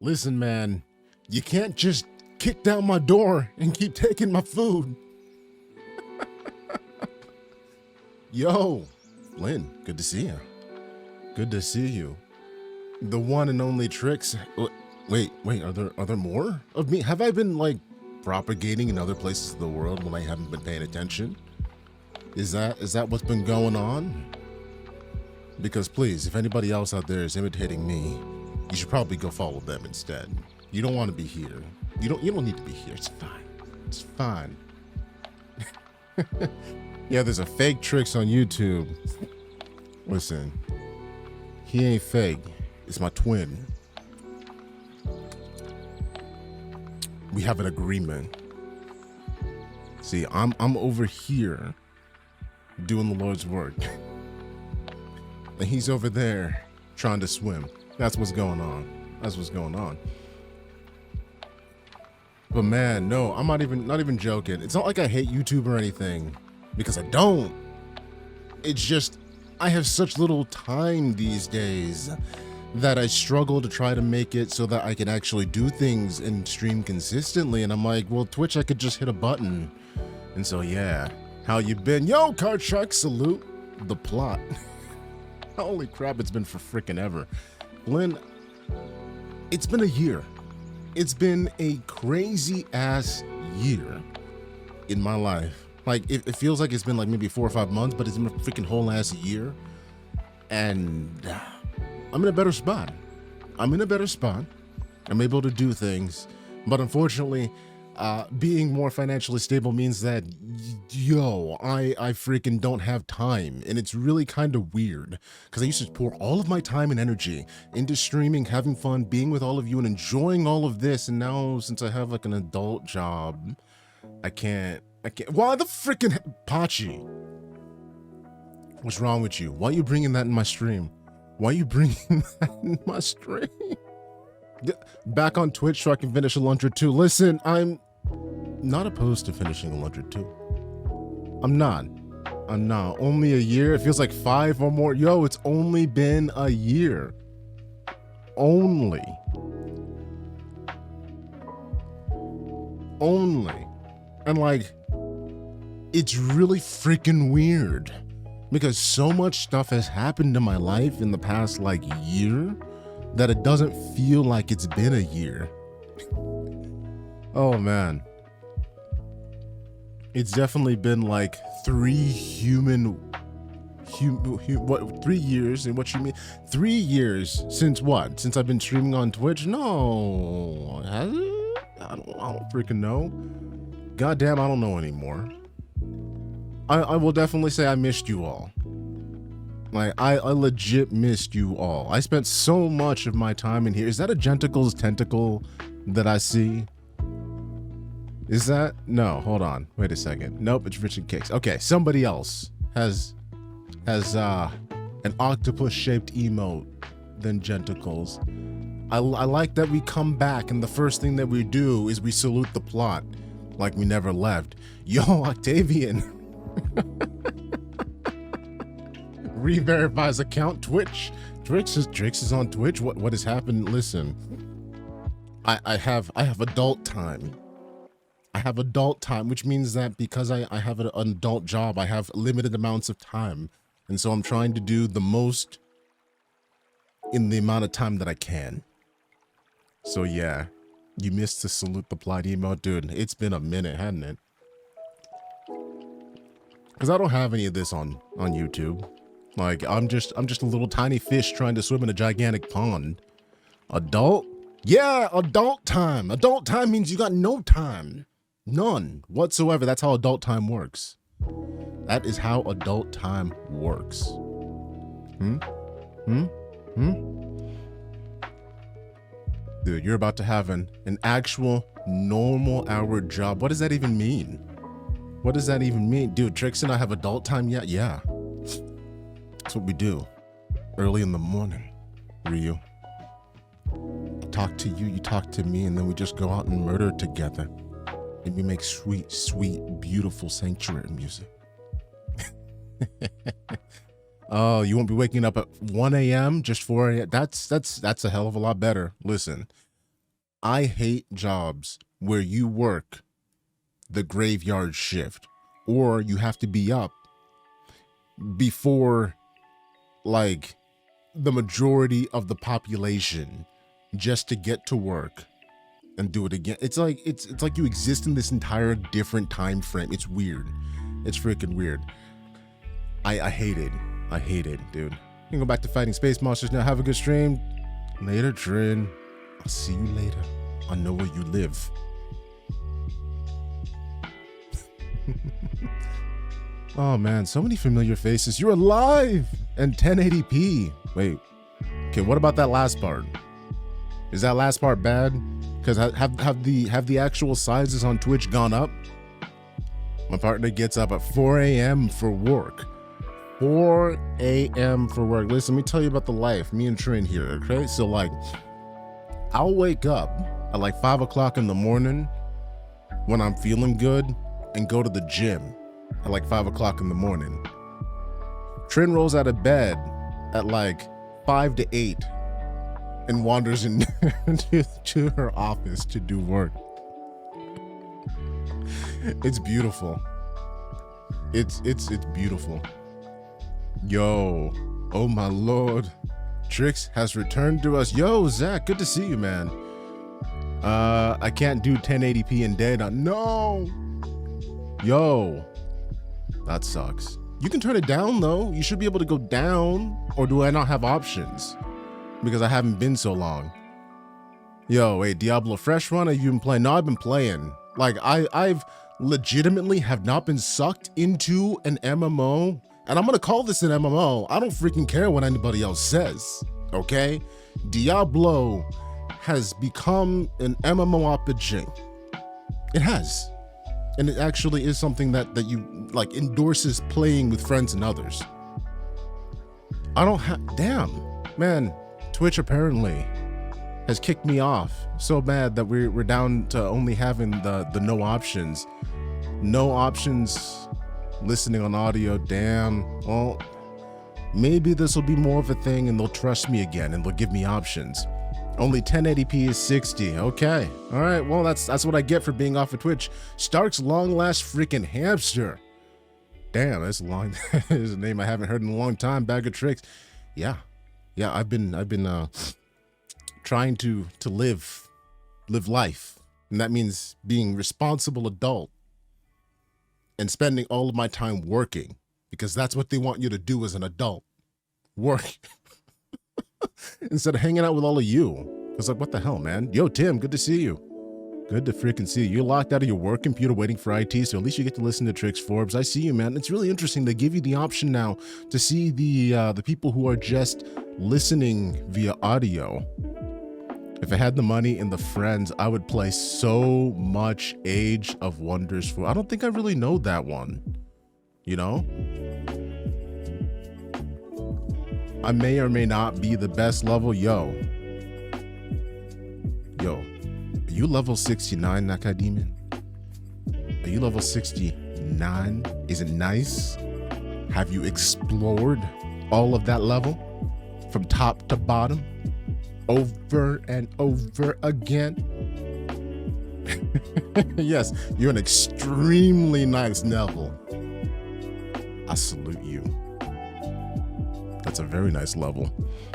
Listen, man, you can't just kick down my door and keep taking my food. Yo, Lynn, good to see you. Good to see you. The one and only Trix. Wait, are there more of me? Have I been like propagating in other places of the world when I haven't been paying attention? Is that what's been going on? Because please, if anybody else out there is imitating me, you should probably go follow them instead. You don't want to be here. You don't need to be here. It's fine. It's fine. Yeah, there's a fake Trix on YouTube. Listen, he ain't fake. It's my twin. We have an agreement. See, I'm over here doing the Lord's work. And he's over there trying to swim. That's what's going on. That's what's going on. But man, no, I'm not even joking. It's not like I hate YouTube or anything, because I don't. It's just I have such little time these days that I struggle to try to make it so that I can actually do things and stream consistently. And I'm like, well, Twitch, I could just hit a button. And so yeah, how you been? Yo, Card Shark, salute the plot. Holy crap, it's been for freaking ever. Lynn, it's been a year. It's been a crazy ass year in my life. Like, it feels like it's been like maybe 4 or 5 months, but it's been a freaking whole ass year. And I'm in a better spot. I'm able to do things. But unfortunately, being more financially stable means that, I freaking don't have time. And it's really kind of weird, because I used to pour all of my time and energy into streaming, having fun, being with all of you, and enjoying all of this. And now, since I have like an adult job, I can't. Why the freaking Pachi? What's wrong with you? Why are you bringing that in my stream? Why are you bringing that in my stream? Back on Twitch so I can finish a Luncher 2. Listen, I'm not opposed to finishing a Luncher 2. I'm not. Only a year. It feels like 5 or more. Yo, it's only been a year. Only. And like, it's really freaking weird, because so much stuff has happened in my life in the past like year that it doesn't feel like it's been a year. Oh man. It's definitely been like 3 years, and what you mean? 3 years since what? Since I've been streaming on Twitch? No, has it? I don't freaking know. Goddamn, I don't know anymore. I will definitely say I missed you all. Like, I legit missed you all. I spent so much of my time in here. Is that a Genticle's tentacle that I see? Is that? No, hold on. Wait a second. Nope, it's Richard Kicks. Okay, somebody else has an octopus-shaped emote than Genticles. I like that we come back and the first thing that we do is we salute the plot like we never left. Yo, Octavian. Re-verifies account. Twitch. Trix is on Twitch. What has happened? Listen, I have adult time. I have adult time, which means that because I have an adult job, I have limited amounts of time, and so I'm trying to do the most in the amount of time that I can. So yeah, you missed the salute the plot emote, dude. It's been a minute, hasn't it? Because I don't have any of this on YouTube. Like, I'm just a little tiny fish trying to swim in a gigantic pond. Adult? Yeah, adult time. Adult time means you got no time. None whatsoever. That's how adult time works. That is how adult time works. Dude, you're about to have an actual normal hour job. What does that even mean? What does that even mean? Dude, Trix and I have adult time yet? Yeah. That's what we do. Early in the morning, Ryu. I talk to you, you talk to me, and then we just go out and murder together. And we make sweet, sweet, beautiful sanctuary music. Oh, you won't be waking up at 1 a.m. just 4 a.m. That's a hell of a lot better. Listen, I hate jobs where you work the graveyard shift or you have to be up before like the majority of the population just to get to work and do it again. It's like you exist in this entire different time frame. It's weird. It's freaking weird. I hate it. I hate it, dude. You can go back to fighting space monsters now. Have a good stream. Later, Trin. I'll see you later. I know where you live. Oh man, so many familiar faces. You're alive and 1080p. Wait, okay, what about that last part? Is that last part bad? Because have the actual sizes on Twitch gone up? My partner gets up at 4 a.m. for work. 4 a.m. for work. Listen, let me tell you about the life. Me and Trin here, okay? So like, I'll wake up at like 5 o'clock in the morning when I'm feeling good and go to the gym at like 5 o'clock in the morning. Trin rolls out of bed at like 5 to 8 and wanders to her office to do work. It's beautiful. It's beautiful. Yo, oh my lord. Trix has returned to us. Yo, Zach, good to see you, man. I can't do 1080p in data. No. Yo, that sucks. You can turn it down though. You should be able to go down, or do I not have options? Because I haven't been so long. Yo, wait, Diablo fresh run? Have you been playing? No, I've been playing. Like I've legitimately have not been sucked into an MMO. And I'm gonna call this an MMO. I don't freaking care what anybody else says, okay? Diablo has become an MMORPG. It has. And it actually is something that you like endorses playing with friends and others. I don't have, damn, man, Twitch apparently has kicked me off so bad that we're down to only having the no options. No options listening on audio. Damn. Well, maybe this will be more of a thing and they'll trust me again and they'll give me options. Only 1080p is 60. Okay. All right. Well, that's what I get for being off of Twitch. Stark's long last freaking hamster. Damn, that's long. Is a name I haven't heard in a long time. BagOTrix. Yeah. I've been trying to live life, and that means being responsible adult and spending all of my time working, because that's what they want you to do as an adult. Work. Instead of hanging out with all of you. It's like, what the hell, man? Yo, Tim, good to see you. Good to freaking see you. You're locked out of your work computer waiting for IT, so at least you get to listen to Trix Forbes. I see you, man. It's really interesting. They give you the option now to see the people who are just listening via audio. If I had the money and the friends, I would play so much Age of Wonders 4. I don't think I really know that one, you know? I may or may not be the best level. Yo, are you level 69, Nakademon? Are you level 69? Is it nice? Have you explored all of that level from top to bottom over and over again? Yes, you're an extremely nice level. I salute you. That's a very nice level.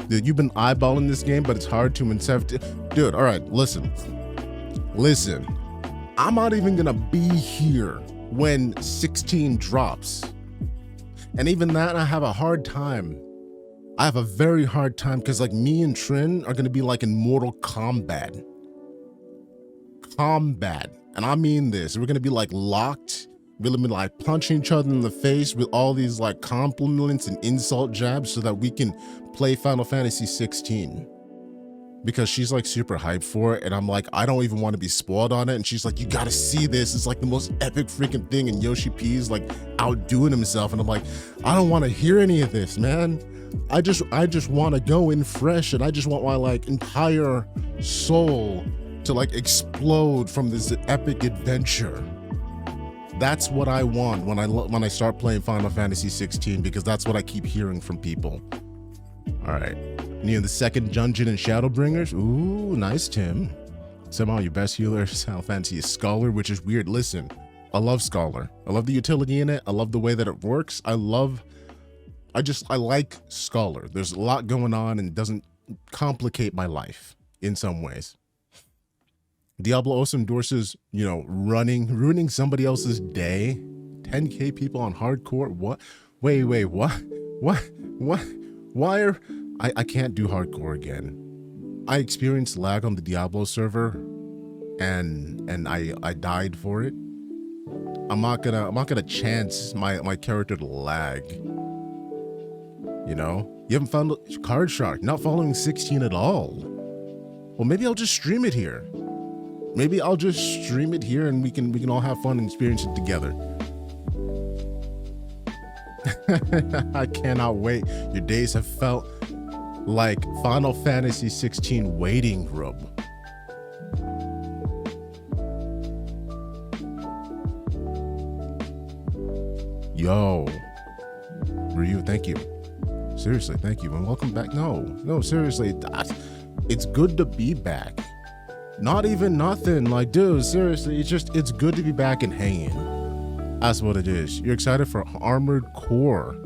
Dude, you've been eyeballing this game, but it's hard to accept. Dude, all right, listen. I'm not even gonna be here when 16 drops. And even that, I have a hard time. I have a very hard time, because like me and Trin are gonna be like in Mortal Kombat. And I mean this. We're gonna be like locked. We're gonna be like punching each other in the face with all these like compliments and insult jabs so that we can play Final Fantasy 16. Because she's like super hyped for it, and I'm like, I don't even want to be spoiled on it. And she's like, you gotta see this. It's like the most epic freaking thing. And Yoshi P's like outdoing himself. And I'm like, I don't want to hear any of this, man. I just want to go in fresh, and I just want my like entire soul to like explode from this epic adventure. That's what I want when I start playing Final Fantasy 16, because that's what I keep hearing from people. All right, near the second dungeon in Shadowbringers. Ooh, nice, Tim. Somehow your best healer Final Fantasy is Scholar, which is weird. Listen, I love Scholar. I love the utility in it. I love the way that it works. I like Scholar. There's a lot going on and it doesn't complicate my life in some ways. Diablo also endorses, you know, ruining somebody else's day. 10K people on hardcore. What? Wait, what? Why are I can't do hardcore again. I experienced lag on the Diablo server and I died for it. I'm not gonna chance my character to lag. You know? You haven't found Card Shark, not following 16 at all. Well, maybe I'll just stream it here. Maybe I'll just stream it here and we can all have fun and experience it together. I cannot wait. Your days have felt like Final Fantasy 16 waiting room. Yo, Ryu, thank you. Seriously, thank you. And welcome back. No, seriously. It's good to be back. Not even nothing. Like, dude, seriously, it's good to be back and hanging. That's what it is. You're excited for Armored Core.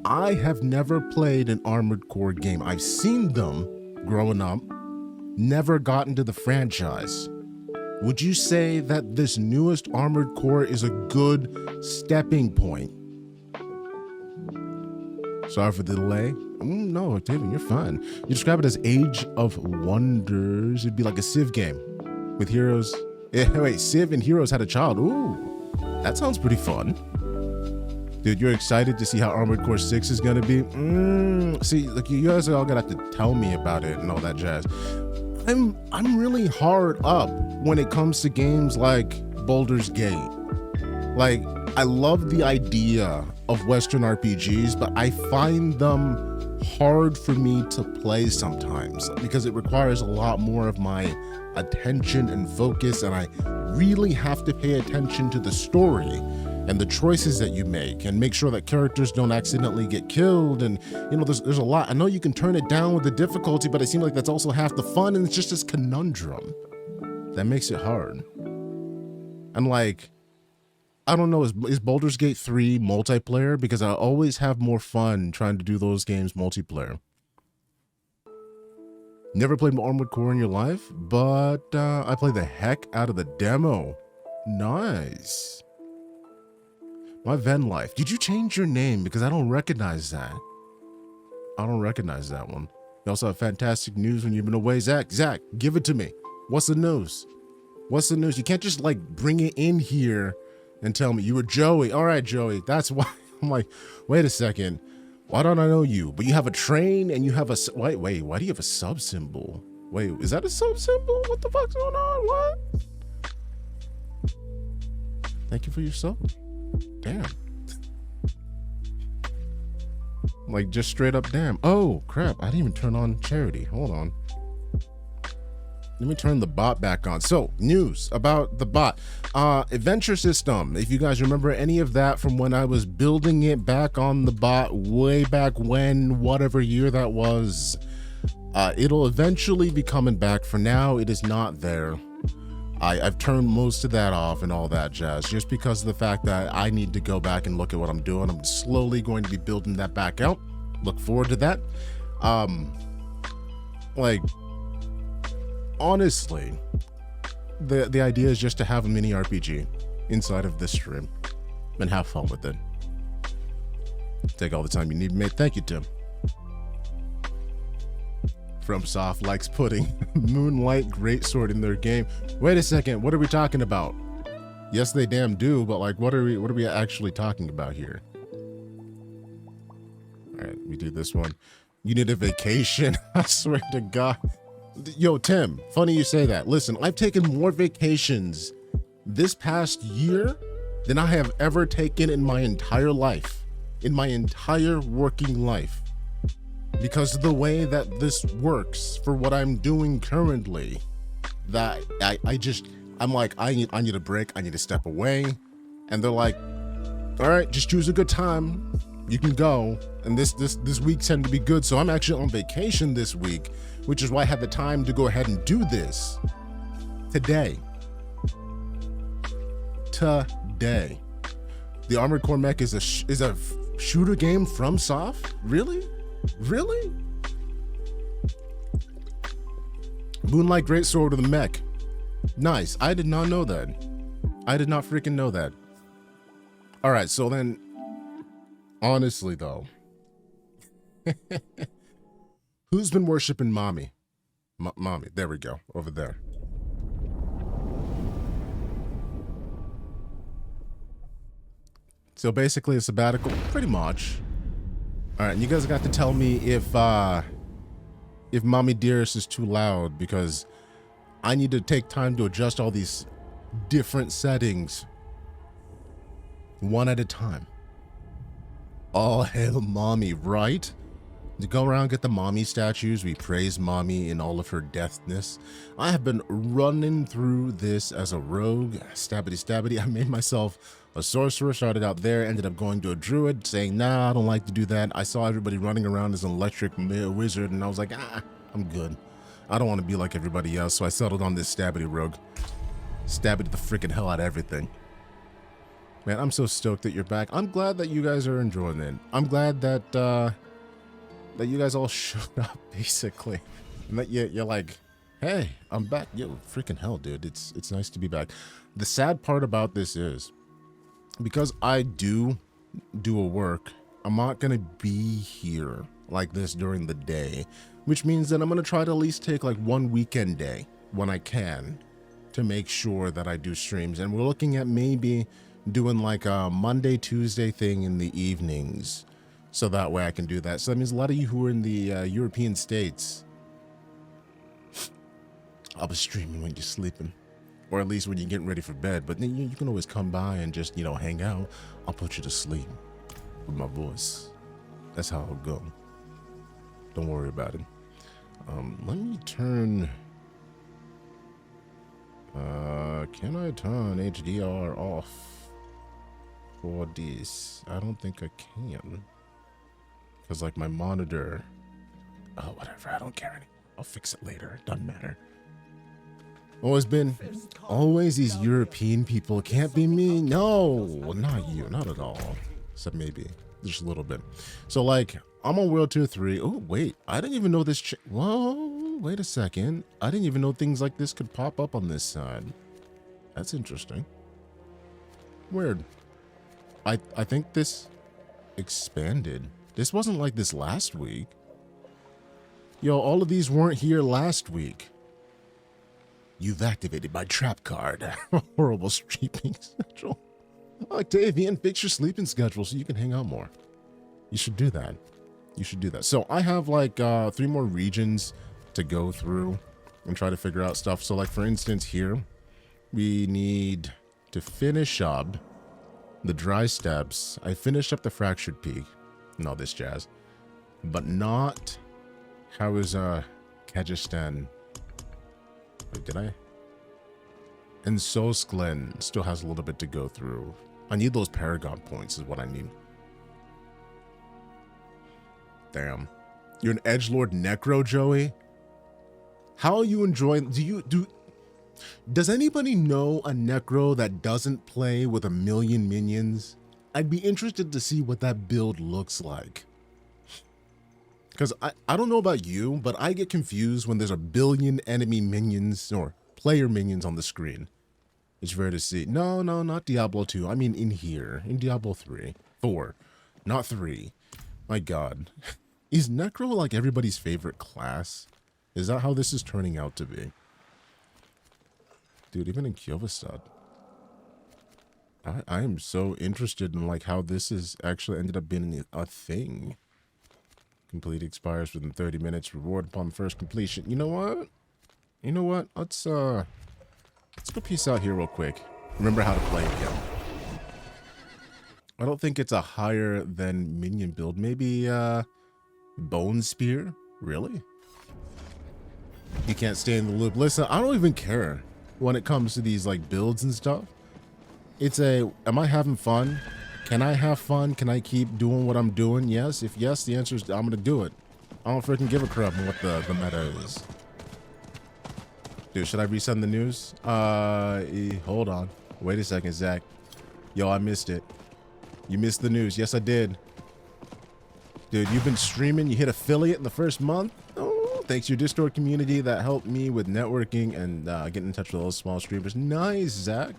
I have never played an Armored Core game. I've seen them growing up, never got into the franchise. Would you say that this newest Armored Core is a good stepping point? Sorry for the delay. No, Octavian, you're fine. You describe it as Age of Wonders. It'd be like a Civ game with heroes. Wait, Civ and heroes had a child. Ooh, that sounds pretty fun. Dude, you're excited to see how Armored Core 6 is gonna be? See, like, you guys are all gonna have to tell me about it and all that jazz. I'm really hard up when it comes to games like Baldur's Gate. Like, I love the idea of Western RPGs, but I find them hard for me to play sometimes because it requires a lot more of my attention and focus, and I really have to pay attention to the story and the choices that you make and make sure that characters don't accidentally get killed. And you know, there's a lot. I know you can turn it down with the difficulty, but it seems like that's also half the fun, and it's just this conundrum that makes it hard. And like, I don't know, is Baldur's Gate 3 multiplayer? Because I always have more fun trying to do those games multiplayer. Never played Armored Core in your life, but I played the heck out of the demo. Nice. My Ven Life. Did you change your name? Because I don't recognize that. I don't recognize that one. You also have fantastic news when you've been away. Zach, give it to me. What's the news? What's the news? You can't just like bring it in here and tell me you were Joey. All right, Joey. That's why I'm like, wait a second. Why don't I know you? But you have a train and you have a, wait, why do you have a sub symbol? Wait, is that a sub symbol? What the fuck's going on? What? Thank you for your sub. Damn. Like, just straight up damn. Oh, crap. I didn't even turn on charity. Hold on. Let me turn the bot back on. So, news about the bot. Adventure system. If you guys remember any of that from when I was building it back on the bot way back when, whatever year that was, it'll eventually be coming back. For now, it is not there. I've turned most of that off and all that jazz, just because of the fact that I need to go back and look at what I'm doing. I'm slowly going to be building that back out. Look forward to that. Like, honestly, the idea is just to have a mini RPG inside of this stream and have fun with it. Take all the time you need, mate. Thank you, Tim. FromSoft likes putting Moonlight Greatsword in their game. Wait a second, what are we talking about? Yes, they damn do, but like, what are we actually talking about here? All right, we do this one. You need a vacation. I swear to God. Yo, Tim, funny you say that. Listen, I've taken more vacations this past year than I have ever taken in my entire life, in my entire working life. Because of the way that this works for what I'm doing currently, that I'm like, I need a break, I need to step away. And they're like, all right, just choose a good time. You can go. And this week tended to be good. So I'm actually on vacation this week, which is why I had the time to go ahead and do this. Today. Today. The Armored Core Mech is a shooter game from Soft? Really? Really? Moonlight Greatsword with a mech. Nice. I did not know that. I did not freaking know that. All right, so then, honestly though, who's been worshiping mommy? Mommy, there we go, over there. So basically a sabbatical, pretty much. All right, and you guys got to tell me if Mommy Dearest is too loud, because I need to take time to adjust all these different settings one at a time. All hail mommy, right? To go around, get the mommy statues, we praise mommy in all of her deathness. I have been running through this as a rogue, stabbity. I made myself a sorcerer, started out there, ended up going to a druid, saying, nah, I don't like to do that. I saw everybody running around as an electric wizard, and I was like, I'm good. I don't want to be like everybody else, so I settled on this stabbity rogue. Stabbity the freaking hell out of everything. Man, I'm so stoked that you're back. I'm glad that you guys are enjoying it. I'm glad that that you guys all showed up, basically. And that you're like, hey, I'm back. Yo, freaking hell, dude. It's nice to be back. The sad part about this is, because I do a work, I'm not going to be here like this during the day, which means that I'm going to try to at least take like one weekend day when I can to make sure that I do streams. And we're looking at maybe doing like a Monday, Tuesday thing in the evenings, so that way I can do that. So that means a lot of you who are in the European states, I'll be streaming when you're sleeping, or at least when you're getting ready for bed. But then you can always come by and just, you know, hang out. I'll put you to sleep with my voice. That's how it'll go. Don't worry about it. Let me turn. Can I turn HDR off for this? I don't think I can. Because like my monitor, oh, whatever, I don't care anymore. I'll fix it later, it doesn't matter. Always these European people. It can't be me. No, not you, not at all. Except maybe just a little bit. So like, I'm on World Tier 3. Oh, wait, I didn't even know this. Whoa, wait a second. I didn't even know things like this could pop up on this side. That's interesting. Weird. I think this expanded. This wasn't like this last week. Yo, all of these weren't here last week. You've activated my trap card. Horrible sleeping schedule. Octavian, fix your sleeping schedule so you can hang out more. You should do that. You should do that. So I have like 3 more regions to go through and try to figure out stuff. So like for instance here, we need to finish up the dry steps. I finished up the fractured peak and all this jazz, but not how is Kyrgyzstan. Wait, did I? And Sosklen still has a little bit to go through. I need those Paragon points is what I need. Damn. You're an edgelord necro, Joey? How are you enjoying? Does anybody know a necro that doesn't play with 1 million minions? I'd be interested to see what that build looks like. Because I don't know about you, but I get confused when there's 1 billion enemy minions or player minions on the screen. It's rare to see. No, not Diablo 2. I mean in here. In Diablo 3. 4. Not 3. My god. Is Necro like everybody's favorite class? Is that how this is turning out to be? Dude, even in Kyovastad. I am so interested in like how this is actually ended up being a thing. Complete expires within 30 minutes. Reward upon first completion. You know what? You know what? Let's go peace out here real quick. Remember how to play again. I don't think it's a higher than minion build. Maybe Bone Spear? Really? You can't stay in the loop. Listen, I don't even care when it comes to these like builds and stuff. It's am I having fun? Can I have fun? Can I keep doing what I'm doing? Yes. If yes, the answer is I'm gonna do it. I don't freaking give a crap on what the meta is. Dude, should I resend the news? Hold on. Wait a second, Zach. Yo, I missed it. You missed the news. Yes, I did. Dude, you've been streaming. You hit affiliate in the first month. Oh, thanks to your Discord community that helped me with networking and getting in touch with those small streamers. Nice, Zach.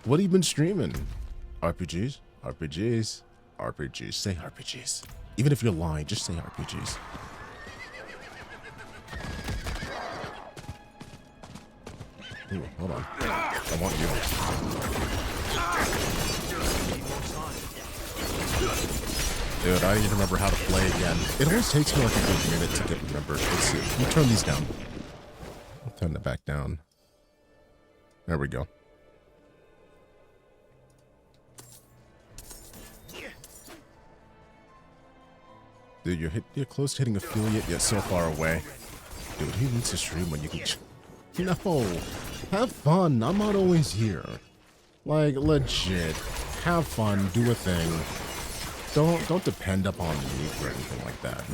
What have you been streaming? RPGs? RPGs? RPGs. Say RPGs. Even if you're lying, just say RPGs. Ooh, hold on. I want you. Dude, I don't even remember how to play again. It always takes me like a good minute to get remember. Let's see. Let me turn these down. I'll turn it back down. There we go. Dude, you're close to hitting affiliate, yet so far away. Dude, who needs to stream when you can... No. Have fun. I'm not always here. Like, legit. Have fun. Do a thing. Don't depend upon me or anything like that.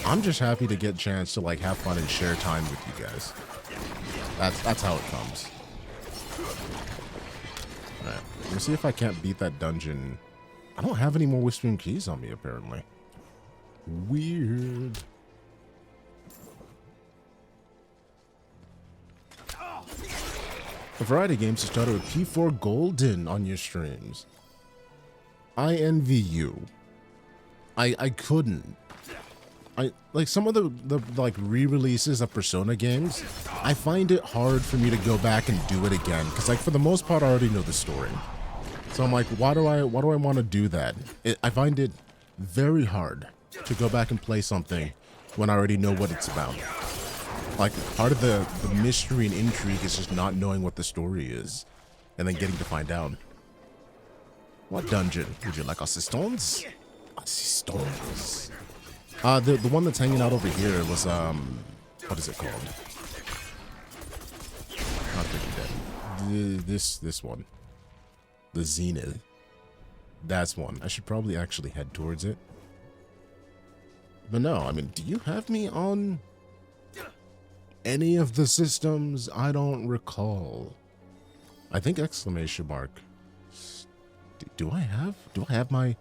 I'm just happy to get a chance to, like, have fun and share time with you guys. That's how it comes. Alright. Let me see if I can't beat that dungeon. I don't have any more whispering keys on me, apparently. Weird. A variety of games have started with P4 Golden on your streams. I envy you. I couldn't. I like some of the like re-releases of Persona games. I find it hard for me to go back and do it again because like for the most part I already know the story. So I'm like, why do I want to do that? I find it very hard to go back and play something when I already know what it's about. Like, part of the mystery and intrigue is just not knowing what the story is, and then getting to find out. What dungeon? Would you like assistance? Assistance. The one that's hanging out over here was, what is it called? Not Freaking Dead. This one. The Zenith. That's one. I should probably actually head towards it. But no, I mean, do you have me on any of the systems? I don't recall. I think exclamation mark. Do I have my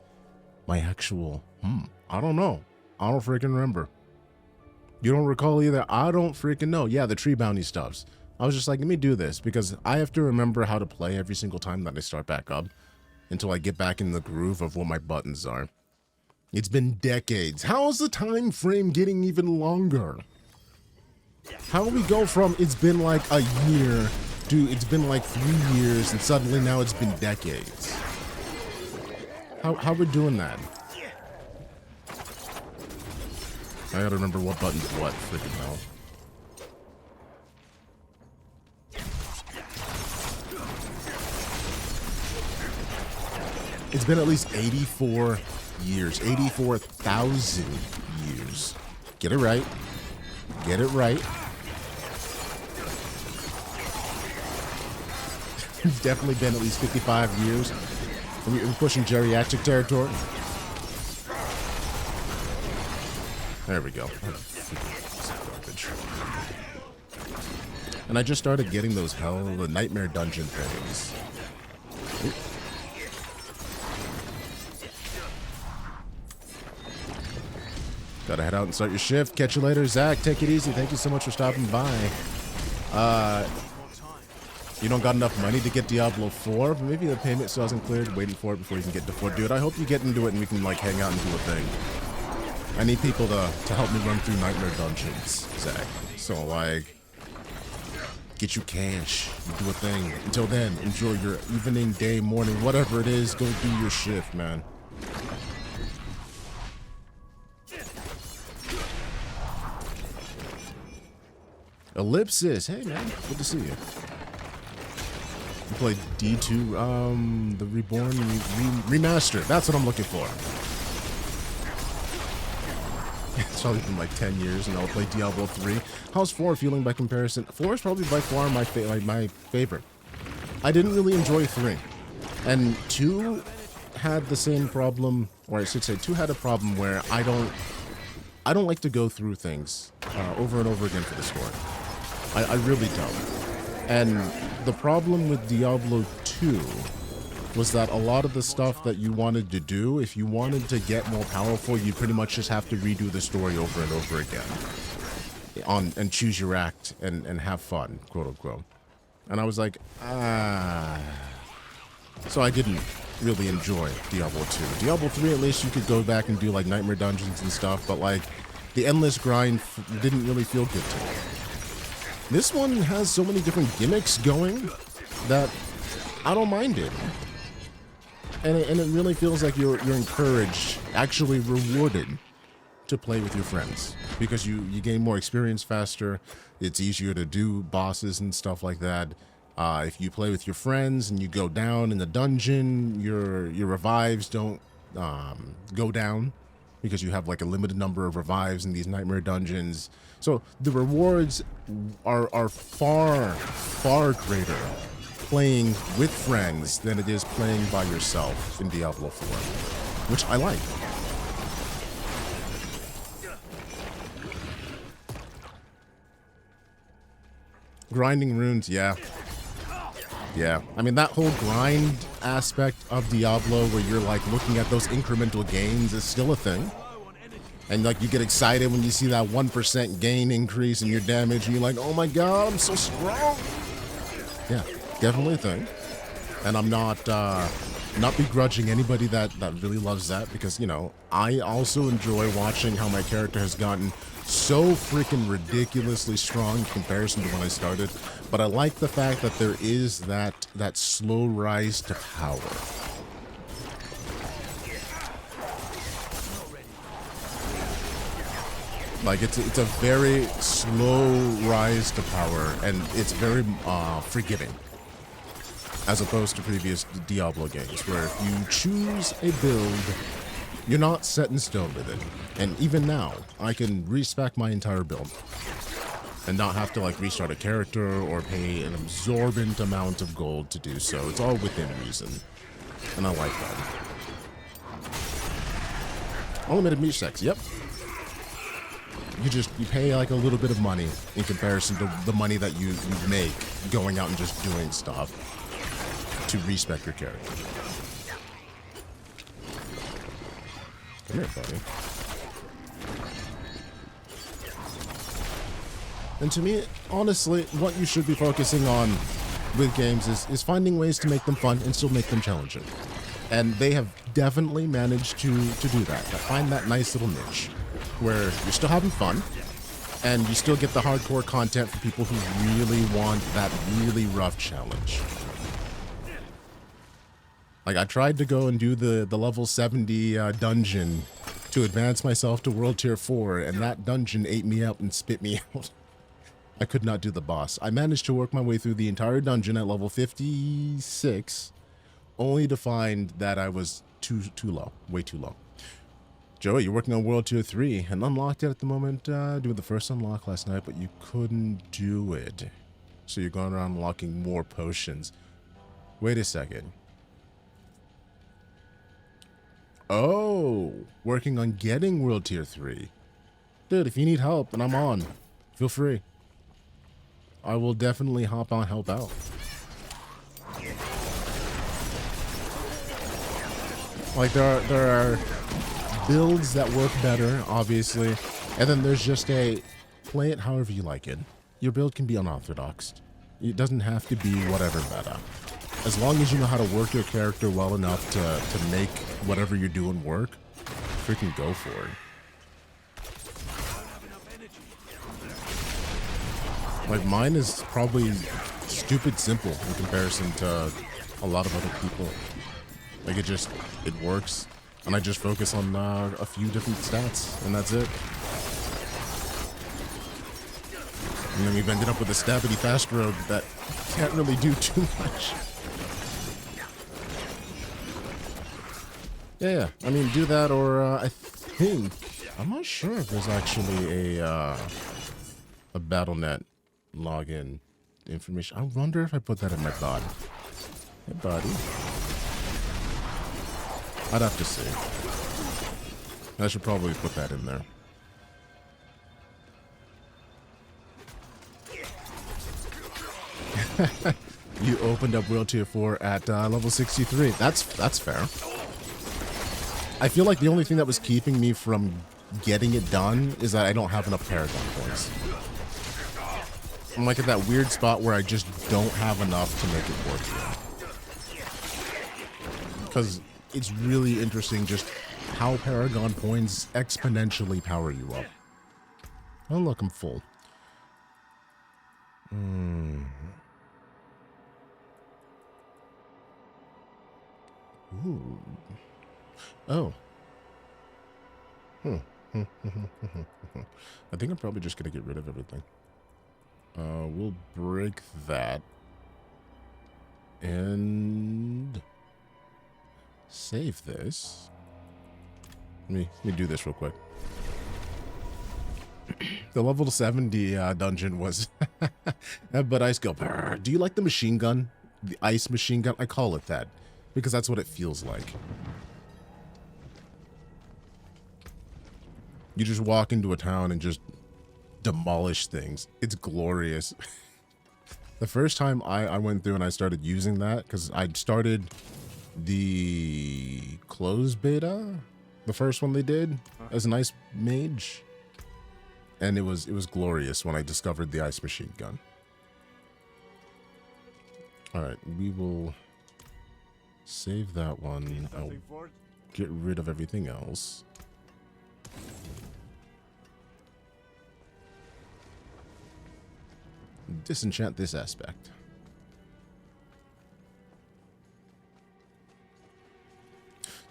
actual, I don't know. I don't freaking remember. You don't recall either? I don't freaking know. Yeah, the tree bounty stuffs. I was just like, let me do this because I have to remember how to play every single time that I start back up until I get back in the groove of what my buttons are. It's been decades. How is the time frame getting even longer? How we go from it's been like a year to it's been like 3 years and suddenly now it's been decades? How we're doing that? I gotta remember what button's what, freaking hell. It's been at least 84 years, 84,000 years. Get it right. Get it right. It's definitely been at least 55 years. We're pushing geriatric territory. There we go. And I just started getting those the nightmare dungeon things. Oop. Gotta head out and start your shift. Catch you later, Zach. Take it easy. Thank you so much for stopping by. You don't got enough money to get Diablo 4, but maybe the payment still hasn't cleared. Waiting for it before you can get to 4. Dude, I hope you get into it and we can like hang out and do a thing. I need people to help me run through nightmare dungeons, Zach. So like, get you cash. You do a thing. Until then, enjoy your evening, day, morning, whatever it is. Go do your shift, man. Ellipsis, hey man, good to see you. You played D2, the Reborn Remastered. That's what I'm looking for. It's probably been like 10 years, and I'll play Diablo 3. How's 4 feeling by comparison? 4 is probably by far my favorite. I didn't really enjoy 3, and 2 had the same problem, or I should say, 2 had a problem where I don't like to go through things over and over again for the story. I really don't. And the problem with Diablo 2 was that a lot of the stuff that you wanted to do, if you wanted to get more powerful, you pretty much just have to redo the story over and over again. And choose your act and have fun, quote unquote. And I was like, So I didn't really enjoy Diablo 2. Diablo 3, at least you could go back and do like nightmare dungeons and stuff, but like the endless grind didn't really feel good to me. This one has so many different gimmicks going that I don't mind it. And it really feels like you're encouraged, actually rewarded, to play with your friends. Because you gain more experience faster, it's easier to do bosses and stuff like that. If you play with your friends and you go down in the dungeon, your revives don't go down, because you have like a limited number of revives in these nightmare dungeons. So the rewards are far, far greater playing with friends than it is playing by yourself in Diablo 4, which I like. Grinding runes, yeah. Yeah, I mean, that whole grind aspect of Diablo where you're like looking at those incremental gains is still a thing. And like you get excited when you see that 1% gain increase in your damage and you're like, oh my god, I'm so strong. Yeah, definitely a thing. And I'm not begrudging anybody that really loves that, because, you know, I also enjoy watching how my character has gotten so freaking ridiculously strong in comparison to when I started. But I like the fact that there is that slow rise to power. Like it's a very slow rise to power, and it's very forgiving, as opposed to previous Diablo games where if you choose a build, you're not set in stone with it. And even now, I can respec my entire build and not have to like restart a character or pay an absorbent amount of gold to do so. It's all within reason, and I like that. Unlimited meat sex, yep. You pay like a little bit of money in comparison to the money that you make going out and just doing stuff to respec your character. Come here, buddy. And to me, honestly, what you should be focusing on with games is finding ways to make them fun and still make them challenging. And they have definitely managed to do that. To find that nice little niche where you're still having fun and you still get the hardcore content for people who really want that really rough challenge. Like, I tried to go and do the level 70 dungeon to advance myself to World Tier 4, and that dungeon ate me up and spit me out. I could not do the boss. I managed to work my way through the entire dungeon at level 56, only to find that I was too low, way too low. Joey, you're working on World Tier 3 and unlocked it at the moment, doing the first unlock last night, but you couldn't do it. So you're going around unlocking more potions. Wait a second. Oh, working on getting World Tier 3. Dude, if you need help and I'm on, feel free. I will definitely hop on, help out. Like, there are builds that work better, obviously, and then there's just a play it however you like it. Your build can be unorthodox. It doesn't have to be whatever meta. As long as you know how to work your character well enough to make whatever you're doing work, freaking go for it. Like, mine is probably stupid simple in comparison to a lot of other people. Like, it works, and I just focus on a few different stats, and that's it. And then we've ended up with a stabbity fast rogue that can't really do too much. Yeah, I mean, do that, or I think, I'm not sure if there's actually a BattleNet login information. I wonder if I put that in my bot. Hey, buddy. I'd have to see. I should probably put that in there. You opened up World Tier 4 at level 63. That's fair. I feel like the only thing that was keeping me from getting it done is that I don't have enough Paragon points. I'm like at that weird spot where I just don't have enough to make it worth it. Because it's really interesting just how Paragon points exponentially power you up. Oh look, I'm full. Ooh. Oh. I think I'm probably just gonna get rid of everything. We'll break that. And save this. Let me do this real quick. The level 70 dungeon was but ice go. Do you like the machine gun? The ice machine gun? I call it that because that's what it feels like. You just walk into a town and just demolish things. It's glorious. The first time I went through and I started using that, because I'd started the closed beta, the first one they did, as an ice mage. And it was glorious when I discovered the ice machine gun. Alright, we will save that one. I'll get rid of everything else. Disenchant this aspect.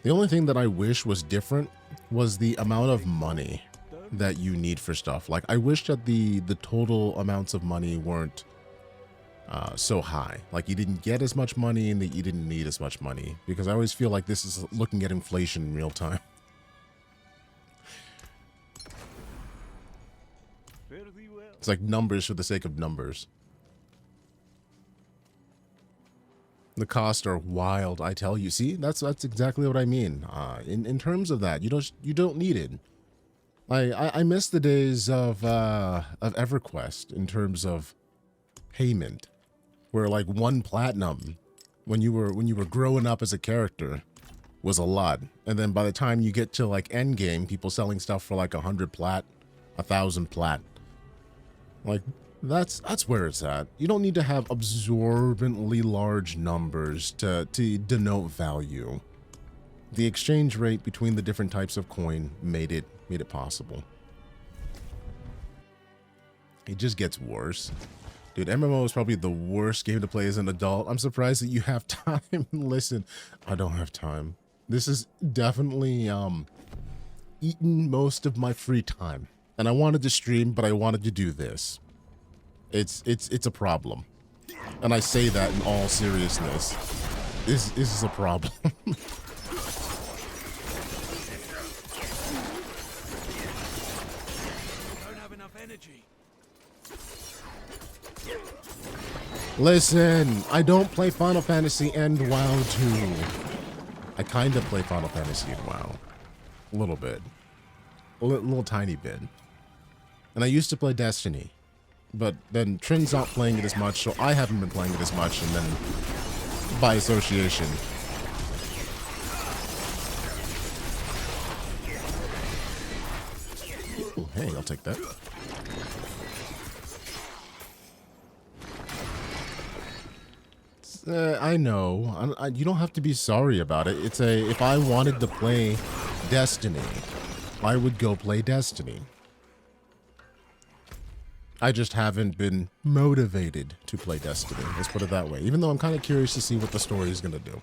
The only thing that I wish was different was the amount of money that you need for stuff. Like, I wish that the total amounts of money weren't so high. Like, you didn't get as much money and that you didn't need as much money. Because I always feel like this is looking at inflation in real time. It's like numbers for the sake of numbers. The costs are wild, I tell you. See, that's exactly what I mean. In terms of that, you don't need it. I miss the days of EverQuest in terms of payment, where like 1 platinum when you were growing up as a character was a lot, and then by the time you get to like endgame, people selling stuff for like 100 plat, 1,000 plat. Like, that's where it's at. You don't need to have absorbently large numbers to denote value. The exchange rate between the different types of coin made it possible. It just gets worse. Dude, MMO is probably the worst game to play as an adult. I'm surprised that you have time. Listen, I don't have time. This is definitely eaten most of my free time. And I wanted to stream, but I wanted to do this. It's a problem. And I say that in all seriousness. This is a problem. Don't have enough energy. Listen, I don't play Final Fantasy and WoW 2. I kind of play Final Fantasy and WoW. A little bit. A little tiny bit. And I used to play Destiny, but then Trin's not playing it as much, so I haven't been playing it as much, and then by association. Ooh, hey, I'll take that. I know. You don't have to be sorry about it. It's if I wanted to play Destiny, I would go play Destiny. I just haven't been motivated to play Destiny. Let's put it that way. Even though I'm kind of curious to see what the story is going to do.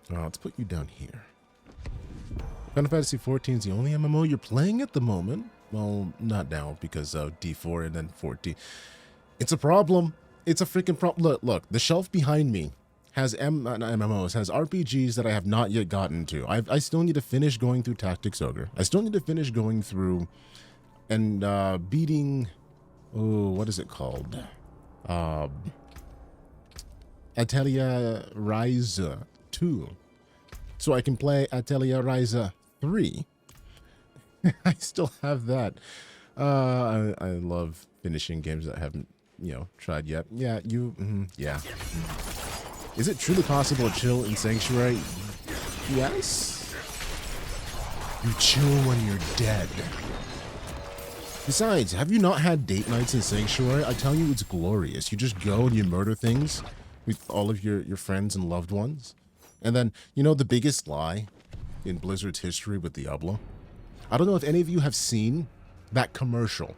Let's put you down here. Final Fantasy 14 is the only MMO you're playing at the moment. Well, not now because of D4 and then 14. It's a problem. It's a freaking problem. Look, the shelf behind me has MMOs, has RPGs that I have not yet gotten to. I still need to finish going through Tactics Ogre. I still need to finish going through and beating, oh, what is it called? Atelier Rise 2. So I can play Atelier Rise 3. I still have that. I love finishing games that I haven't, tried yet. Yeah, yeah. Is it truly possible to chill in Sanctuary? Yes. You chill when you're dead. Besides, have you not had date nights in Sanctuary? I tell you, it's glorious. You just go and you murder things with all of your friends and loved ones. And then, the biggest lie in Blizzard's history with Diablo? I don't know if any of you have seen that commercial.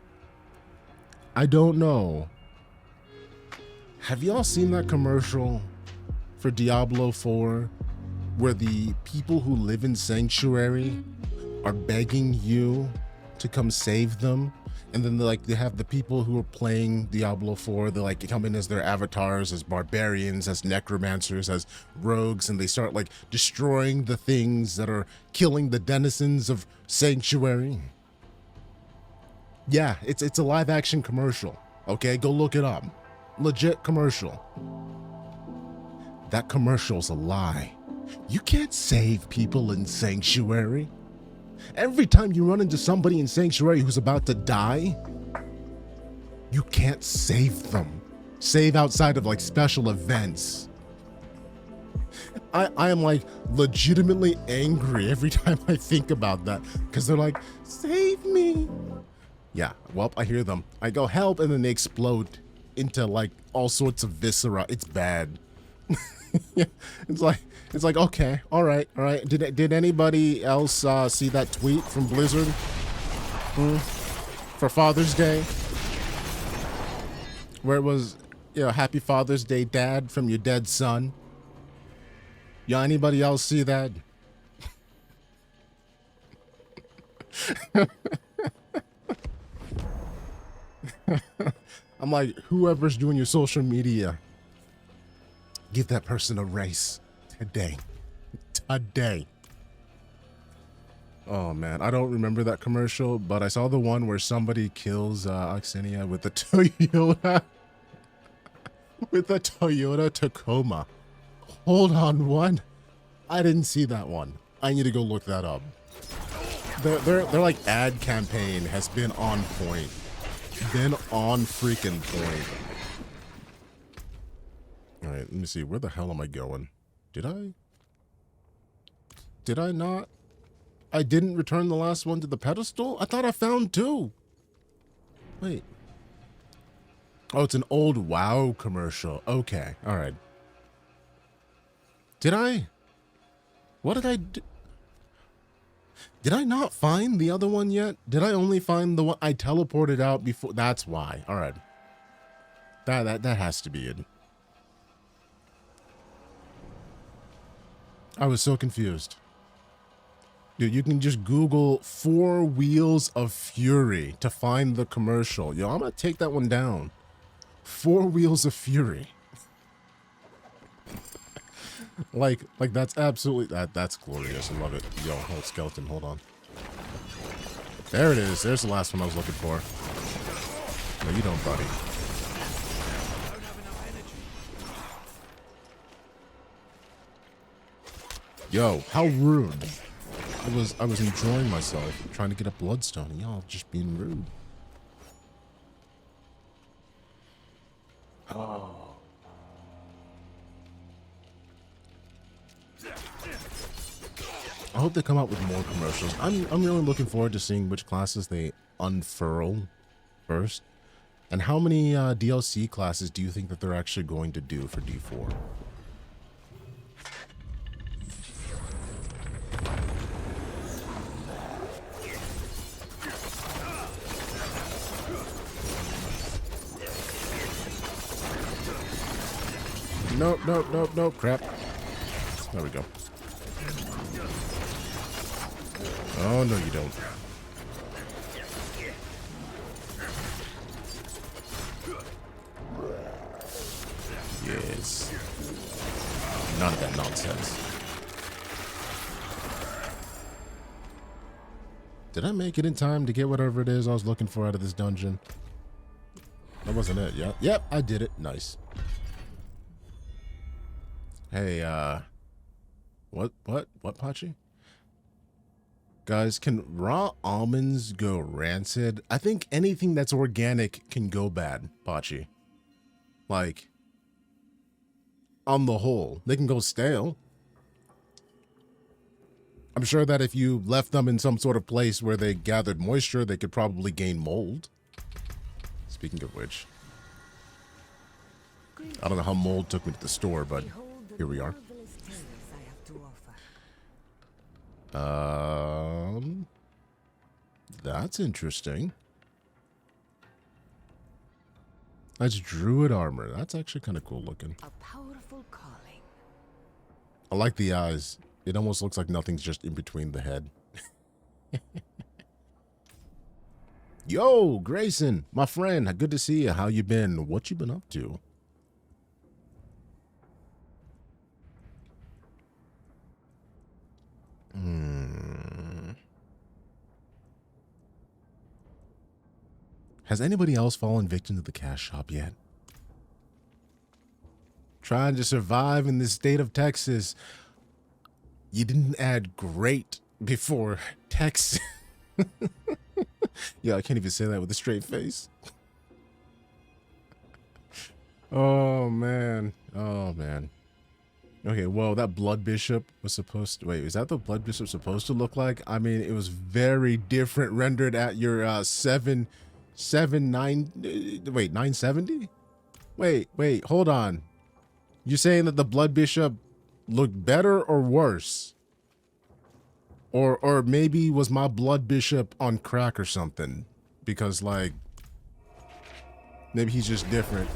I don't know. Have y'all seen that commercial for Diablo 4 where the people who live in Sanctuary are begging you to come save them? And then they have the people who are playing Diablo 4, they come in as their avatars, as barbarians, as necromancers, as rogues, and they start destroying the things that are killing the denizens of Sanctuary. Yeah, it's a live action commercial. Okay, go look it up. Legit commercial. That commercial's a lie. You can't save people in Sanctuary. Every time you run into somebody in Sanctuary who's about to die, you can't save them. Save outside of special events. I am legitimately angry every time I think about that because they're save me. Yeah, well, I hear them. I go help and then they explode into all sorts of viscera. It's bad. Yeah, it's okay, all right. Did anybody else see that tweet from Blizzard for Father's Day, where it was, Happy Father's Day, Dad, from your dead son? Yeah, anybody else see that? I'm whoever's doing your social media, give that person a race today. Oh man, I don't remember that commercial, but I saw the one where somebody kills Oxinia with the Toyota with a Toyota Tacoma. Hold on, one. I didn't see that one. I need to go look that up. Their ad campaign has been on point. Been on freaking point. All right, let me see. Where the hell am I going? Did I not? I didn't return the last one to the pedestal? I thought I found two. Wait. Oh, it's an old WoW commercial. Okay, all right. Did I? What did I do? Did I not find the other one yet? Did I only find the one I teleported out before? That's why. All right. That has to be it. I was so confused. Dude, you can just Google 4 Wheels of Fury to find the commercial. Yo, I'm gonna take that one down. 4 Wheels of Fury. like that's absolutely, that's glorious. I love it. Yo, hold skeleton, hold on. There it is. There's the last one I was looking for. No, you don't, buddy. Yo, how rude. I was enjoying myself trying to get a bloodstone and y'all just being rude. Oh. I hope they come out with more commercials. I'm really looking forward to seeing which classes they unfurl first. And how many DLC classes do you think that they're actually going to do for D4? Nope, crap. There we go. Oh, no, you don't. Yes. None of that nonsense. Did I make it in time to get whatever it is I was looking for out of this dungeon? That wasn't it, yeah. Yep, I did it. Nice. Hey, what, Pachi? Guys, can raw almonds go rancid? I think anything that's organic can go bad, Pachi. Like, on the whole, they can go stale. I'm sure that if you left them in some sort of place where they gathered moisture, they could probably gain mold. Speaking of which, I don't know how mold took me to the store, but here we are. That's interesting. That's druid armor. That's actually kind of cool looking. A powerful calling. I like the eyes. It almost looks like nothing's just in between the head. Yo, Grayson, my friend, good to see you. How you been? What you been up to? Has anybody else fallen victim to the cash shop yet? Trying to survive in this state of Texas. You didn't add great before Texas. Yeah, I can't even say that with a straight face. Oh, man. Oh, man. Okay, well, that blood bishop was supposed to... Wait, is that the blood bishop supposed to look like? I mean, it was very different rendered at your 970? Wait, hold on. You're saying that the blood bishop looked better or worse? Or maybe was my blood bishop on crack or something? Because, like, maybe he's just different.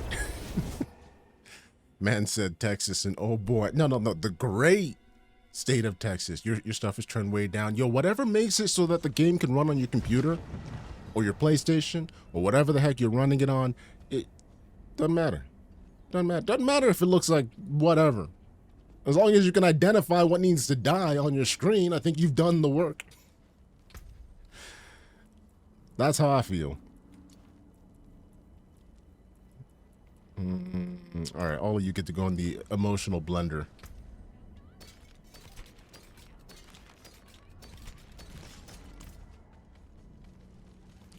Man said Texas, and oh boy. No, the great state of Texas. Your stuff is turned way down. Yo, whatever makes it so that the game can run on your computer or your PlayStation or whatever the heck you're running it on, it doesn't matter. Doesn't matter if it looks like whatever. As long as you can identify what needs to die on your screen, I think you've done the work. That's how I feel. All right, all of you get to go in the emotional blender.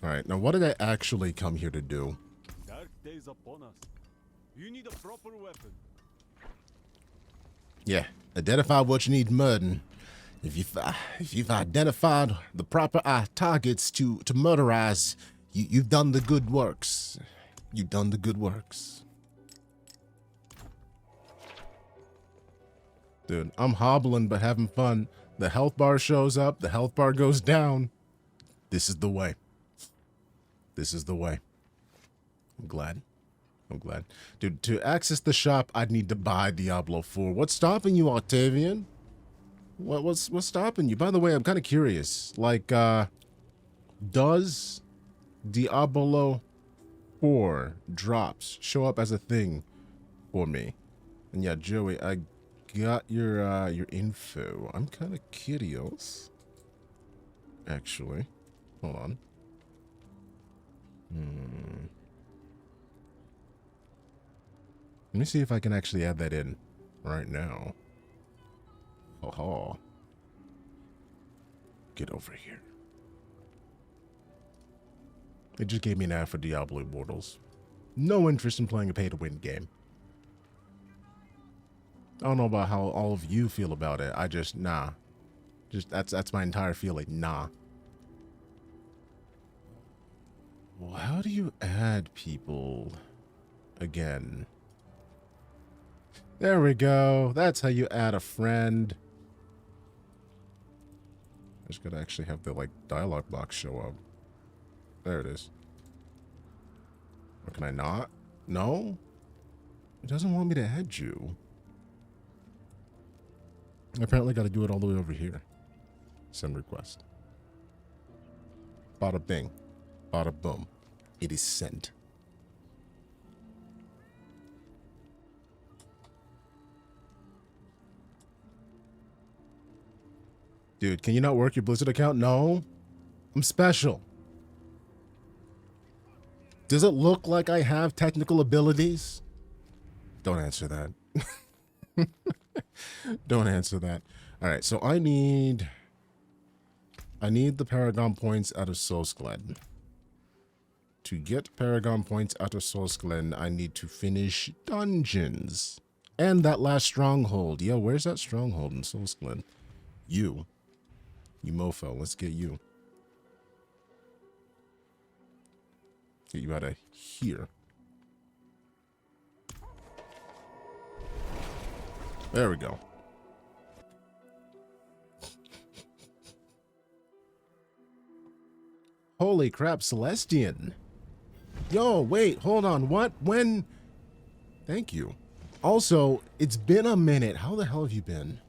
All right, now what did I actually come here to do? Dark days upon us. You need a proper weapon. Yeah, identify what you need mudding. If you've identified the proper targets to murderize, you've done the good works. You've done the good works. Dude, I'm hobbling but having fun. The health bar shows up, the health bar goes down. This is the way. This is the way. I'm glad. Dude, to access the shop, I'd need to buy Diablo 4. What's stopping you, Octavian? What's stopping you? By the way, I'm kind of curious. Like, does Diablo 4 drops show up as a thing for me? And yeah, Joey, I got your info. I'm kind of curious. Actually, hold on. Let me see if I can actually add that in right now. Oh, get over here. It just gave me an ad for Diablo Immortals. No interest in playing a pay-to-win game. I don't know about how all of you feel about it. I just, nah. Just, that's my entire feeling. Nah. Well, how do you add people again? There we go. That's how you add a friend. I just gotta actually have the, like, dialogue box show up. There it is. Or can I not? No? It doesn't want me to add you. I apparently gotta do it all the way over here. Send request. Bada bing. Bada boom. It is sent. Dude, can you not work your Blizzard account? No. I'm special. Does it look like I have technical abilities? Don't answer that. Don't answer that. All right, so I need I need the Paragon points out of Soul's Glen. To get Paragon points out of Soul's Glen, I need to finish dungeons. And that last stronghold. Yo, where's that stronghold in Soul's Glen? You mofo. Let's get you. Get you out of here. There we go. Holy crap, Celestian. Yo, wait, hold on. What? When? Thank you. Also, it's been a minute. How the hell have you been?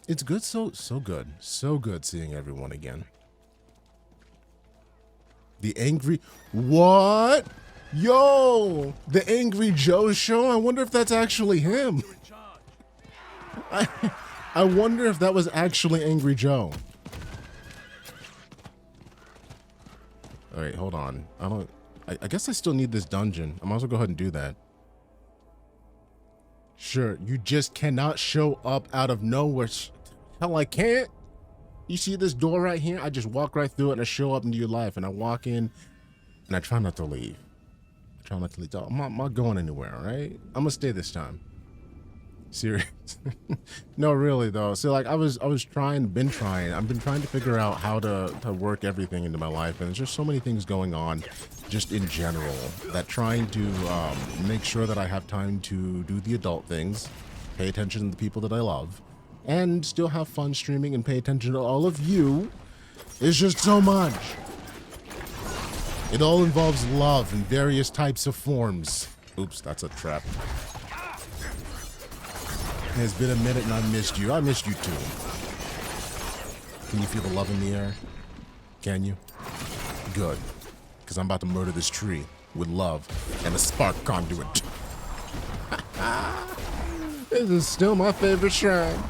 It's good, so good. So good seeing everyone again. The angry... What? Yo! The Angry Joe show? I wonder if that's actually him. I wonder if that was actually Angry Joe. Alright, hold on. I guess I still need this dungeon. I might as well go ahead and do that. Sure, you just cannot show up out of nowhere. Hell, I can't. You see this door right here? I just walk right through it and I show up into your life and I walk in and I try not to leave. I try not to leave. I'm not going anywhere, all right? I'm gonna stay this time. Serious. No, really though. So like I've been trying to figure out how to work everything into my life, and there's just so many things going on just in general that trying to make sure that I have time to do the adult things, pay attention to the people that I love, and still have fun streaming and pay attention to all of you is just so much. It all involves love in various types of forms. Oops, that's a trap. It's been a minute and I missed you. I missed you too. Can you feel the love in the air? Can you? Good. Because I'm about to murder this tree with love and a spark conduit. This is still my favorite shrine.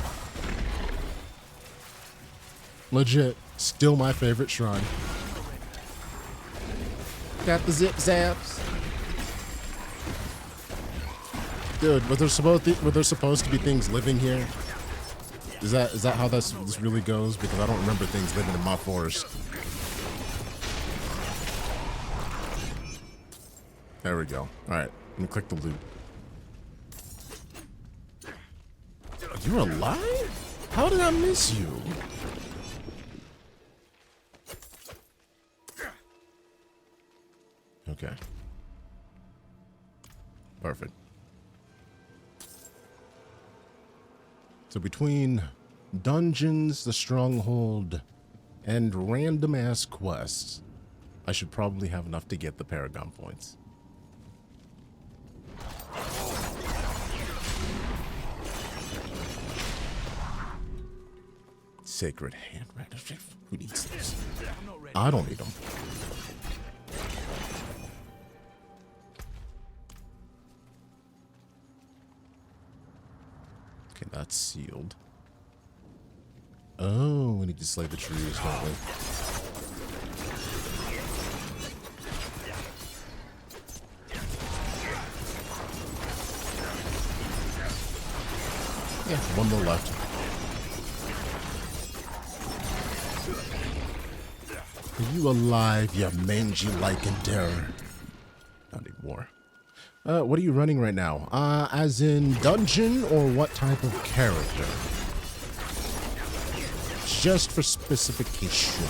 Legit. Still my favorite shrine. Got the zip zaps. Dude, were there supposed to be things living here? Is that how this really goes? Because I don't remember things living in my forest. There we go. Alright, let me click the loot. You're alive? How did I miss you? Okay. Perfect. So between dungeons, the stronghold, and random ass quests, I should probably have enough to get the Paragon points. Sacred handwriting. Who needs those? I don't need them. Okay, that's sealed. Oh, we need to slay the trees, don't we? Yeah, one more left. Are you alive, you mangy lichen terror? Not anymore. What are you running right now? As in dungeon or what type of character? Just for specification.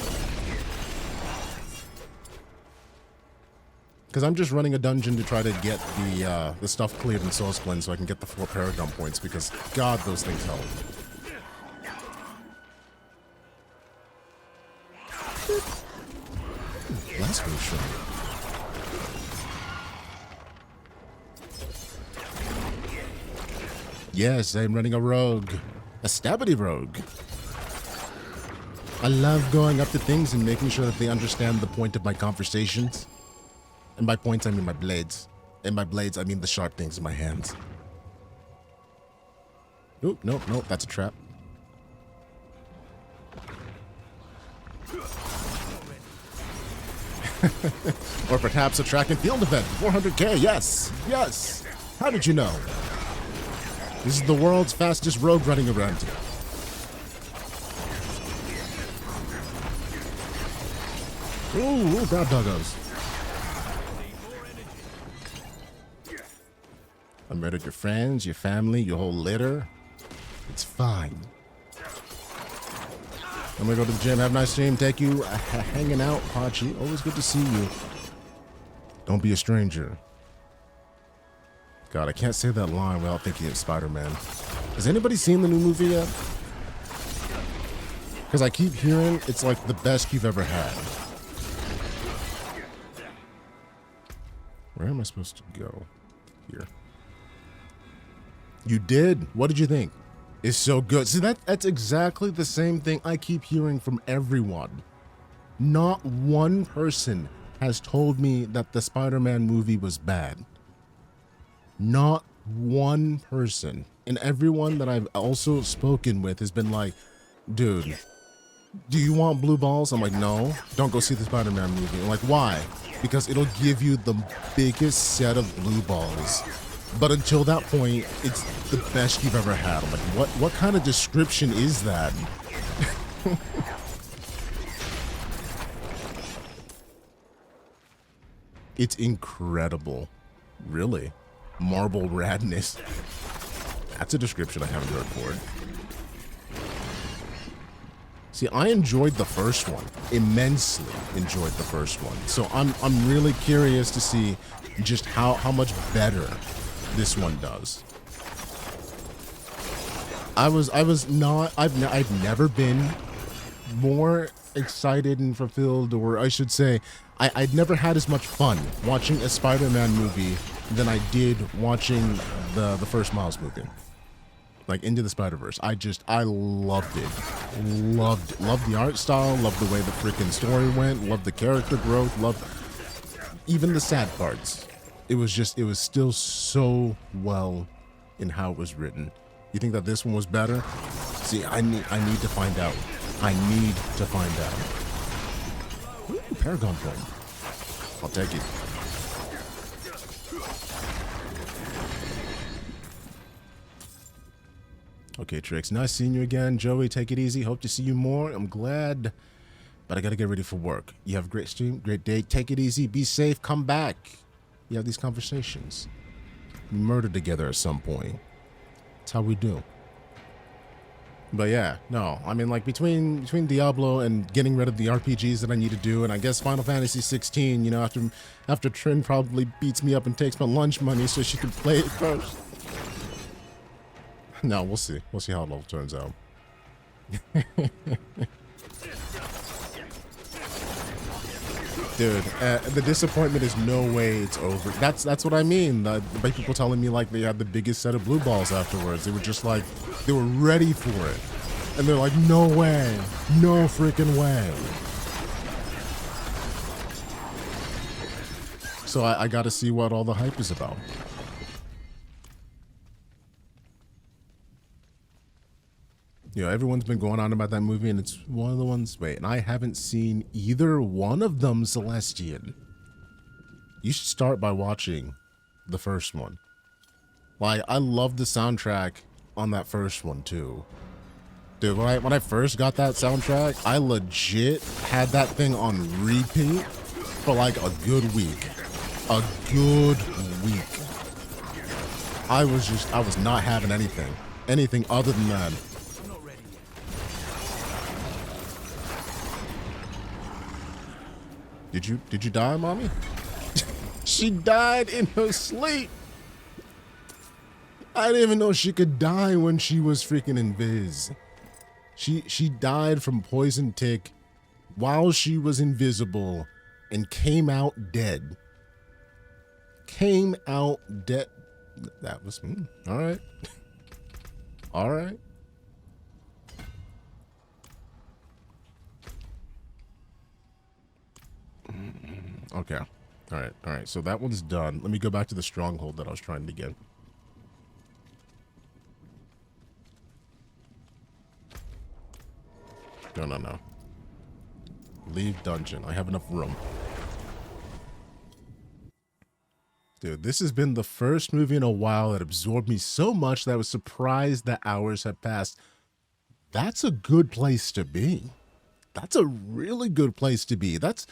Because I'm just running a dungeon to try to get the stuff cleared in Soul's Glen so I can get the 4 Paragon points, because God, those things help. Blasphemy shrine. Yes, I'm running a rogue. A stabity rogue. I love going up to things and making sure that they understand the point of my conversations. And by points, I mean my blades. And by blades, I mean the sharp things in my hands. Oop, nope, that's a trap. Or perhaps a track and field event. 400k, yes, yes. How did you know? This is the world's fastest rogue running around here. Ooh, grab doggos. I murdered your friends, your family, your whole litter. It's fine. I'm gonna go to the gym, have a nice stream. Thank you hanging out, Pachi. Always good to see you. Don't be a stranger. God, I can't say that line without thinking of Spider-Man. Has anybody seen the new movie yet? Because I keep hearing it's like the best you've ever had. Where am I supposed to go? Here. You did? What did you think? It's so good. See, that's exactly the same thing I keep hearing from everyone. Not one person has told me that the Spider-Man movie was bad. Not one person. And everyone that I've also spoken with has been like, dude, do you want blue balls? I'm like, no, don't go see the Spider-Man movie. I'm like, why? Because it'll give you the biggest set of blue balls. But until that point, it's the best you've ever had. I'm like, what kind of description is that? It's incredible. Really. Marble radness. That's a description I haven't heard for it. See, I enjoyed the first one. Immensely enjoyed the first one. So I'm really curious to see just how much better this one does. I've never been more excited and fulfilled, or I should say, I'd never had as much fun watching a Spider-Man movie than I did watching the first Miles movie. Like Into the Spider-Verse. I loved it. Loved the art style, loved the way the freaking story went, loved the character growth, loved even the sad parts. It was still so well in how it was written. You think that this one was better? See, I need to find out. I need to find out. Ooh, Paragon point. I'll take it. Okay, Trix. Nice seeing you again. Joey, take it easy. Hope to see you more. I'm glad. But I gotta get ready for work. You have a great stream, great day. Take it easy. Be safe. Come back. You have these conversations. We murder together at some point. That's how we do. But yeah, no, I mean, like between Diablo and getting rid of the RPGs that I need to do, and I guess Final Fantasy 16, you know, after Trin probably beats me up and takes my lunch money so she can play it first. No, we'll see. We'll see how it all turns out. Dude, the disappointment is no way it's over. That's what I mean. By people telling me like they had the biggest set of blue balls afterwards. They were just like, they were ready for it. And they're like, no way. No freaking way. So I got to see what all the hype is about. You know, everyone's been going on about that movie, and it's one of the ones, wait, and I haven't seen either one of them, Celestian. You should start by watching the first one. Like, I love the soundtrack on that first one, too. Dude, when I first got that soundtrack, I legit had that thing on repeat for like a good week. A good week. I was not having anything other than that. Did you die, mommy? She died in her sleep. I didn't even know she could die when she was freaking invis. She died from poison tick while she was invisible and came out dead. Came out dead. That was all right. All right. Okay. All right. So that one's done. Let me go back to the stronghold that I was trying to get. No. Leave dungeon. I have enough room. Dude, this has been the first movie in a while that absorbed me so much that I was surprised that hours had passed. That's a good place to be. that's a really good place to be. That's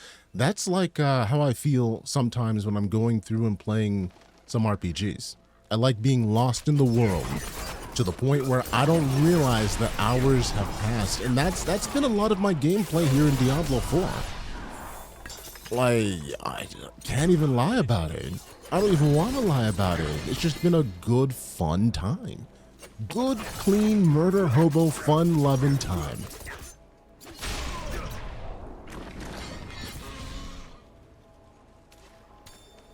like how I feel sometimes when I'm going through and playing some RPGs. I like being lost in the world to the point where I don't realize that hours have passed, and that's been a lot of my gameplay here in Diablo 4. Like, I can't even lie about it. I don't even want to lie about it. It's just been a good, fun time. Good, clean, murder, hobo, fun, loving time.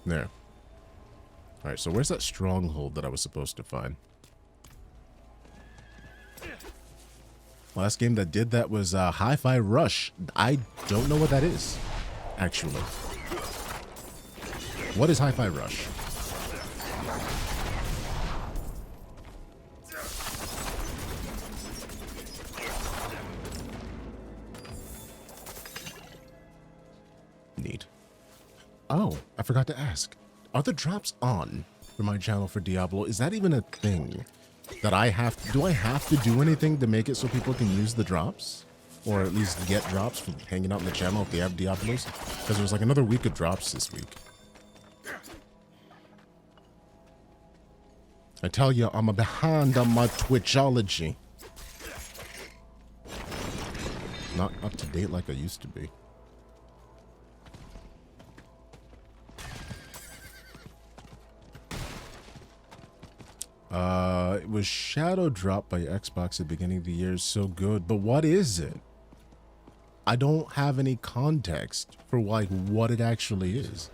There. Alright, so where's that stronghold that I was supposed to find? Last game that did that was Hi-Fi Rush. I don't know what that is, actually. What is Hi-Fi Rush? Neat. Oh, I forgot to ask. Are the drops on for my channel for Diablo? Is that even a thing that I have to, do I have to do anything to make it so people can use the drops? Or at least get drops from hanging out in the channel if they have Diablos? Because there's like another week of drops this week. I tell you, I'm behind on my Twitchology. Not up to date like I used to be. It was shadow dropped by Xbox at the beginning of the year. So good, but what is it? I don't have any context for like what it actually is.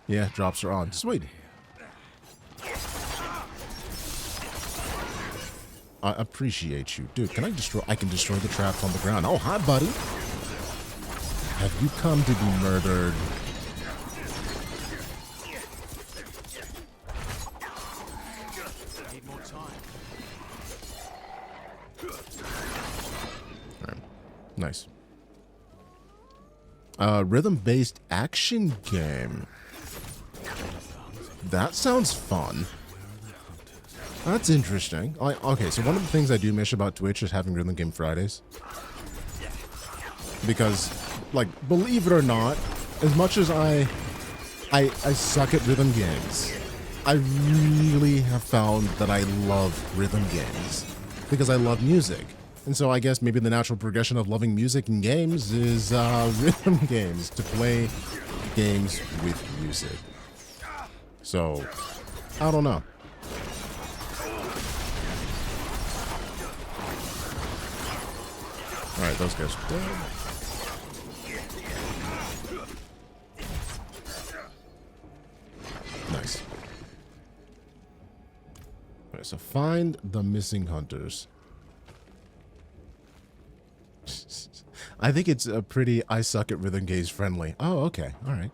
Yeah, drops are on. Sweet. I appreciate you, dude. Can I destroy? I can destroy the traps on the ground. Oh, hi, buddy. Have you come to be murdered? Nice. Rhythm-based action game. That sounds fun. That's interesting. Okay, so one of the things I do miss about Twitch is having Rhythm Game Fridays. Because, like, believe it or not, as much as I suck at rhythm games, I really have found that I love rhythm games. Because I love music. And so I guess maybe the natural progression of loving music and games is rhythm games, to play games with music. So, I don't know. Alright, those guys are dead. Nice. Alright, so find the missing hunters. I think it's a pretty I suck at rhythm games friendly. Oh, okay. All right.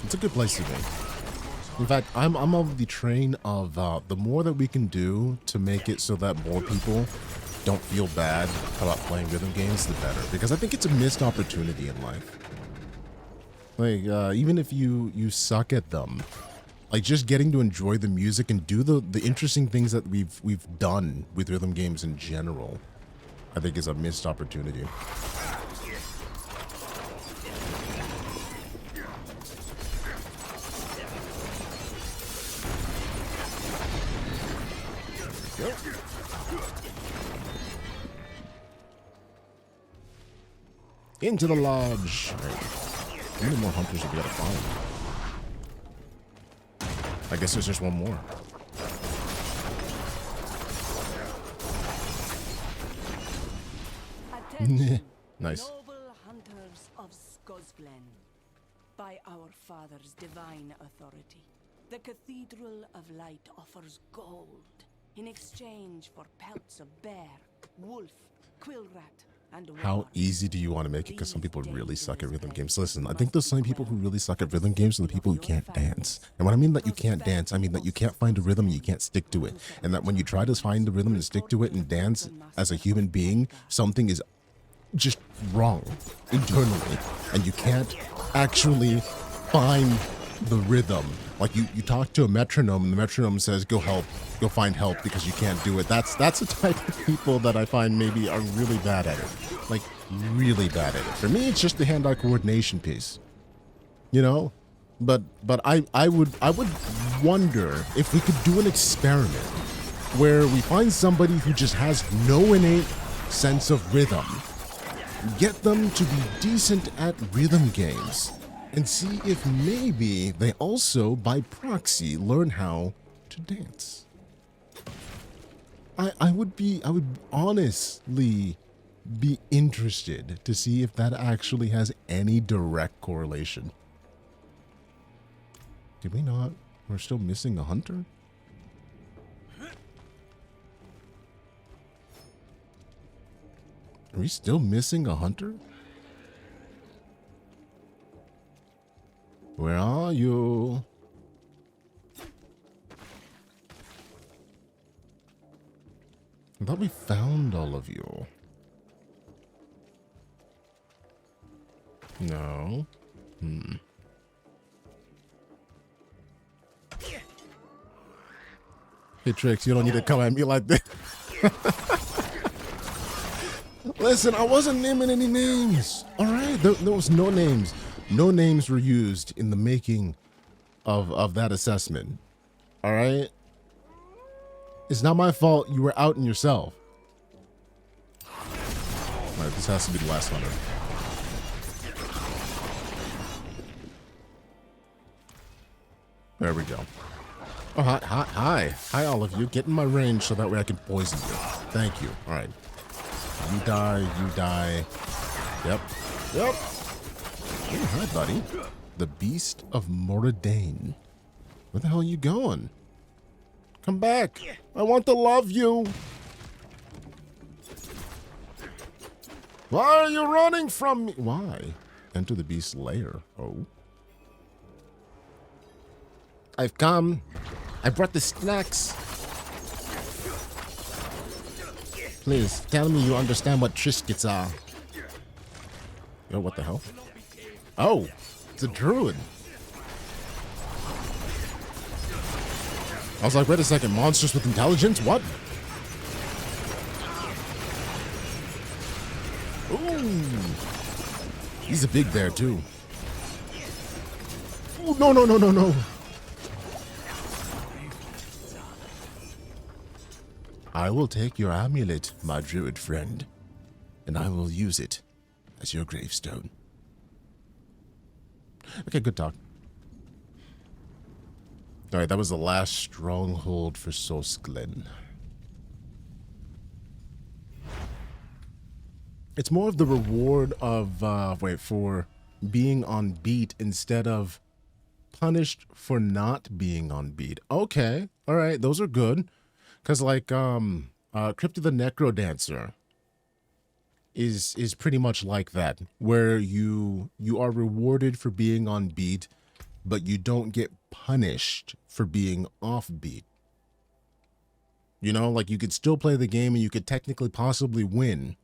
It's a good place to be. In fact, I'm of the train of the more that we can do to make it so that more people don't feel bad about playing rhythm games, the better. Because I think it's a missed opportunity in life. Like, even if you suck at them, like just getting to enjoy the music and do the interesting things that we've done with rhythm games in general, I think is a missed opportunity. There we go. Into the lodge. Right. How many more hunters have we got to find? I guess there's just one more. Nice. Noble hunters of Skosglen, by our father's divine authority, the Cathedral of Light offers gold in exchange for pelts of bear, wolf, quill rat, and how easy do you want to make it? Because some people really suck at rhythm games. Listen, I think the same people who really suck at rhythm games are the people who can't dance. And when I mean that you can't dance, I mean that you can't find a rhythm and you can't stick to it. And that when you try to find the rhythm and stick to it and dance as a human being, something is just wrong internally. And you can't actually find the rhythm. Like you talk to a metronome and the metronome says, go find help because you can't do it. That's the type of people that I find maybe are really bad at it. Like really bad at it. For me, it's just the hand-eye coordination piece. You know? But I would wonder if we could do an experiment where we find somebody who just has no innate sense of rhythm, get them to be decent at rhythm games, and see if maybe they also, by proxy, learn how to dance. I would honestly be interested to see if that actually has any direct correlation. Did we not? We're still missing a hunter? Are we still missing a hunter? Where are you? I thought we found all of you. No. Hey, Trix, you don't need to come at me like that. Listen, I wasn't naming any names. All right, there was no names. No names were used in the making of that assessment. All right? It's not my fault you were outing yourself. All right, this has to be the last hunter. There we go. Oh, hi, all of you. Get in my range so that way I can poison you. Thank you. All right. You die. Yep. Oh, hi, buddy. The Beast of Moradane. Where the hell are you going? Come back. I want to love you. Why are you running from me? Why? Enter the Beast's lair. Oh. I've come. I brought the snacks. Please, tell me you understand what Triscuits are. Yo, what the hell? Oh, it's a druid. I was like, wait a second, monsters with intelligence? What? Ooh. He's a big bear, too. Ooh, no. I will take your amulet, my druid friend, and I will use it as your gravestone. Okay, good talk. Alright, that was the last stronghold for Sosglen. It's more of the reward of, for being on beat instead of punished for not being on beat. Okay, alright, those are good. Because, like, Crypto the Necro Dancer is pretty much like that, where you are rewarded for being on beat, but you don't get punished for being off beat. You know, like, you could still play the game and you could technically possibly win,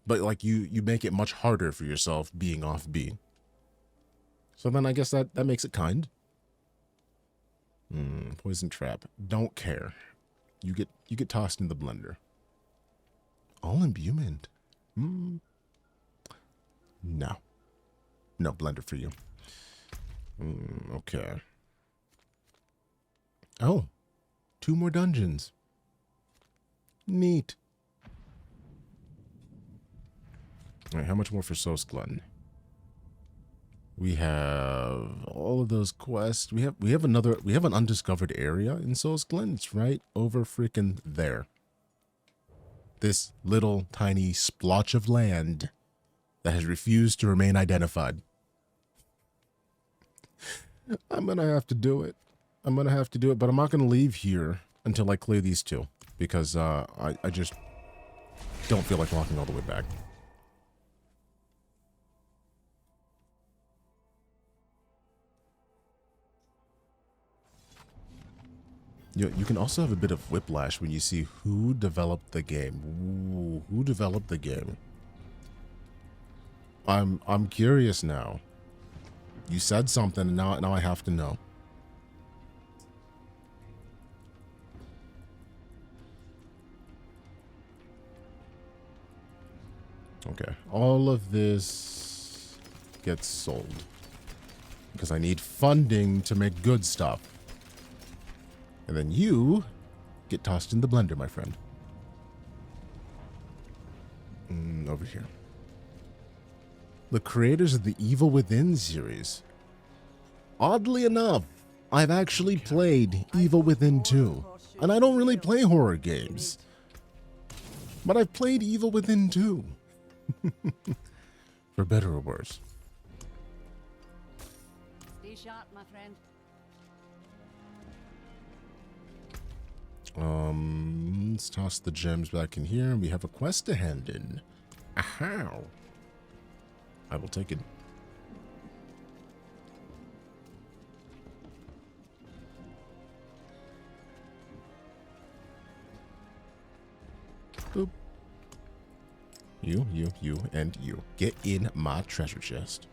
but, like, you make it much harder for yourself being off beat. So then I guess that makes it kind. Poison trap. Don't care. You get tossed in the blender. All imbuement. No. No blender for you. Okay. Oh. 2 more dungeons. Neat. Alright, how much more for Sosglen? We have all of those quests. We have an undiscovered area in Sosglen. It's right over freaking there. This little tiny splotch of land that has refused to remain identified. I'm gonna have to do it. But I'm not gonna leave here until I clear these 2 because I just don't feel like walking all the way back. You can also have a bit of whiplash when you see who developed the game. Ooh, who developed the game? I'm curious now. You said something, and now I have to know. Okay, all of this gets sold because I need funding to make good stuff. And then you get tossed in the blender, my friend. Over here. The creators of the Evil Within series. Oddly enough, I've actually played Evil Within 2, and I don't really play horror games. But I've played Evil Within 2. For better or worse. Stay sharp, my friend. Let's toss the gems back in here. We have a quest to hand in. Aha! I will take it. Boop. You, and you. Get in my treasure chest.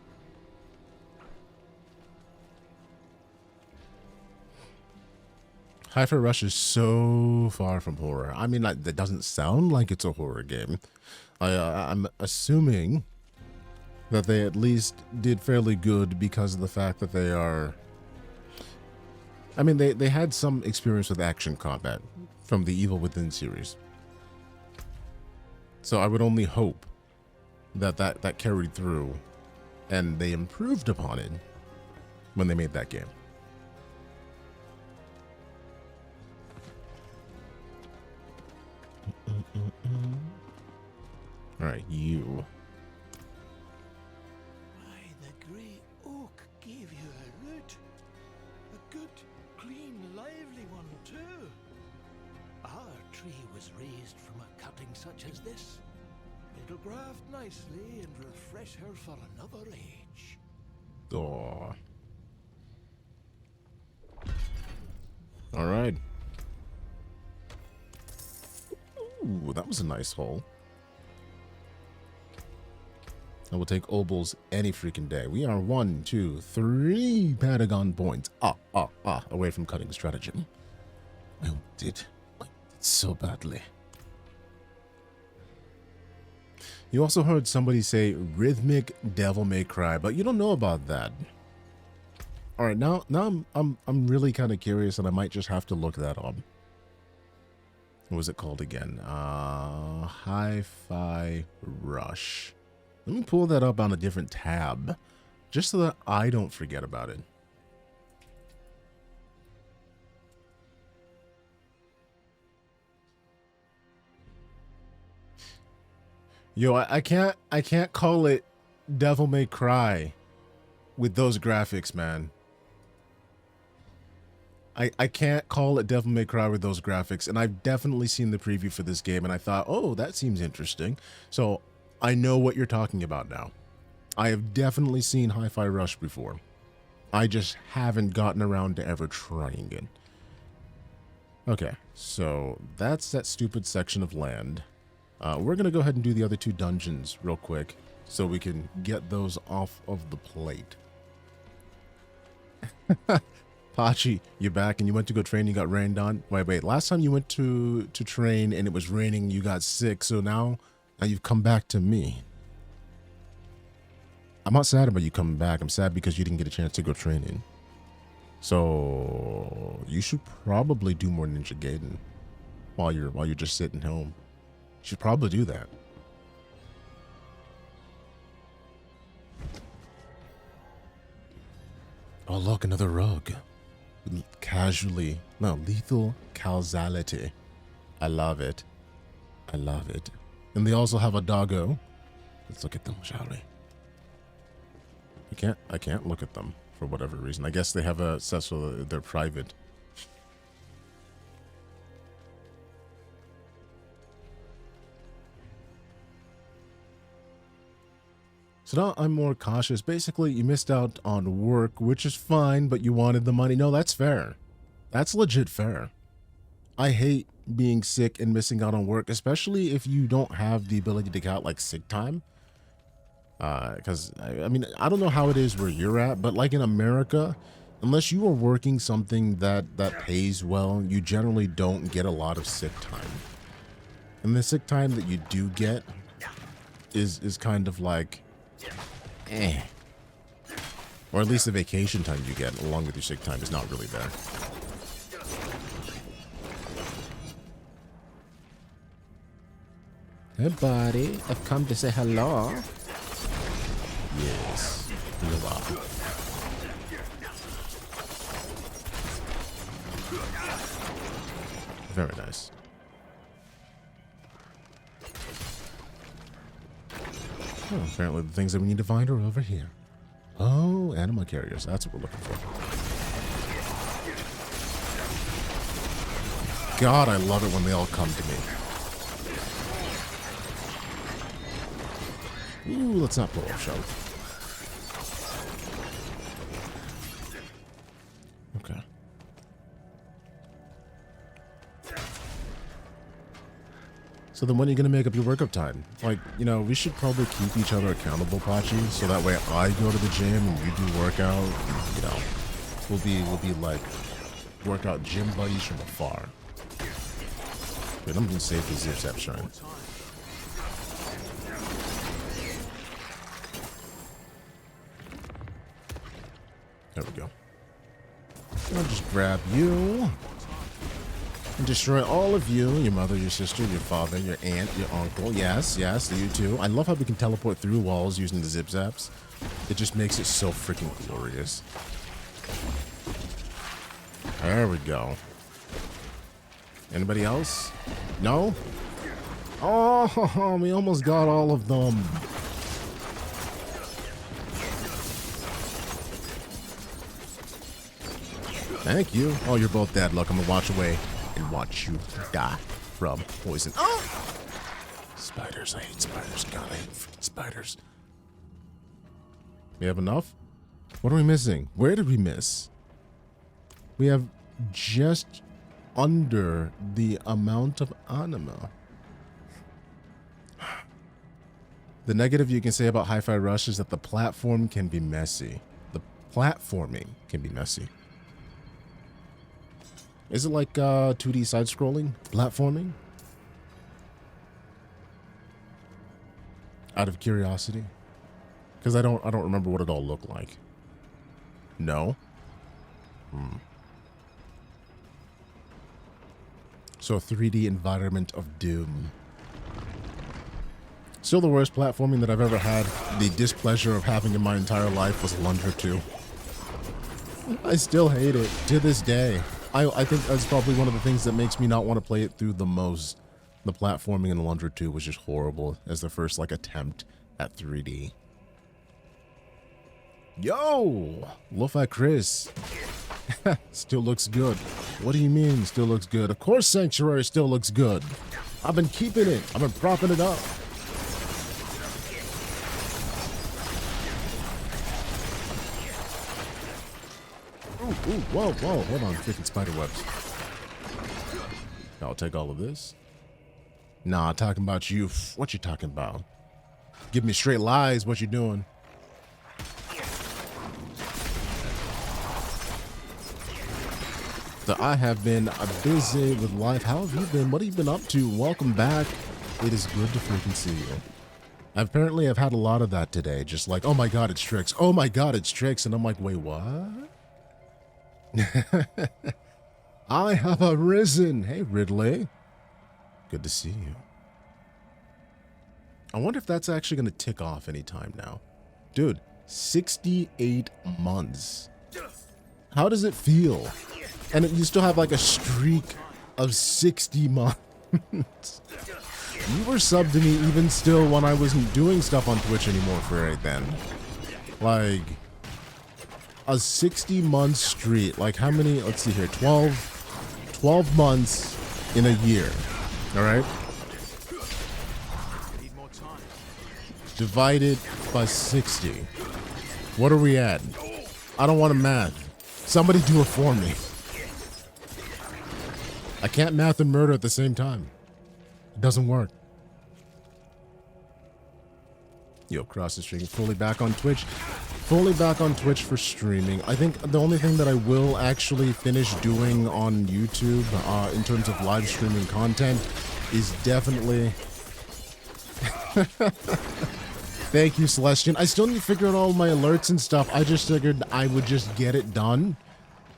Hi-Fi Rush is so far from horror. I mean, that doesn't sound like it's a horror game. I'm assuming that they at least did fairly good because of the fact that they are... I mean, they had some experience with action combat from the Evil Within series. So I would only hope that carried through and they improved upon it when they made that game. All right, you. Why, the grey oak gave you a root. A good, clean, lively one, too. Our tree was raised from a cutting such as this. It'll graft nicely and refresh her for another age. Oh. All right. Ooh, that was a nice hole. I will take obols any freaking day. We are 1, 2, 3 Patagon points. Away from cutting stratagem. I did so badly. You also heard somebody say rhythmic Devil May Cry, but you don't know about that. All right, now I'm really kind of curious, and I might just have to look that up. What was it called again? Hi-Fi Rush. Let me pull that up on a different tab, just so that I don't forget about it. Yo, I can't call it Devil May Cry with those graphics, man. I can't call it Devil May Cry with those graphics, and I've definitely seen the preview for this game, and I thought, oh, that seems interesting. So I know what you're talking about now. I have definitely seen Hi-Fi Rush before. I just haven't gotten around to ever trying it. Okay, so that's that stupid section of land. We're going to go ahead and do the other 2 dungeons real quick so we can get those off of the plate. Pachi, you're back and you went to go train, you got rained on. Wait, last time you went to train and it was raining, you got sick, so now you've come back to me. I'm not sad about you coming back. I'm sad because you didn't get a chance to go training. So you should probably do more Ninja Gaiden while you're just sitting home. You should probably do that. Oh look, another rug. Lethal causality. I love it. I love it. And they also have a doggo. Let's look at them, shall we? I can't look at them for whatever reason. I guess they have a set so they're private. So now I'm more cautious. Basically, you missed out on work, which is fine, but you wanted the money. No, that's fair. That's legit fair. I hate being sick and missing out on work, especially if you don't have the ability to get out like sick time. Because I mean, I don't know how it is where you're at, but like in America, unless you are working something that pays well, you generally don't get a lot of sick time. And the sick time that you do get is kind of like, eh. Or at least the vacation time you get along with your sick time is not really there. Hey buddy, I've come to say hello. Yes, you are. Very nice. Oh, apparently the things that we need to find are over here. Oh, animal carriers. That's what we're looking for. God, I love it when they all come to me. Ooh, let's not blow up, shall we? Okay. So then when are you going to make up your workup time? Like, you know, we should probably keep each other accountable, Pachi, so that way I go to the gym and you do workout. And, you know, we'll be like workout gym buddies from afar. Wait, I'm going to save the zip-zap shrine. There we go. I'll just grab you. And destroy all of you, your mother, your sister, your father, your aunt, your uncle. Yes, yes, you too. I love how we can teleport through walls using the zip-zaps. It just makes it so freaking glorious. There we go. Anybody else? No? Oh, we almost got all of them. Thank you. Oh, you're both dead. Look, I'm gonna watch away and watch you die from poison. Oh! Spiders. I hate spiders. God, I hate freaking spiders. We have enough? What are we missing? Where did we miss? We have just under the amount of anima. The negative you can say about Hi-Fi Rush is that the platform can be messy. The platforming can be messy. Is it like 2D side-scrolling platforming? Out of curiosity, because I don't remember what it all looked like. No. So a 3D environment of doom. Still the worst platforming that I've ever had the displeasure of having in my entire life was Lunder 2. I still hate it to this day. I think that's probably one of the things that makes me not want to play it through the most. The platforming in Lunder 2 was just horrible as the first like attempt at 3D. Yo! Lo-Fi Chris. Still looks good. What do you mean still looks good? Of course Sanctuary still looks good. I've been keeping it. I've been propping it up. Ooh, whoa, whoa, hold on, freaking spider webs. I'll take all of this. Nah, talking about you. What you talking about? Give me straight lies, what you doing? So I have been busy with life. How have you been? What have you been up to? Welcome back. It is good to freaking see you. Apparently I've had a lot of that today. Just like, oh my god, it's Trix. Oh my god, it's Trix. And I'm like, wait, what? I have arisen. Hey, Ridley. Good to see you. I wonder if that's actually going to tick off anytime now. Dude, 68 months. How does it feel? And you still have like a streak of 60 months. You were subbed to me even still when I wasn't doing stuff on Twitch anymore for right then. Like... a 60-month streak. Like how many? Let's see here. 12 months in a year. All right. Divided by 60. What are we at? I don't want to math. Somebody do it for me. I can't math and murder at the same time. It doesn't work. Yo, cross the stream. Fully back on Twitch. Fully back on Twitch for streaming. I think the only thing that I will actually finish doing on YouTube in terms of live streaming content is definitely... Thank you, Celestian. I still need to figure out all my alerts and stuff. I just figured I would just get it done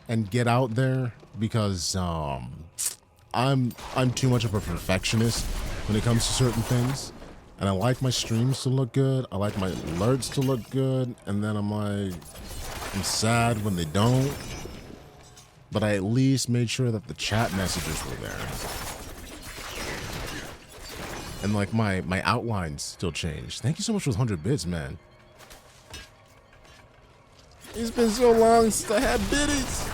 and get out there because I'm too much of a perfectionist when it comes to certain things. And I like my streams to look good. I like my alerts to look good. And then I'm sad when they don't. But I at least made sure that the chat messages were there. And like my outlines still changed. Thank you so much for those 100 bits, man. It's been so long since I had biddies.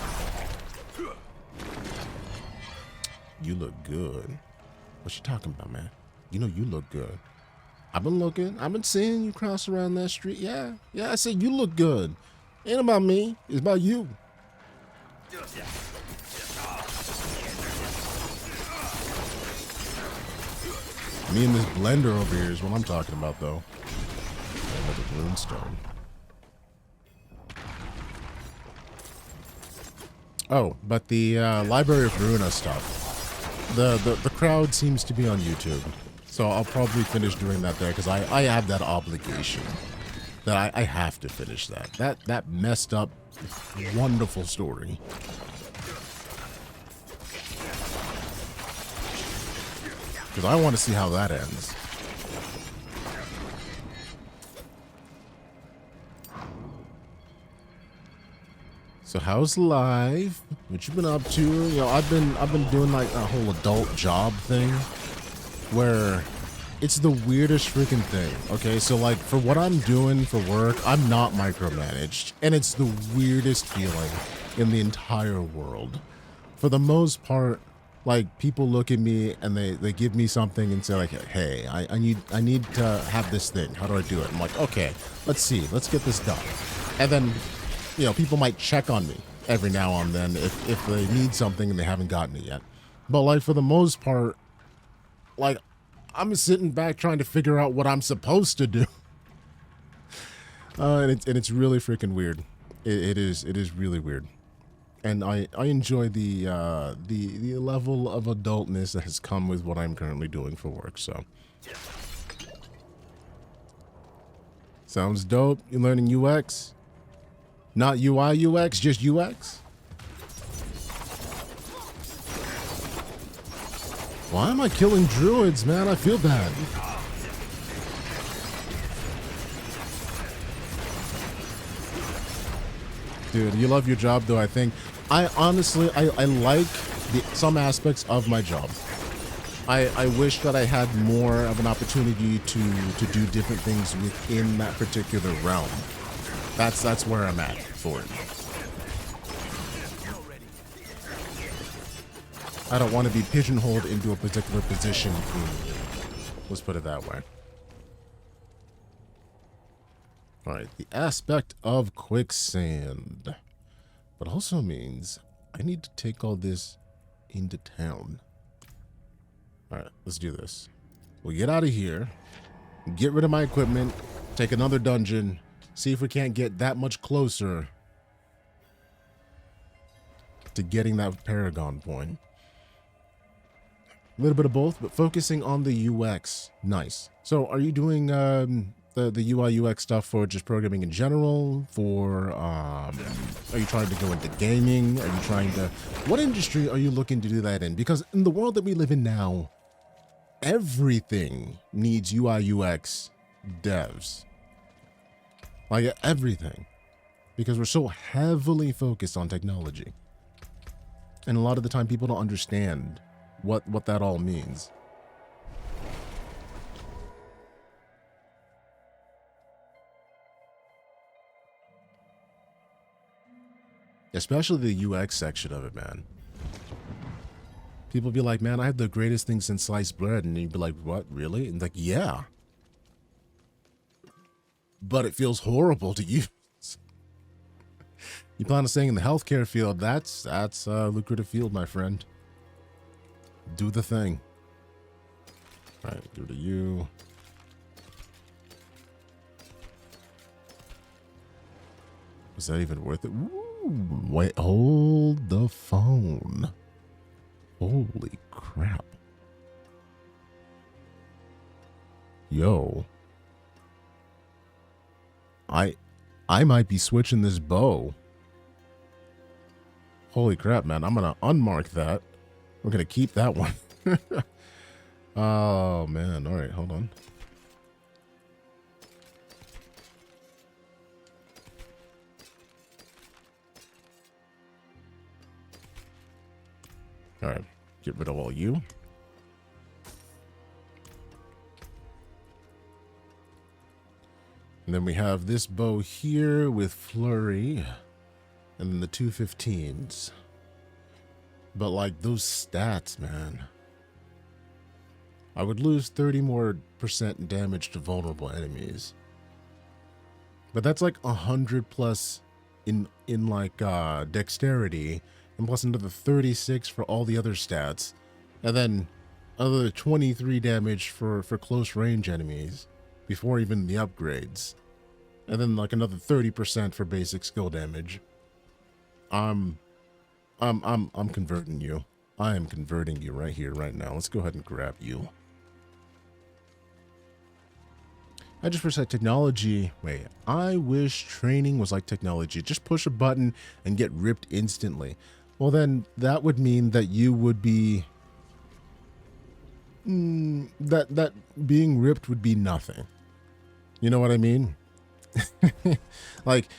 You look good. What you talking about, man? You know you look good. I've been looking. I've been seeing you cross around that street. Yeah. I said you look good. Ain't about me. It's about you. Me and this blender over here is what I'm talking about, though. Another runestone. Oh, but the Library of Ruina stuff. The crowd seems to be on YouTube. So I'll probably finish doing that there because I have that obligation that I have to finish that. That messed up, wonderful story. Because I want to see how that ends. So how's life? What you been up to? You know, I've been doing like a whole adult job thing where it's the weirdest freaking thing. Okay, so like for what I'm doing for work, I'm not micromanaged, and it's the weirdest feeling in the entire world. For the most part, like people look at me and they give me something and say like, hey, I need to have this thing. How do I do it? I'm like, okay, let's see, let's get this done. And then, you know, people might check on me every now and then if they need something and they haven't gotten it yet. But like for the most part, like I'm sitting back trying to figure out what I'm supposed to do. And it's really freaking weird. It is really weird. And I enjoy the level of adultness that has come with what I'm currently doing for work, so. Sounds dope. You learning UX? Not UI UX, just UX? Why am I killing druids, man? I feel bad. Dude, you love your job, though, I think. I honestly like some aspects of my job. I wish that I had more of an opportunity to do different things within that particular realm. That's where I'm at for it. I don't want to be pigeonholed into a particular position. Let's put it that way. All right, the aspect of quicksand. But also means I need to take all this into town. All right, let's do this. We'll get out of here, get rid of my equipment, take another dungeon, see if we can't get that much closer to getting that Paragon point. A little bit of both, but focusing on the UX. Nice. So are you doing the UI UX stuff for just programming in general? For are you trying to go into gaming? Are you trying to, what industry are you looking to do that in? Because in the world that we live in now, everything needs UI UX devs. Like everything. Because we're so heavily focused on technology. And a lot of the time people don't understand what that all means. Especially the UX section of it, man. People be like, man, I have the greatest thing since sliced bread. And you'd be like, what, really? And like, yeah. But it feels horrible to use. You plan on staying in the healthcare field, that's a lucrative field, my friend. Do the thing. All right, do to you. Was that even worth it? Ooh, wait, hold the phone. Holy crap. Yo. I might be switching this bow. Holy crap, man. I'm gonna unmark that. We're gonna keep that one. Oh, man. All right, hold on. All right, get rid of all you. And then we have this bow here with flurry and then the 215s. But like those stats, man. I would lose 30% more damage to vulnerable enemies. But that's like 100 plus in like dexterity, and plus another 36 for all the other stats. And then another 23 damage for close range enemies before even the upgrades. And then like another 30% for basic skill damage. I'm converting you. I am converting you right here, right now. Let's go ahead and grab you. I just wish that technology, wait, I wish training was like technology. Just push a button and get ripped instantly. Well, then that would mean that you would be, that being ripped would be nothing. You know what I mean? Like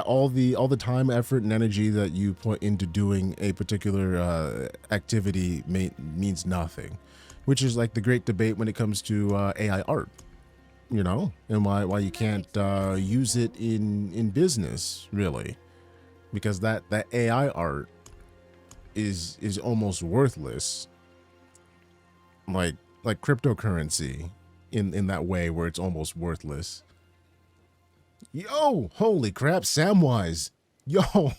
all the time, effort, and energy that you put into doing a particular activity means nothing, which is like the great debate when it comes to AI art. You know, and why you can't use it in business, really, because that AI art is almost worthless, like cryptocurrency in that way where it's almost worthless. Yo, holy crap, Samwise. Yo,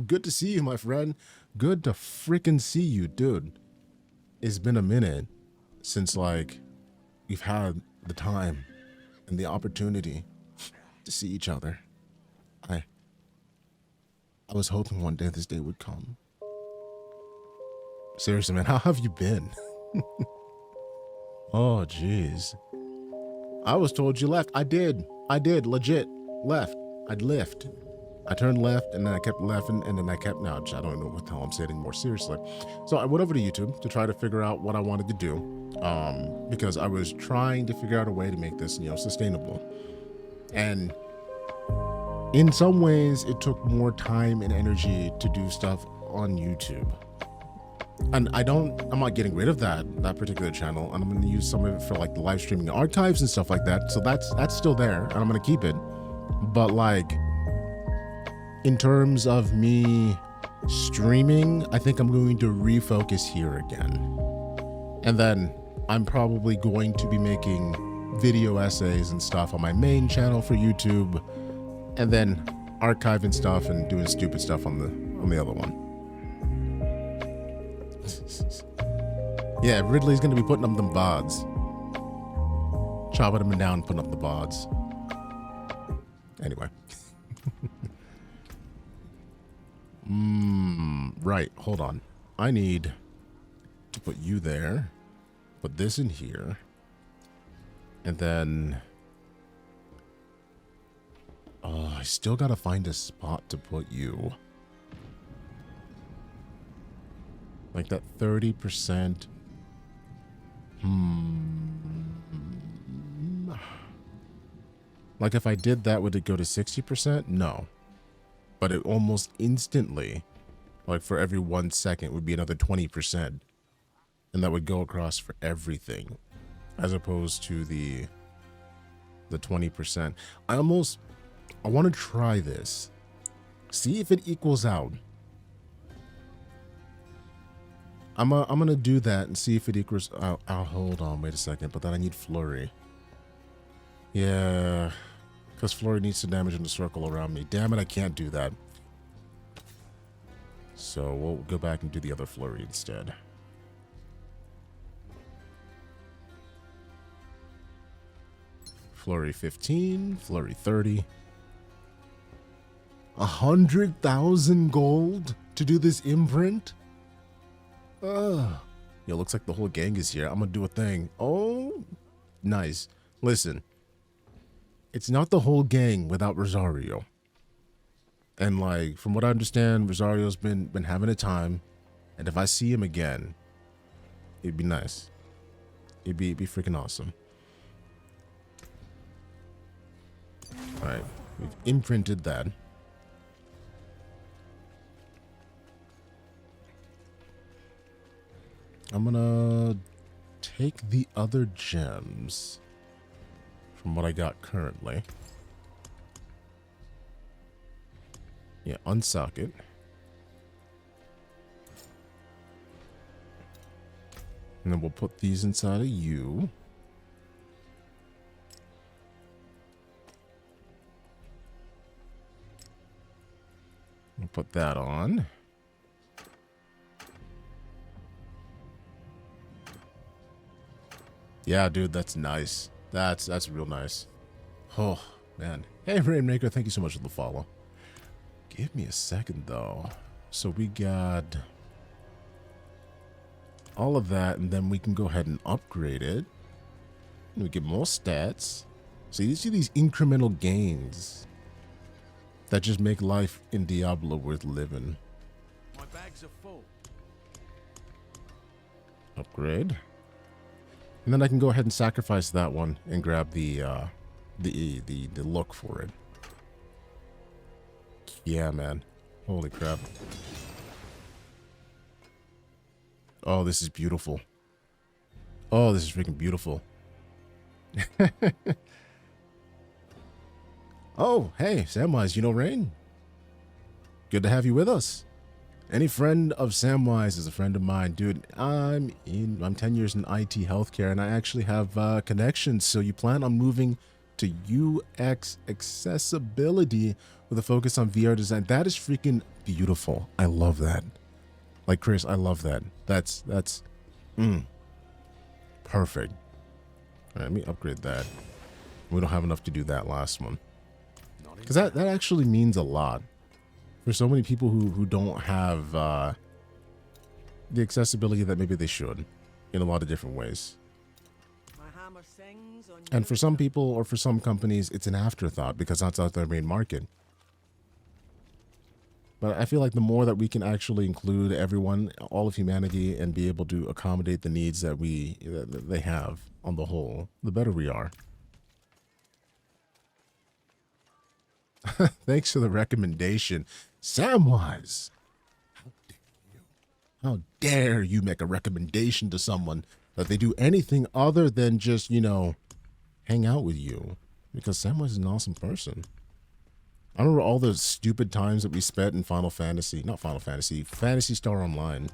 good to see you, my friend. Good to freaking see you, dude. It's been a minute since like we've had the time and the opportunity to see each other. I was hoping one day this day would come. Seriously, man, how have you been? Oh, jeez. I was told you left. I did, legit, left. I'd left. I turned left, and then I kept left, and then I kept, now I don't know what the hell I'm saying anymore, seriously. So I went over to YouTube to try to figure out what I wanted to do. Because I was trying to figure out a way to make this, sustainable. And in some ways, it took more time and energy to do stuff on YouTube. And I'm not getting rid of that particular channel, and I'm going to use some of it for like the live streaming archives and stuff like that. So that's still there, and I'm going to keep it. But like, in terms of me streaming, I think I'm going to refocus here again. And then I'm probably going to be making video essays and stuff on my main channel for YouTube, and then archiving stuff and doing stupid stuff on the other one. Yeah, Ridley's gonna be putting up them VODs. Chopping them down, putting up the VODs. Anyway. Right, hold on. I need to put you there. Put this in here. And then I still gotta find a spot to put you. Like that 30%. Like if I did that, would it go to 60%? No. But it almost instantly, like for every 1 second, would be another 20%. And that would go across for everything. As opposed to the 20%. I want to try this. See if it equals out. I'm gonna do that and see if it equals out. Oh, hold on, wait a second. But then I need flurry. Yeah, because flurry needs to damage in the circle around me. Damn it, I can't do that. So we'll go back and do the other flurry instead. Flurry 15, flurry 30. 100,000 gold to do this imprint? Yo, looks like the whole gang is here. I'm gonna do a thing. Oh, nice. Listen, it's not the whole gang without Rosario. And like, from what I understand, Rosario's been having a time. And if I see him again, it'd be nice. It'd be freaking awesome. All right, we've imprinted that. I'm gonna take the other gems from what I got currently. Yeah, unsock it. And then we'll put these inside of you. We'll put that on. Yeah, dude, that's nice. That's real nice. Oh, man. Hey, Rainmaker, thank you so much for the follow. Give me a second, though. So we got all of that, and then we can go ahead and upgrade it. And we get more stats. So you see these incremental gains that just make life in Diablo worth living. My bags are full. Upgrade. And then I can go ahead and sacrifice that one and grab the look for it. Yeah, man. Holy crap. Oh, this is beautiful. Oh, this is freaking beautiful. Oh, hey, Samwise, you know Rain? Good to have you with us. Any friend of Samwise is a friend of mine. Dude, I'm 10 years in IT healthcare, and I actually have connections. So you plan on moving to UX accessibility with a focus on VR design. That is freaking beautiful. I love that. Like, Chris, I love that. That's perfect. All right, let me upgrade that. We don't have enough to do that last one. Because that actually means a lot. For so many people who don't have the accessibility that maybe they should in a lot of different ways. And for some people or for some companies, it's an afterthought because that's not their main market. But I feel like the more that we can actually include everyone, all of humanity, and be able to accommodate the needs that they have on the whole, the better we are. Thanks for the recommendation. Samwise, how dare you make a recommendation to someone that they do anything other than just, you know, hang out with you? Because Samwise is an awesome person. I remember all the stupid times that we spent in Fantasy Star Online.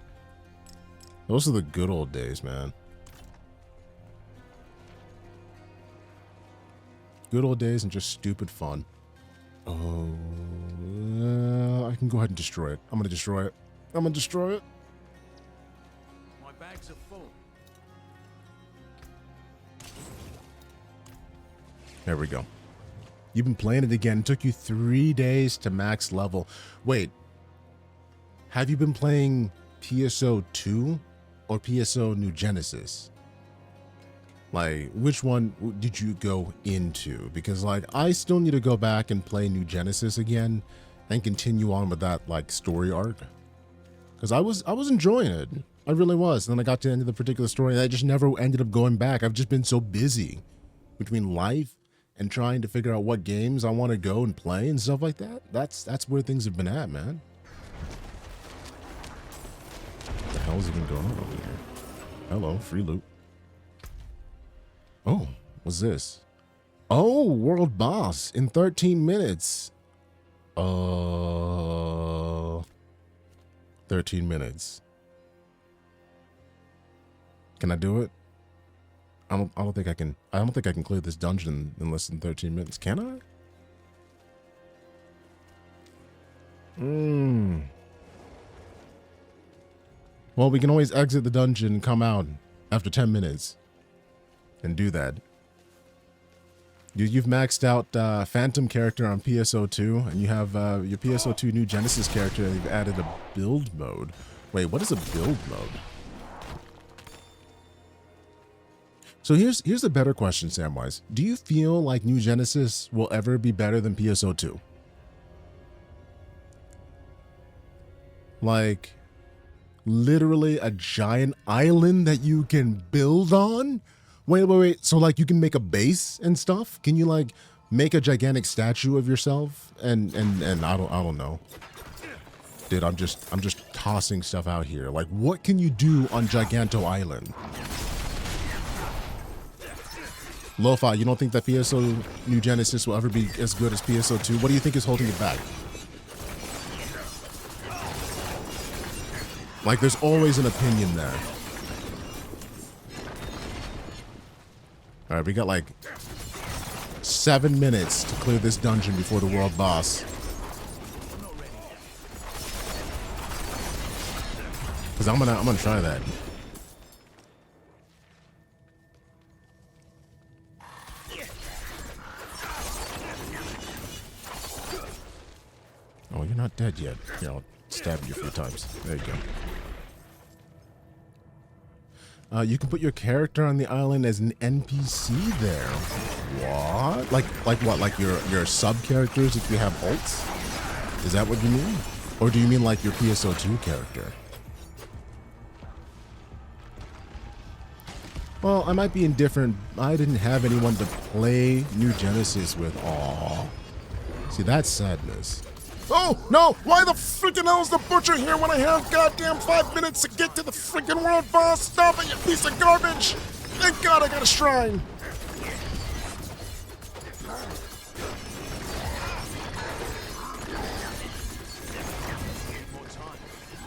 Those are the good old days, man. Good old days and just stupid fun. Oh, I can go ahead and destroy it. I'm going to destroy it. I'm going to destroy it. My bags are full. There we go. You've been playing it again. It took you 3 days to max level. Wait. Have you been playing PSO 2 or PSO New Genesis? Like, which one did you go into? Because, like, I still need to go back and play New Genesis again and continue on with that, like, story arc. Because I was enjoying it. I really was. And then I got to the end of the particular story and I just never ended up going back. I've just been so busy between life and trying to figure out what games I want to go and play and stuff like that. That's where things have been at, man. What the hell is even going on over here? Hello, free loot. Oh, what's this? Oh, world boss in 13 minutes. 13 minutes. Can I do it? I don't think I can. I don't think I can clear this dungeon in less than 13 minutes. Can I? Well, we can always exit the dungeon and come out after 10 minutes and do that. You've maxed out Phantom character on PSO2, and you have your PSO2 new Genesis character, and you've added a build mode. Wait, what is a build mode? So here's a better question, Samwise. Do you feel like New Genesis will ever be better than PSO2? Like, literally a giant island that you can build on? Wait. So like you can make a base and stuff? Can you like make a gigantic statue of yourself? And I don't know. Dude, I'm just tossing stuff out here. Like, what can you do on Giganto Island? Lo-Fi, you don't think that PSO New Genesis will ever be as good as PSO2? What do you think is holding it back? Like, there's always an opinion there. All right, we got like 7 minutes to clear this dungeon before the world boss. Cause I'm gonna try that. Oh, you're not dead yet. Here, I'll stab you a few times. There you go. You can put your character on the island as an NPC there. What? Like what? Like your sub characters if you have ults? Is that what you mean? Or do you mean like your PSO2 character? Well, I might be indifferent. I didn't have anyone to play New Genesis with. Aww. See, that's sadness. Oh, no! Why the freaking hell is the butcher here when I have goddamn 5 minutes to get to the freaking world boss? Stop it, you piece of garbage! Thank God I got a shrine!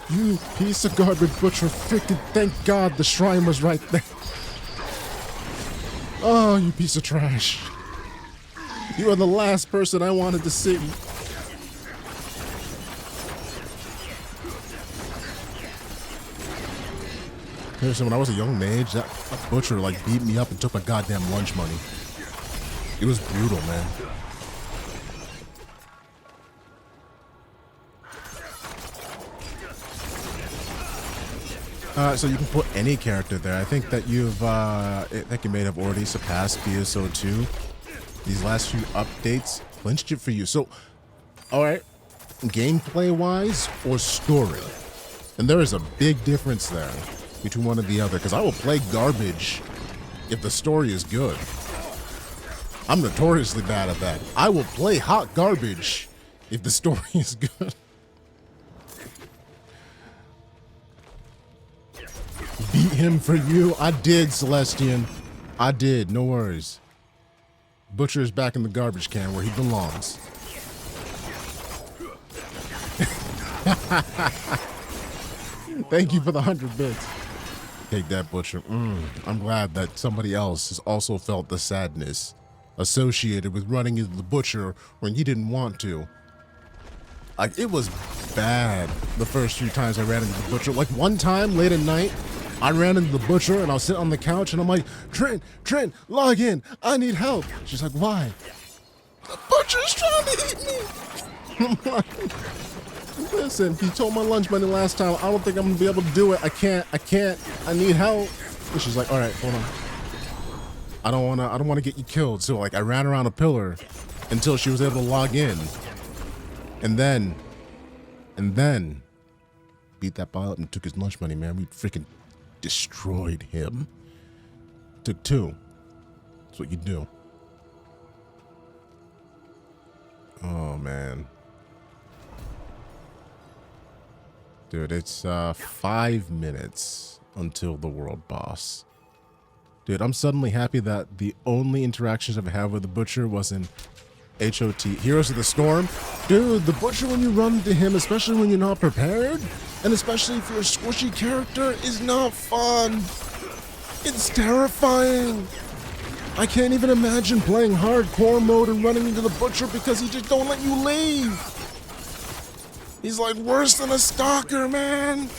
You piece of garbage butcher, freaking thank God the shrine was right there. Oh, you piece of trash. You are the last person I wanted to see. Seriously, when I was a young mage, that butcher like beat me up and took my goddamn lunch money. It was brutal, man. So you can put any character there. I think that you may have already surpassed PSO2. These last few updates clinched it for you. So, all right, gameplay-wise or story, and there is a big difference there between one and the other. Because I will play garbage if the story is good. I'm notoriously bad at that. I will play hot garbage if the story is good. Beat him for you. I did, Celestian. I did. No worries. Butcher is back in the garbage can where he belongs. Thank you for the 100 bits. Take that, Butcher. I'm glad that somebody else has also felt the sadness associated with running into the Butcher when you didn't want to. Like, it was bad the first few times I ran into the Butcher. Like, one time late at night, I ran into the Butcher and I was sitting on the couch and I'm like, Trent, log in. I need help. She's like, why? The Butcher's trying to eat me. I'm like, listen, he told my lunch money last time. I don't think I'm gonna be able to do it. I can't. I need help. And she's like, all right, hold on. I don't wanna get you killed. So like I ran around a pillar until she was able to log in. And then beat that boy up and took his lunch money, man. We freaking destroyed him. Took 2. That's what you do. Oh, man. Dude, it's 5 minutes until the world boss. Dude, I'm suddenly happy that the only interactions I've had with the Butcher was in HOT, Heroes of the Storm. Dude, the Butcher, when you run into him, especially when you're not prepared, and especially if you're a squishy character, is not fun. It's terrifying. I can't even imagine playing hardcore mode and running into the Butcher because he just don't let you leave. He's like worse than a stalker, man.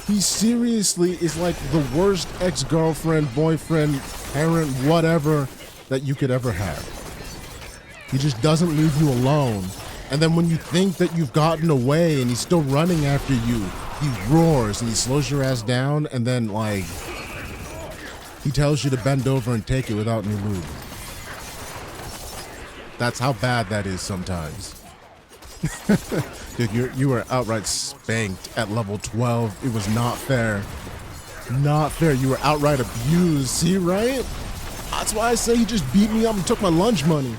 He seriously is like the worst ex-girlfriend, boyfriend parent, whatever that you could ever have. He just doesn't leave you alone. And then when you think that you've gotten away and he's still running after you, he roars and he slows your ass down, and then, like, he tells you to bend over and take it without any lube. That's how bad that is sometimes. Dude, you were outright spanked at level 12. It was not fair. Not fair. You were outright abused. See, right? That's why I say he just beat me up and took my lunch money.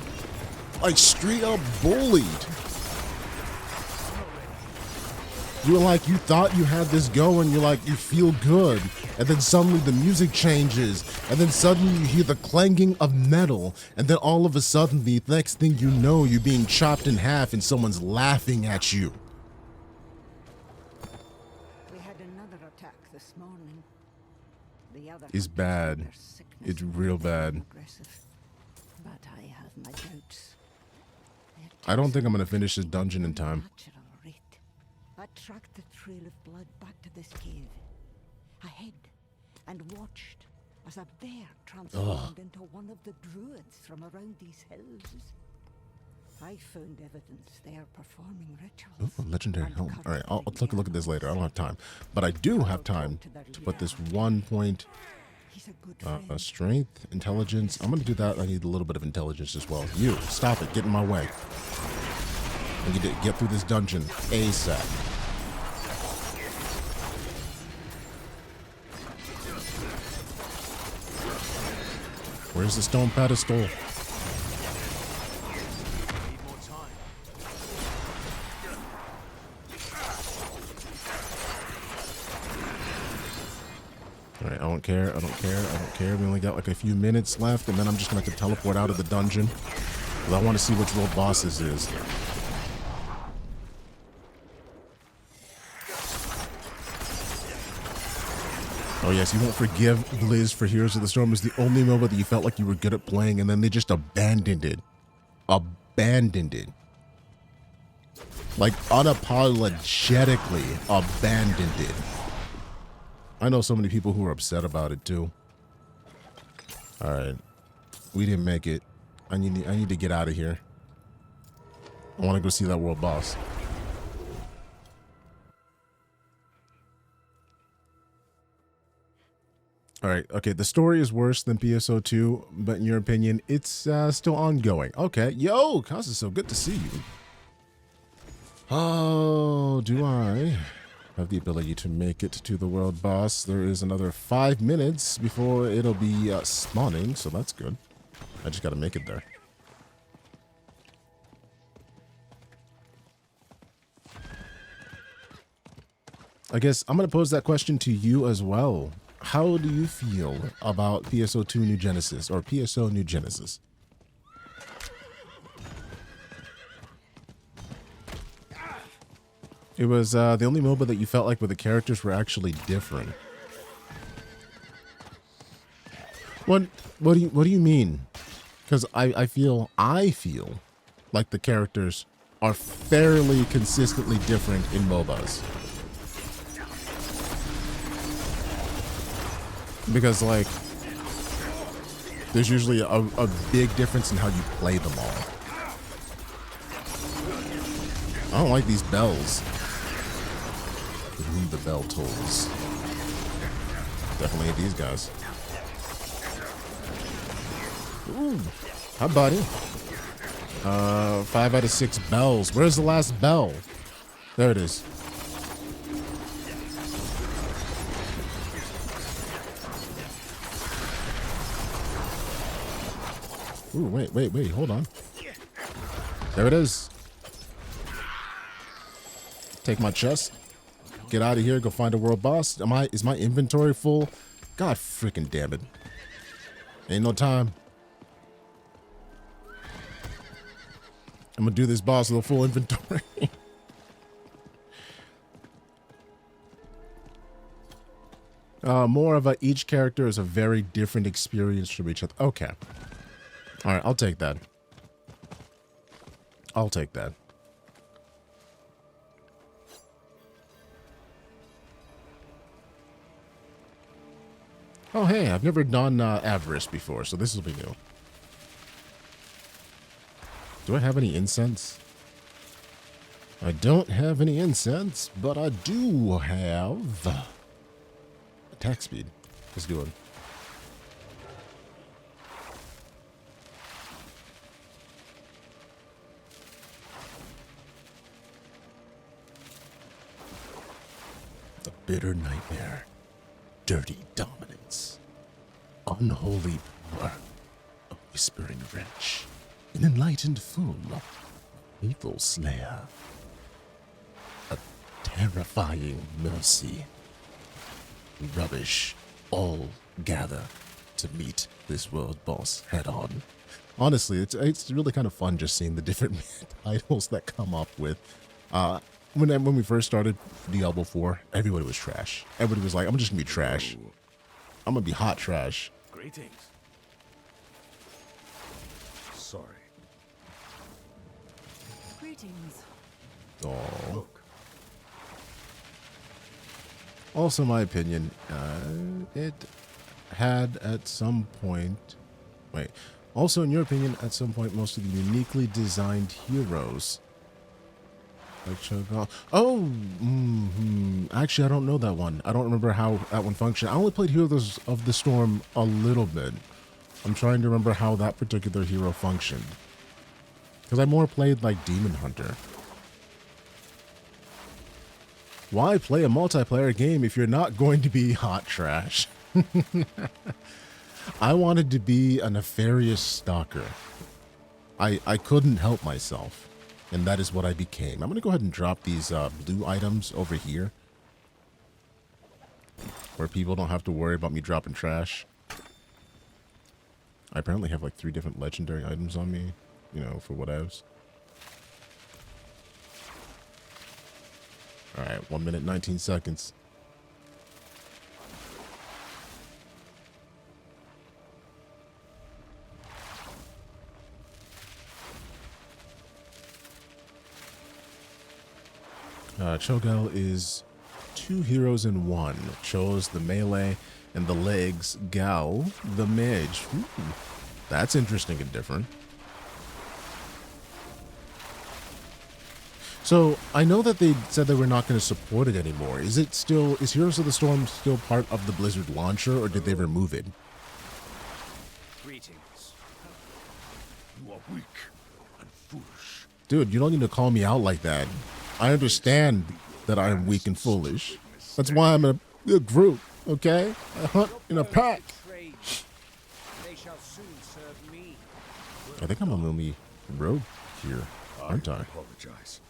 Like, straight up bullied. You were like, you thought you had this going, you're like, you feel good. And then suddenly the music changes. And then suddenly you hear the clanging of metal. And then all of a sudden, the next thing you know, you're being chopped in half and someone's laughing at you. We had another attack this morning. The other It's bad. It's real bad. aggressive, but I have my doubts. I don't think I'm going to finish this dungeon in time. Natural rate. I tracked the trail of blood back to this cave. I hid and watched as a bear transformed into one of the druids from around these hills. I found evidence they are performing rituals. Ooh, legendary and helm. All right, I'll currently take a look at this later. I don't have time. But I do have time to put this 1 point He's a good friend. strength, intelligence. I'm going to do that. I need a little bit of intelligence as well. You, stop it. Get in my way. I need to get through this dungeon ASAP. Where's the stone pedestal? Need more time. All right, I don't care. I don't care. I don't care. We only got like a few minutes left, and then I'm just going to have to teleport out of the dungeon. Because I want to see which world boss this is. Oh yes, you won't forgive Blizz for Heroes of the Storm. Is the only MOBA that you felt like you were good at playing, and then they just abandoned it. Abandoned it. Like, unapologetically abandoned it. I know so many people who are upset about it too. Alright. We didn't make it. I need to get out of here. I want to go see that world boss. All right. Okay. The story is worse than PSO2, but in your opinion, it's still ongoing. Okay. Yo, Kaz, so good to see you. Oh, do I have the ability to make it to the world boss? There is another 5 minutes before it'll be spawning, so that's good. I just got to make it there. I guess I'm going to pose that question to you as well. How do you feel about PSO2 New Genesis or PSO New Genesis? It was the only MOBA that you felt like where the characters were actually different. What do you mean? Because I feel like the characters are fairly consistently different in MOBAs. Because, like, there's usually a big difference in how you play them all. I don't like these bells. To whom the bell tolls. Definitely these guys. Ooh. Hi, buddy. 5 out of 6 bells. Where's the last bell? There it is. Ooh, wait, hold on. There it is. Take my chest. Get out of here, go find a world boss. Is my inventory full? God freaking damn it. Ain't no time. I'm gonna do this boss with a full inventory. More of each character is a very different experience from each other. Okay. All right, I'll take that. I'll take that. Oh, hey, I've never done avarice before, so this will be new. Do I have any incense? I don't have any incense, but I do have attack speed. Let's do it. The bitter nightmare, dirty dominance, unholy power, a whispering wretch, an enlightened fool, lethal slayer, a terrifying mercy. Rubbish all gather to meet this world boss head on. Honestly, it's really kind of fun just seeing the different titles that come up with. When we first started Diablo 4, everybody was trash. Everybody was like, I'm just gonna be trash. I'm gonna be hot trash. Greetings. Sorry. Greetings. Oh. Look. Also, my opinion, it had at some point. Wait. Also, in your opinion, at some point, most of the uniquely designed heroes. Like Cho'Gall. Oh, actually, I don't know that one. I don't remember how that one functioned. I only played Heroes of the Storm a little bit. I'm trying to remember how that particular hero functioned. Because I more played like Demon Hunter. Why play a multiplayer game if you're not going to be hot trash? I wanted to be a nefarious stalker. I couldn't help myself. And that is what I became. I'm going to go ahead and drop these blue items over here. Where people don't have to worry about me dropping trash. I apparently have like 3 different legendary items on me. You know, for whatevs. Alright, 1 minute, 19 seconds. Cho'Gall is 2 heroes in 1. Cho's the melee, and the legs, Gal, the mage. Ooh, that's interesting and different. So, I know that they said they were not going to support it anymore. Is Heroes of the Storm still part of the Blizzard launcher, or did they remove it? Greetings. You are weak and foolish. Dude, you don't need to call me out like that. I understand that I am weak and foolish. That's why I'm in a group, okay? I hunt in a pack. They shall soon serve me. I think I'm on the only rogue here, aren't I? Apologize.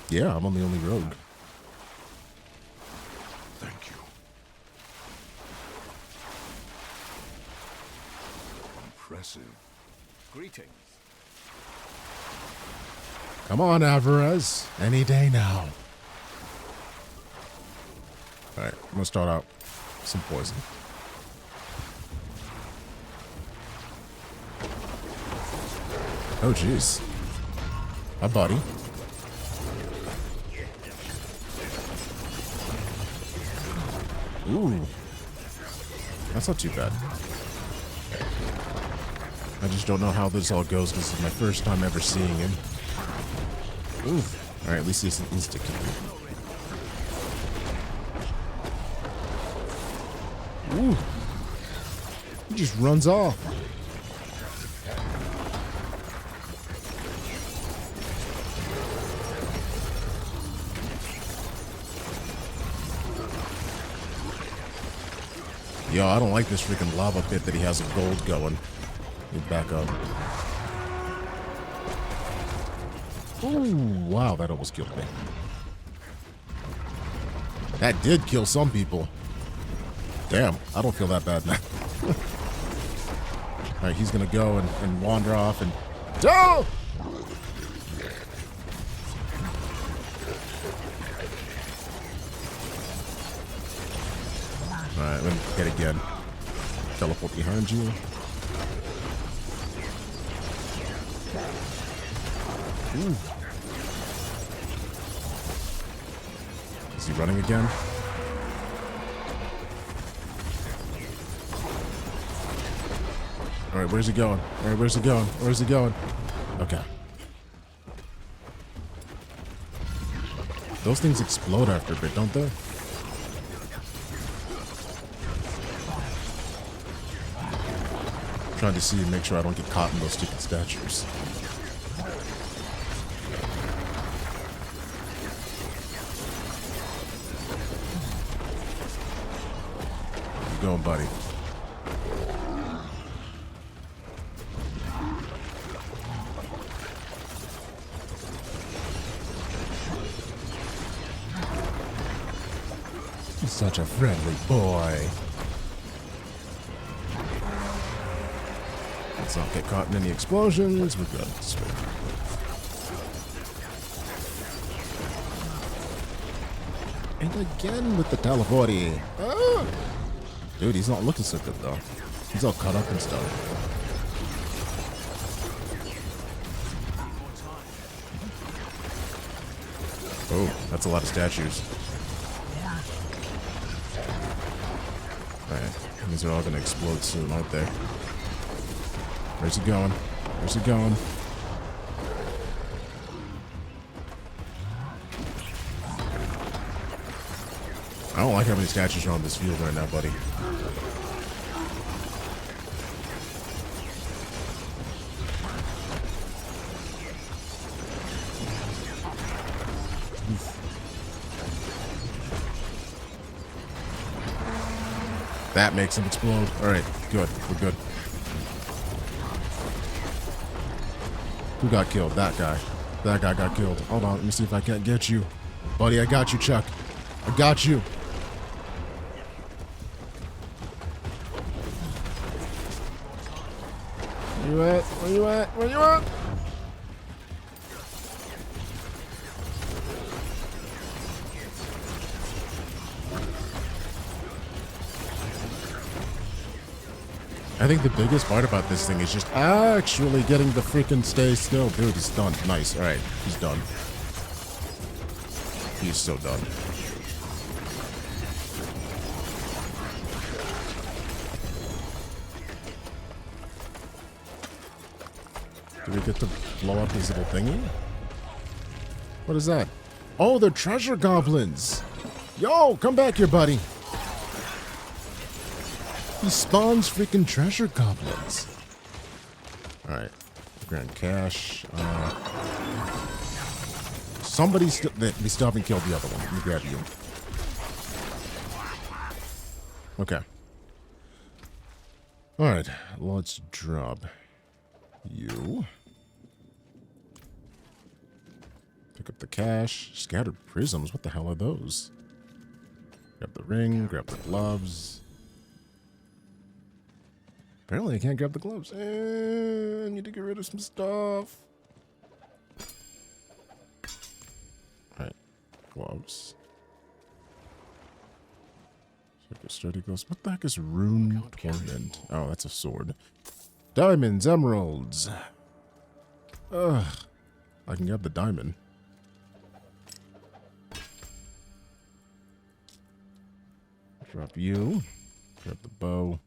Yeah, I'm on the only rogue. Thank you. Impressive. Greetings. Come on, Alvarez. Any day now. Alright, I'm gonna start out some poison. Oh, jeez. Hi, buddy. Ooh. That's not too bad. I just don't know how this all goes because this is my first time ever seeing him. Ooh. Alright, at least he's an insta-kill. Ooh. He just runs off. Yo, I don't like this freaking lava pit that he has of gold going. Let me back up. Ooh, wow, that almost killed me. That did kill some people. Damn, I don't feel that bad now. Alright, he's gonna go and wander off and... Oh! Alright, let me hit again. Teleport behind you. Ooh. Is he running again? right, where's he going? All right, where's he going? Where's he going? Okay. Those things explode after a bit, don't they? I'm trying to see and make sure I don't get caught in those stupid statues. Where you going, buddy? He's such a friendly boy. Let's not get caught in any explosions. We're good. Sweet. And again with the teleporty. Ah! Dude, he's not looking so good though. He's all cut up and stuff. Oh, that's a lot of statues. Alright, these are all gonna explode soon, aren't they? Where's he going? Where's he going? I don't like how many statues are on this field right now, buddy. That makes him explode. Alright, good. We're good. Who got killed? That guy. That guy got killed. Hold on, let me see if I can't get you. Buddy, I got you, Chuck. I got you. Where you at? Where you at? Where you at? I think the biggest part about this thing is just actually getting the freaking stay still. Dude, he's done. Nice. Alright, he's done. He's so done. Do we get to blow up his little thingy? What is that? Oh, they're treasure goblins! Yo, come back here, buddy. He spawns freaking treasure goblins. Alright. Grand cash. Somebody we still haven't killed the other one. Let me grab you. Okay. Alright. Let's drop you. Pick up the cash. Scattered prisms. What the hell are those? Grab the ring. Grab the gloves. Apparently I can't grab the gloves. I need to get rid of some stuff. Alright. Gloves. Sturdy gloves. What the heck is Rune Torment? Oh, that's a sword. Diamonds, emeralds. Ugh. I can grab the diamond. Drop you. Grab the bow.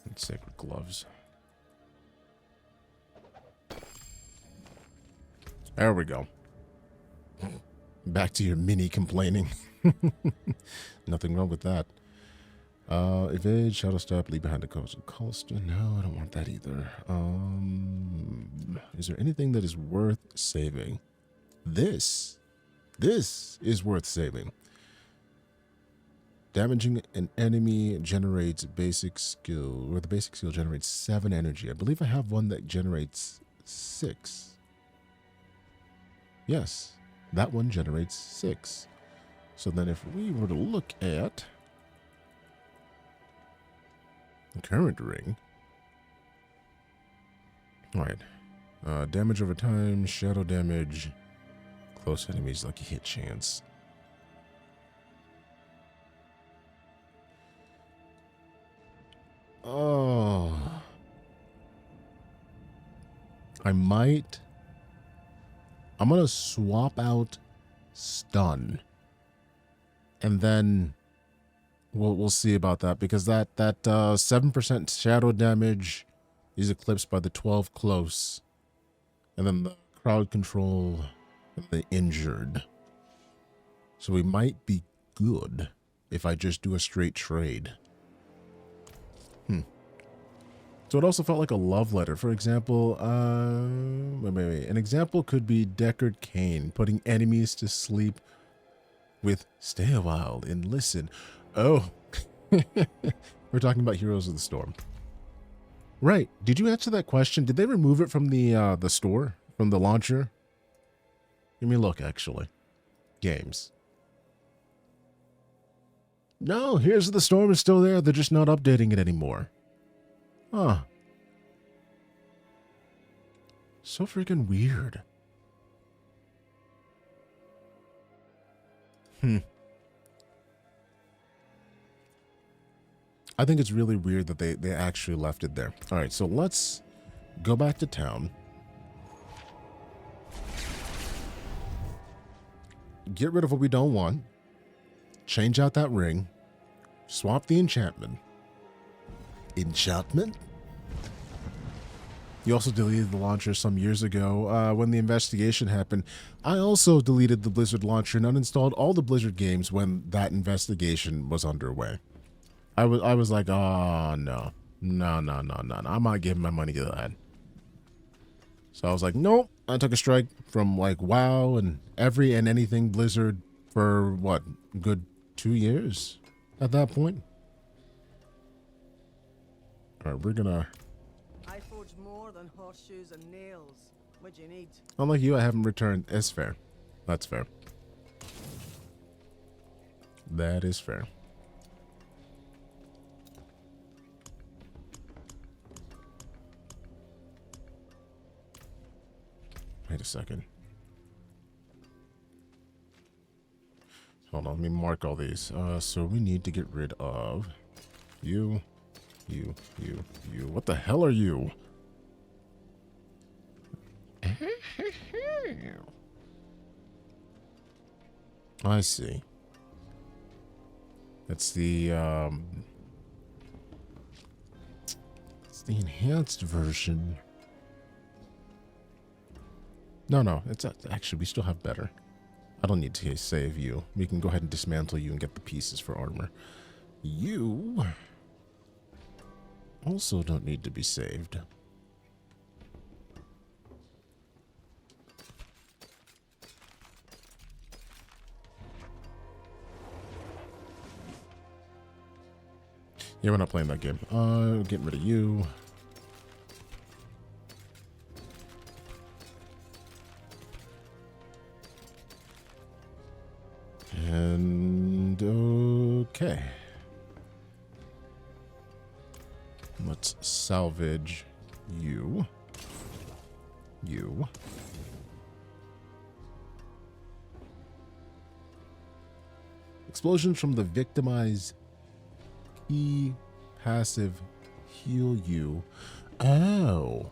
And sacred gloves. There we go. Back to your mini complaining. Nothing wrong with that. Evade, shadow step, leave behind the coast and coaster. No, I don't want that either. Is there anything that is worth saving? This is worth saving. Damaging an enemy generates basic skill, or the basic skill generates 7 energy. I believe I have one that generates 6. Yes, that one generates 6. So then if we were to look at the current ring. Alright. Damage over time, shadow damage, close enemies like a hit chance. Oh. I'm gonna swap out stun. And then we'll see about that, because that 7% shadow damage is eclipsed by the 12 close, and then the crowd control and the injured. So we might be good if I just do a straight trade. So it also felt like a love letter. For example, wait. An example could be Deckard Cain putting enemies to sleep with "Stay a while and listen." Oh, we're talking about Heroes of the Storm, right? Did you answer that question? Did they remove it from the store, from the launcher? Let me look. Actually, games. No, Heroes of the Storm is still there. They're just not updating it anymore. Huh. So freaking weird. I think it's really weird that they actually left it there. All right, so let's go back to town. Get rid of what we don't want. Change out that ring. Swap the enchantment. Enchantment? You also deleted the launcher some years ago when the investigation happened. I also deleted the Blizzard launcher and uninstalled all the Blizzard games when that investigation was underway. I was like, oh, no. I'm not giving my money to that. So I was like, nope. I took a strike from like WoW and every and anything Blizzard for what, good 2 years at that point. All right, we're gonna. I forge more than horseshoes and nails. What do you need? Unlike you, I haven't returned. It's fair. That's fair. That is fair. Wait a second. Hold on, let me mark all these. So we need to get rid of you. What the hell are you? I see. That's the it's the enhanced version. No, it's actually we still have better. I don't need to save you. We can go ahead and dismantle you and get the pieces for armor. You also don't need to be saved. Yeah, we're not playing that game. Getting rid of you. And okay. Let's salvage you. Explosions from the victimized key passive heal you. Oh.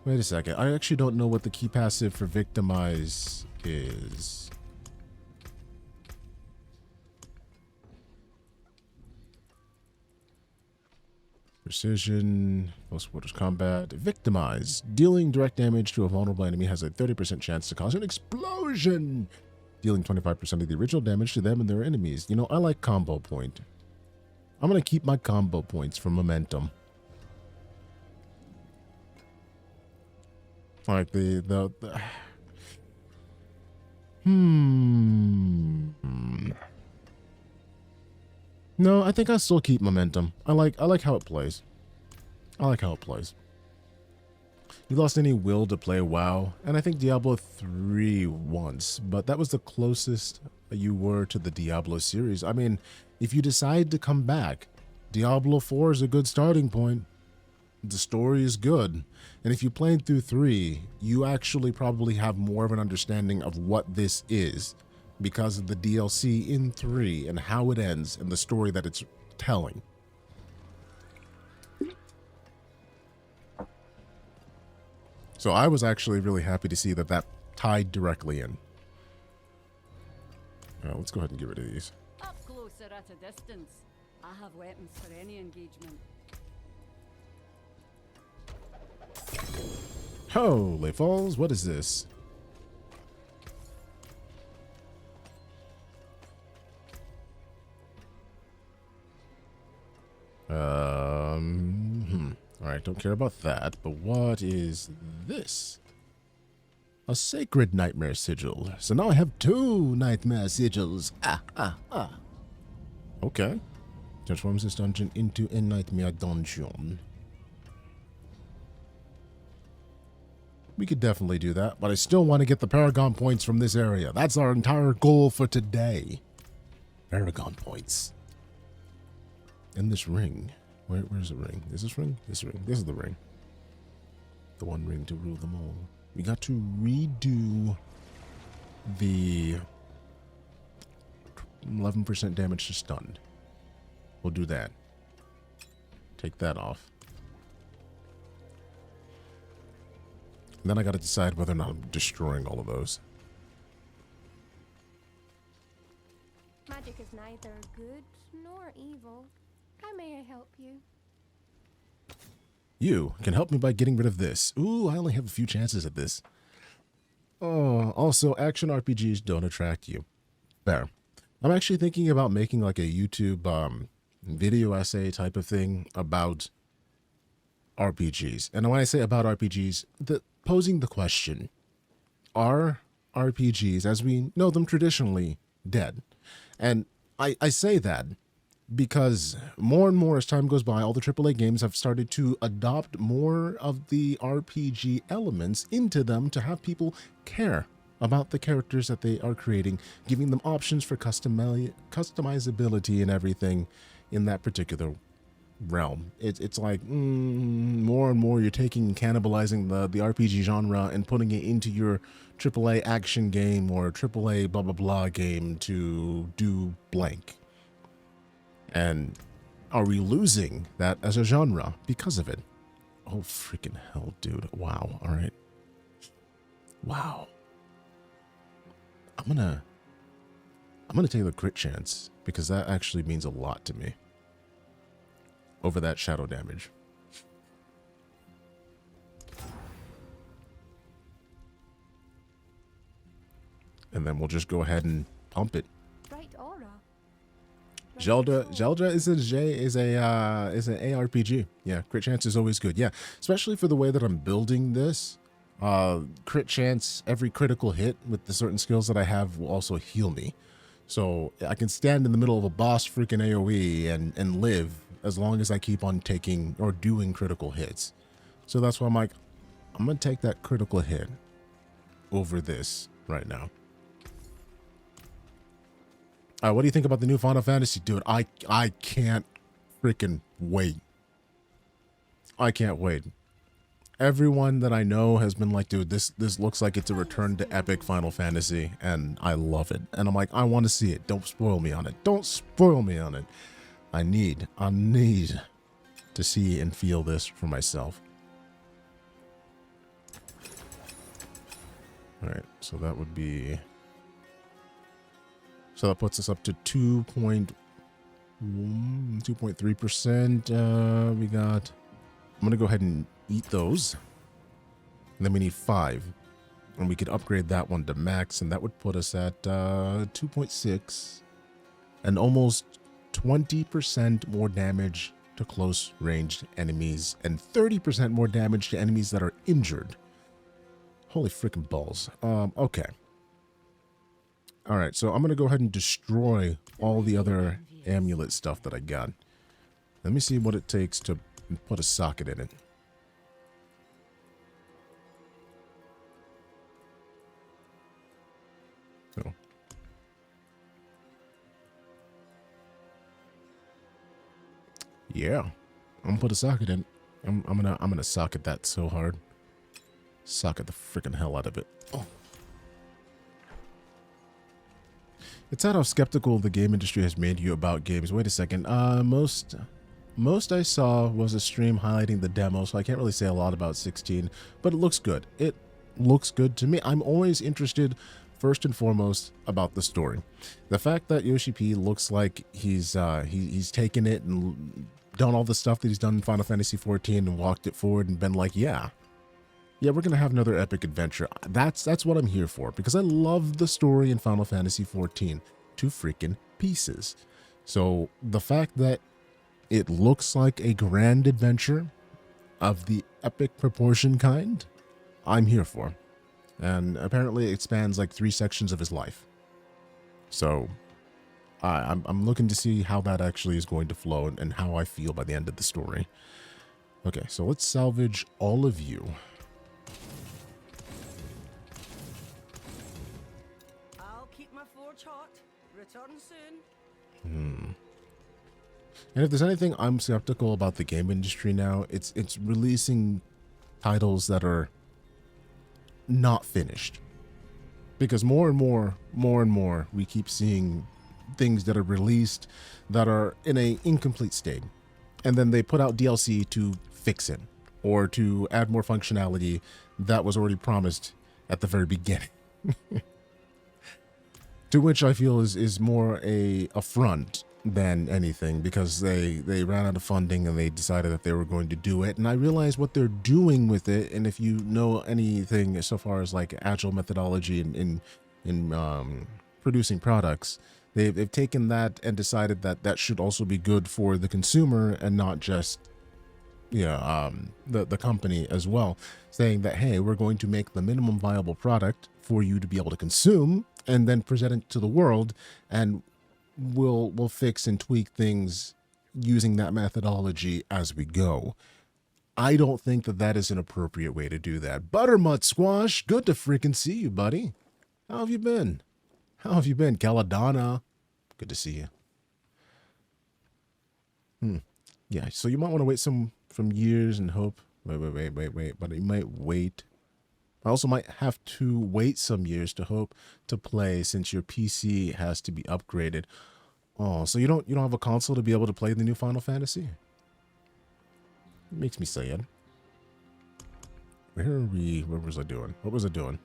Wait a second. I actually don't know what the key passive for victimize is. Precision, close quarters combat, victimize. Dealing direct damage to a vulnerable enemy has a 30% chance to cause an explosion, dealing 25% of the original damage to them and their enemies. You know, I like combo point. I'm going to keep my combo points for momentum. Like the No, I think I still keep momentum. I like how it plays. You lost any will to play WoW, and I think Diablo 3 once, but that was the closest you were to the Diablo series. I mean, if you decide to come back, Diablo 4 is a good starting point. The story is good. And if you played through 3, you actually probably have more of an understanding of what this is because of the DLC in 3 and how it ends and the story that it's telling. So I was actually really happy to see that tied directly in. Let's go ahead and get rid of these. Up closer at a distance. I have weapons for any engagement. Holy falls, what is this? Alright, don't care about that, but what is this? A sacred nightmare sigil. So now I have 2 nightmare sigils. Okay. Transforms this dungeon into a nightmare dungeon. We could definitely do that, but I still want to get the Paragon points from this area. That's our entire goal for today. Paragon points. And this ring. Where's the ring? Is this ring? This ring. This is the ring. The one ring to rule them all. We got to redo the 11% damage to stunned. We'll do that. Take that off. And then I got to decide whether or not I'm destroying all of those. Magic is neither good nor evil. How may I help you? You can help me by getting rid of this. Ooh, I only have a few chances at this. Oh, also, action RPGs don't attract you. Fair. I'm actually thinking about making like a YouTube video essay type of thing about RPGs. And when I say about RPGs, posing the question, are RPGs, as we know them traditionally, dead? And I say that because more and more as time goes by, all the AAA games have started to adopt more of the RPG elements into them to have people care about the characters that they are creating, giving them options for customizability and everything in that particular realm. It's like more and more you're taking and cannibalizing the RPG genre and putting it into your AAA action game or AAA blah blah blah game to do blank. And are we losing that as a genre because of it? Oh freaking hell, dude. Wow. All right. Wow. I'm gonna take the crit chance because that actually means a lot to me over that shadow damage. And then we'll just go ahead and pump it. Bright aura. Zelda is an ARPG. Yeah, crit chance is always good. Yeah, especially for the way that I'm building this. Crit chance, every critical hit with the certain skills that I have will also heal me. So I can stand in the middle of a boss freaking AoE and live as long as I keep on taking or doing critical hits. So that's why I'm like, I'm going to take that critical hit over this right now. What do you think about the new Final Fantasy? Dude, I can't freaking wait. I can't wait. Everyone that I know has been like, dude, this looks like it's a return to epic Final Fantasy, and I love it. And I'm like, I want to see it. Don't spoil me on it. Don't spoil me on it. I need to see and feel this for myself. All right, so that would be... So that puts us up to 2.3%. We got... I'm going to go ahead and eat those. And then we need 5. And we could upgrade that one to max, and that would put us at 2.6. And almost 20% more damage to close ranged enemies, and 30% more damage to enemies that are injured. Holy freaking balls. Okay. Alright, so I'm going to go ahead and destroy all the other amulet stuff that I got. Let me see what it takes to put a socket in it. So. Yeah. I'm going to put a socket in. I'm gonna socket that so hard. Socket the freaking hell out of it. Oh. It's not how skeptical the game industry has made you about games. Wait a second. Most I saw was a stream highlighting the demo, so I can't really say a lot about 16, but it looks good. It looks good to me. I'm always interested first and foremost about the story. The fact that Yoshi P looks like he's taken it and done all the stuff that he's done in Final Fantasy XIV and walked it forward and been like, yeah, we're gonna have another epic adventure. That's what I'm here for, because I love the story in Final Fantasy XIV to freaking pieces. So the fact that it looks like a grand adventure of the epic proportion kind, I'm here for. And apparently it spans like 3 sections of his life. So I'm looking to see how that actually is going to flow and how I feel by the end of the story. Okay, so let's salvage all of you. I'll keep my forge hot. Return soon. And if there's anything I'm skeptical about the game industry now, it's releasing titles that are not finished. Because more and more, we keep seeing things that are released that are in a incomplete state. And then they put out DLC to fix it or to add more functionality that was already promised at the very beginning. To which I feel is more a affront than anything, because they ran out of funding and they decided that they were going to do it. And I realize what they're doing with it. And if you know anything so far as like agile methodology in producing products, they've taken that and decided that that should also be good for the consumer and not just the company as well, saying that, hey, we're going to make the minimum viable product for you to be able to consume and then present it to the world, and we'll fix and tweak things using that methodology as we go. I don't think that is an appropriate way to do that. Buttermut Squash, good to freaking see you, buddy. How have you been? Caladonna, good to see you. Yeah, so you might want to wait some years and hope. Wait, but you might wait. I also might have to wait some years to hope to play, since your PC has to be upgraded. Oh, so you don't have a console to be able to play the new Final Fantasy? It makes me sad. Where are we? What was I doing?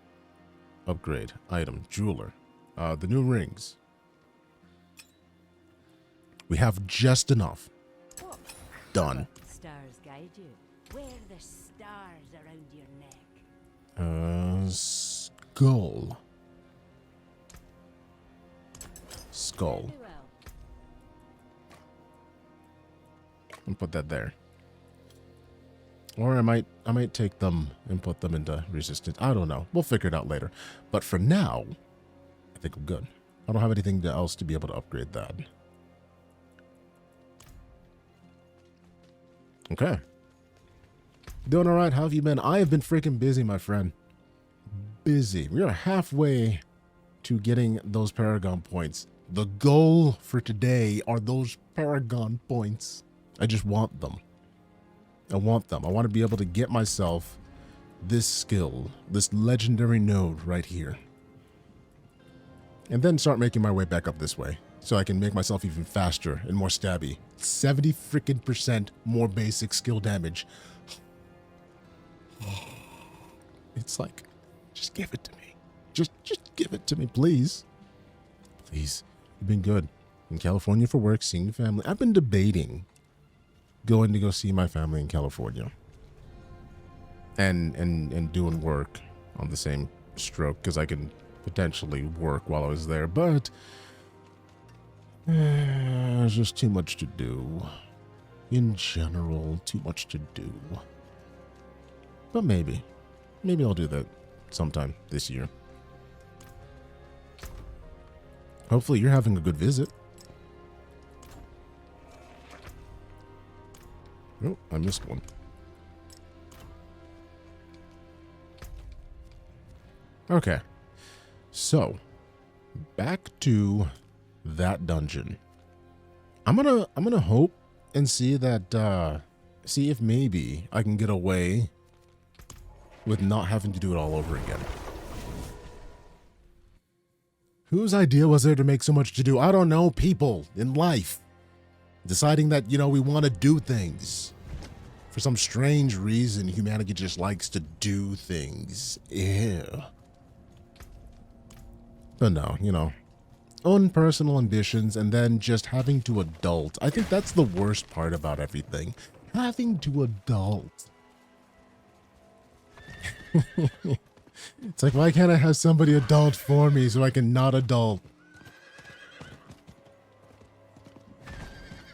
Upgrade. Item. Jeweler. The new rings. We have just enough. Done. Stars guide you. Wear the stars around your neck. Skull. Very well. I'll put that there. Or I might take them and put them into resistance. I don't know. We'll figure it out later. But for now, I think I'm good. I don't have anything else to be able to upgrade that. Okay. Doing all right. How have you been? I have been freaking busy, my friend. Busy. We are halfway to getting those Paragon points. The goal for today are those Paragon points. I just want them. I want them. I want to be able to get myself this skill, this legendary node right here. And then start making my way back up this way, so I can make myself even faster and more stabby. 70% more basic skill damage. It's like, just give it to me. Just give it to me, please. Please. You've been good. In California for work, seeing family. I've been debating going to go see my family in California. And doing work on the same stroke, because I can potentially work while I was there, but there's just too much to do. In general, too much to do. But maybe I'll do that sometime this year. Hopefully you're having a good visit. Oh, I missed one. Okay. So, back to that dungeon. I'm gonna hope and see that see if maybe I can get away with not having to do it all over again. Whose idea was there to make so much to do? I don't know, people in life. Deciding that, we want to do things. For some strange reason, humanity just likes to do things. Ew. But no, you know, own personal ambitions and then just having to adult. I think that's the worst part about everything. Having to adult. It's like, why can't I have somebody adult for me so I can not adult?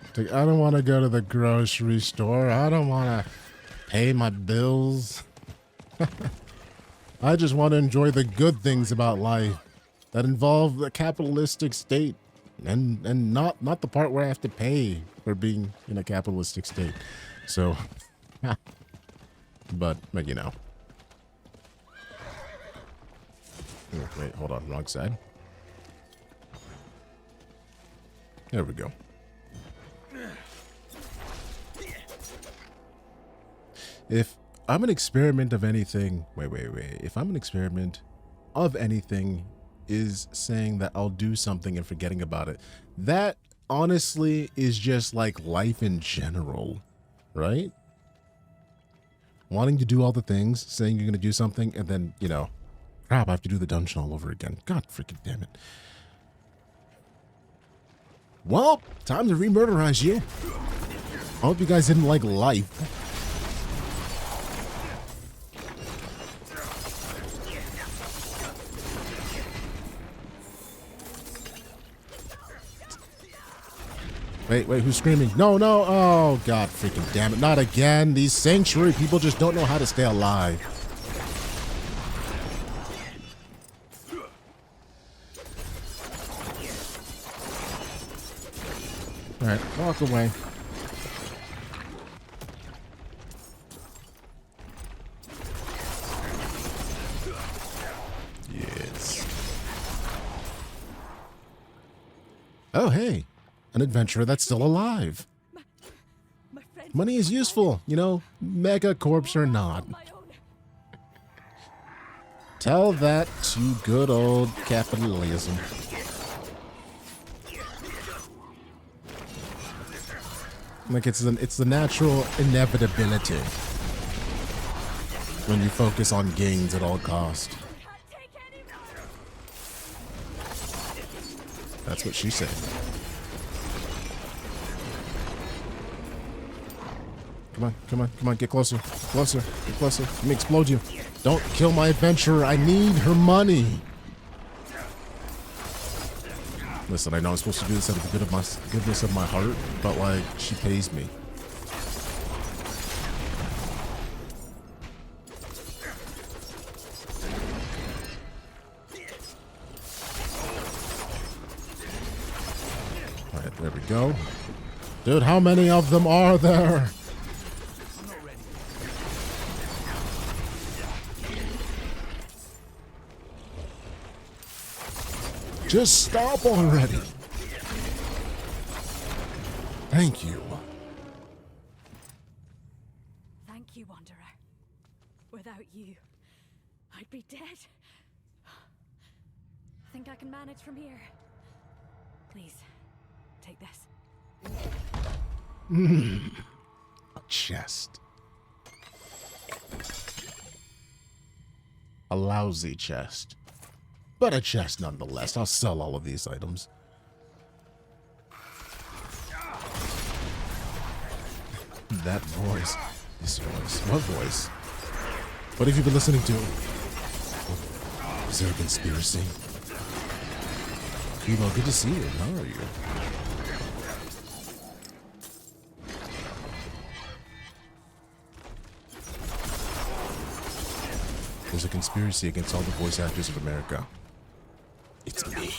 It's like, I don't want to go to the grocery store. I don't want to pay my bills. I just want to enjoy the good things about life that involve the capitalistic state and not the part where I have to pay for being in a capitalistic state. So, but you know. Oh, wait, hold on, wrong side. There we go. If I'm an experiment of anything, wait. If I'm an experiment of anything is saying that I'll do something and forgetting about it, that honestly is just like life in general, right? Wanting to do all the things, saying you're going to do something, and then, you know, crap, I have to do the dungeon all over again. God freaking damn it. Well, time to re-murderize you. I hope you guys didn't like life. Wait, who's screaming? No. Oh, God freaking damn it. Not again. These sanctuary people just don't know how to stay alive. All right, walk away. Yes. Oh, hey. An adventurer that's still alive. Money is useful, you know, mega corpse or not. Tell that to good old capitalism. Like it's the natural inevitability when you focus on gains at all cost. That's what she said. Come on, get closer. Get closer. Let me explode you. Don't kill my adventurer. I need her money. Listen, I know I'm supposed to do this out of the goodness of my heart, but like, she pays me. All right, there we go. Dude, how many of them are there? Just stop already. Thank you. Thank you, Wanderer. Without you, I'd be dead. Think I can manage from here? Please, take this. A chest. A lousy chest. But a chest nonetheless. I'll sell all of these items. That voice. This voice. What voice? What have you been listening to? Is there a conspiracy? Kimo, good to see you. How are you? There's a conspiracy against all the voice actors of America. It's me.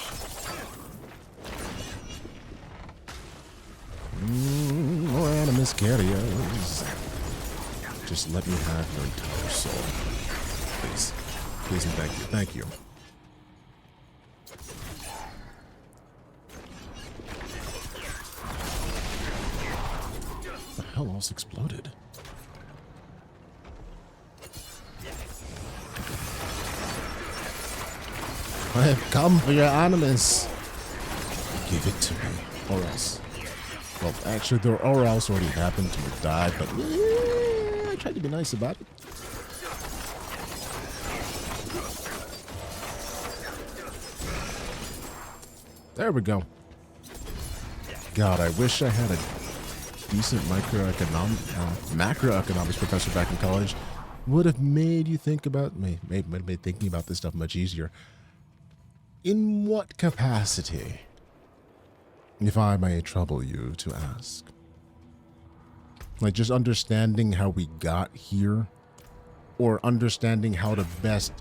More animus carriers. Just let me have your entire soul. Please. Please and thank you. Thank you. What the hell else exploded? I have come for your animus. Give it to me, or else. Well, actually, the or else already happened to die, but I tried to be nice about it. There we go. God, I wish I had a decent macroeconomics professor back in college. Would have made you think about made thinking about this stuff much easier. In what capacity, if I may trouble you to ask? Like just understanding how we got here, or understanding how to best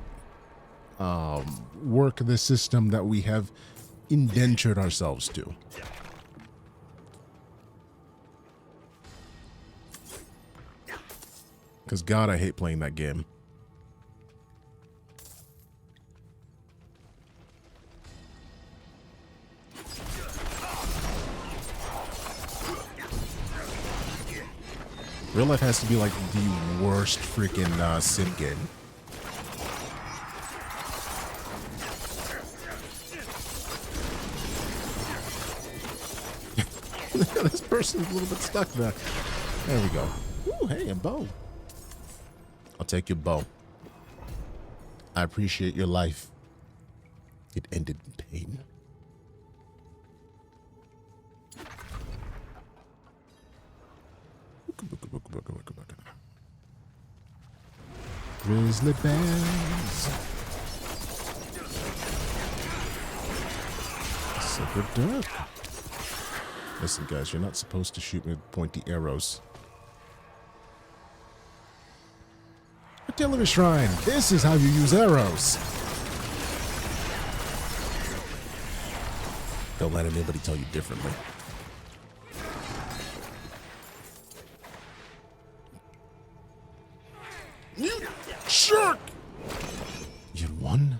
work the system that we have indentured ourselves to. Because God, I hate playing that game. Real life has to be like the worst freaking sim game. This person's a little bit stuck there. There we go. Ooh, hey, a bow. I'll take your bow. I appreciate your life. It ended in pain. Grizzly bears. Silver duck. Listen, guys, you're not supposed to shoot me with pointy arrows. Artillery shrine. This is how you use arrows. Don't let anybody tell you differently. Shark! You had one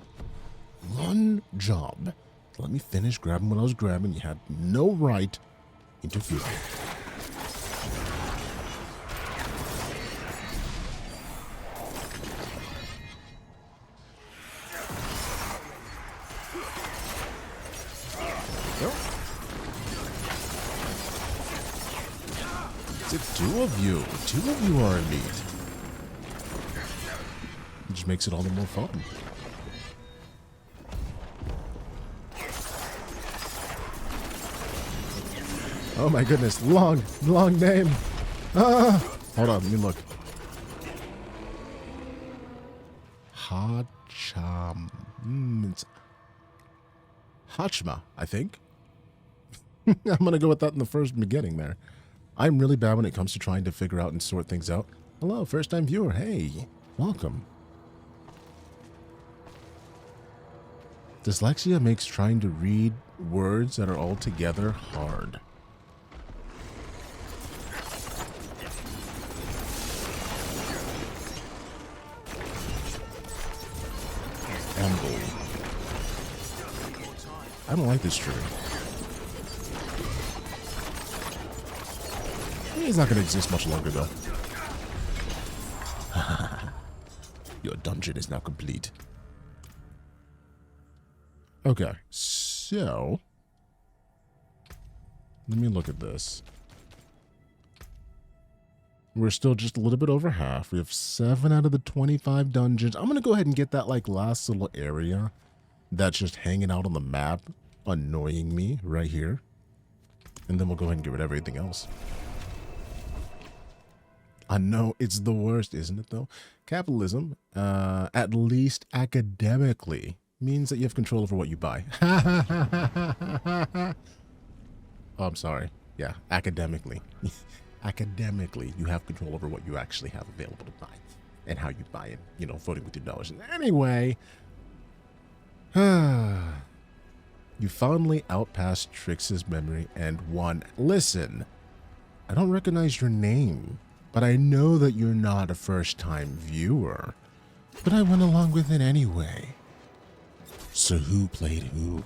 job. Let me finish grabbing what I was grabbing. You had no right interfering. Two of you are elite. It just makes it all the more fun. Oh my goodness, long name. Ah, hold on, let me look. It's Hachma, I think. I'm gonna go with that in the first beginning there. I'm really bad when it comes to trying to figure out and sort things out. Hello, first-time viewer. Hey, welcome. Dyslexia makes trying to read words that are all together hard. Amble. I don't like this tree. He's not going to exist much longer, though. Your dungeon is now complete. Okay, so let me look at this. We're still just a little bit over half. We have 7 out of the 25 dungeons. I'm going to go ahead and get that like last little area that's just hanging out on the map, annoying me right here. And then we'll go ahead and get rid of everything else. I know it's the worst, isn't it, though? Capitalism, at least academically, means that you have control over what you buy. Oh, I'm sorry. Yeah, academically. Academically, you have control over what you actually have available to buy and how you buy it, you know, voting with your dollars. Anyway, you finally outpassed Trix's memory and won. Listen, I don't recognize your name. But I know that you're not a first-time viewer. But I went along with it anyway. So who played who?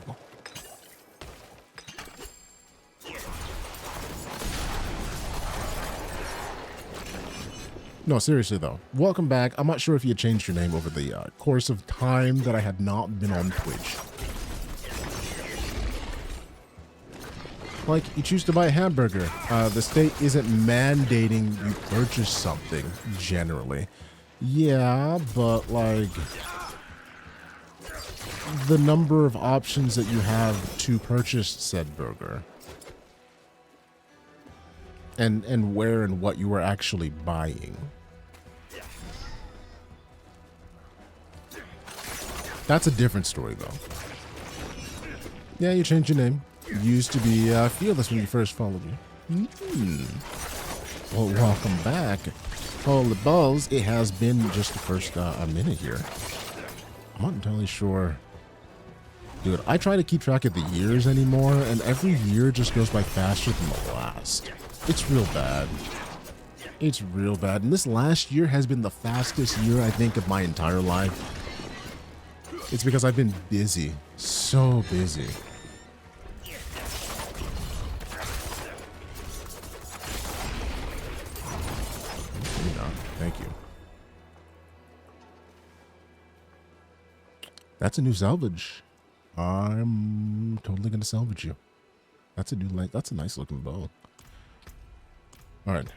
No, seriously though. Welcome back. I'm not sure if you changed your name over the course of time that I had not been on Twitch. Like, you choose to buy a hamburger. The state isn't mandating you purchase something, generally. Yeah, but, like, the number of options that you have to purchase said burger. And where and what you are actually buying. That's a different story, though. Yeah, you changed your name. You used to be Fearless when you first followed me. Well, welcome back. Holy balls, it has been just the first a minute here. I'm not entirely sure. Dude, I try to keep track of the years anymore, and every year just goes by faster than the last. It's real bad. It's real bad. And this last year has been the fastest year, I think, of my entire life. It's because I've been busy. So busy. Thank you. That's a new salvage. I'm totally gonna salvage you. That's a new light. That's a nice looking bow. All right.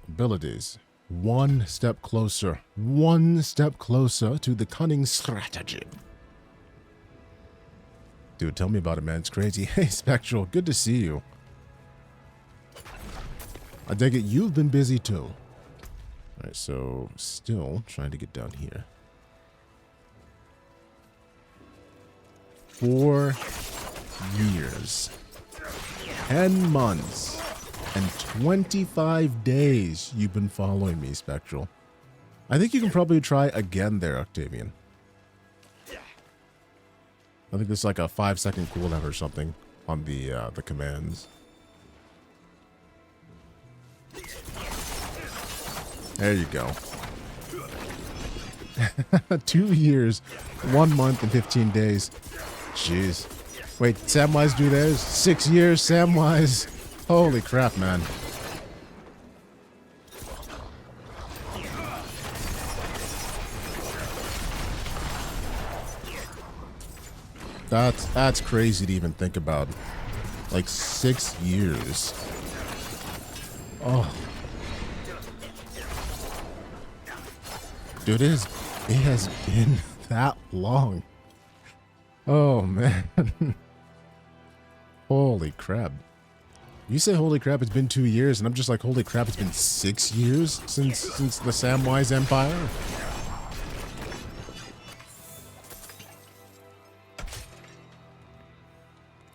Abilities. One step closer. One step closer to the cunning strategy. Dude, tell me about it, man. It's crazy. Hey, Spectral. Good to see you. I take it you've been busy too. All right, so still trying to get down here. 4 years, 10 months, and 25 days you've been following me, Spectral. I think you can probably try again there, Octavian. I think there's like a 5-second cooldown or something on the commands. There you go. 2 years, 1 month, and 15 days. Jeez. Wait, Samwise do theirs? 6 years, Samwise. Holy crap, man. That's crazy to even think about. Like 6 years. Oh. Dude, it has been that long. Oh, man. Holy crap. You say holy crap, it's been 2 years, and I'm just like, holy crap, it's been 6 years since the Samwise Empire?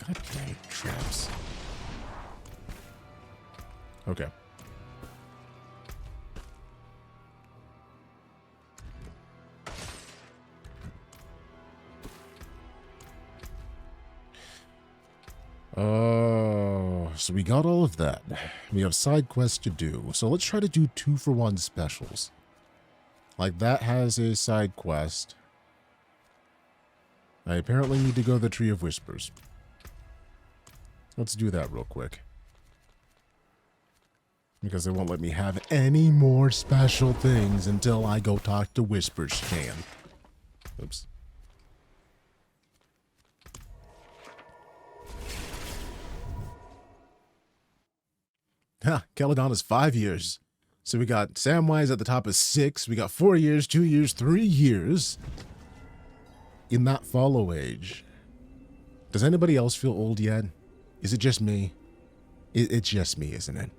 God damn it, traps. Okay. Oh, so we got all of that. We have side quests to do. So let's try to do 2-for-1 specials. Like that has a side quest. I apparently need to go to the Tree of Whispers. Let's do that real quick. Because they won't let me have any more special things until I go talk to Whispers Chan. Oops. Ha, Caledon is 5 years. So we got Samwise at the top of 6. We got 4 years, 2 years, 3 years. In that follow age. Does anybody else feel old yet? Is it just me? It's just me, isn't it?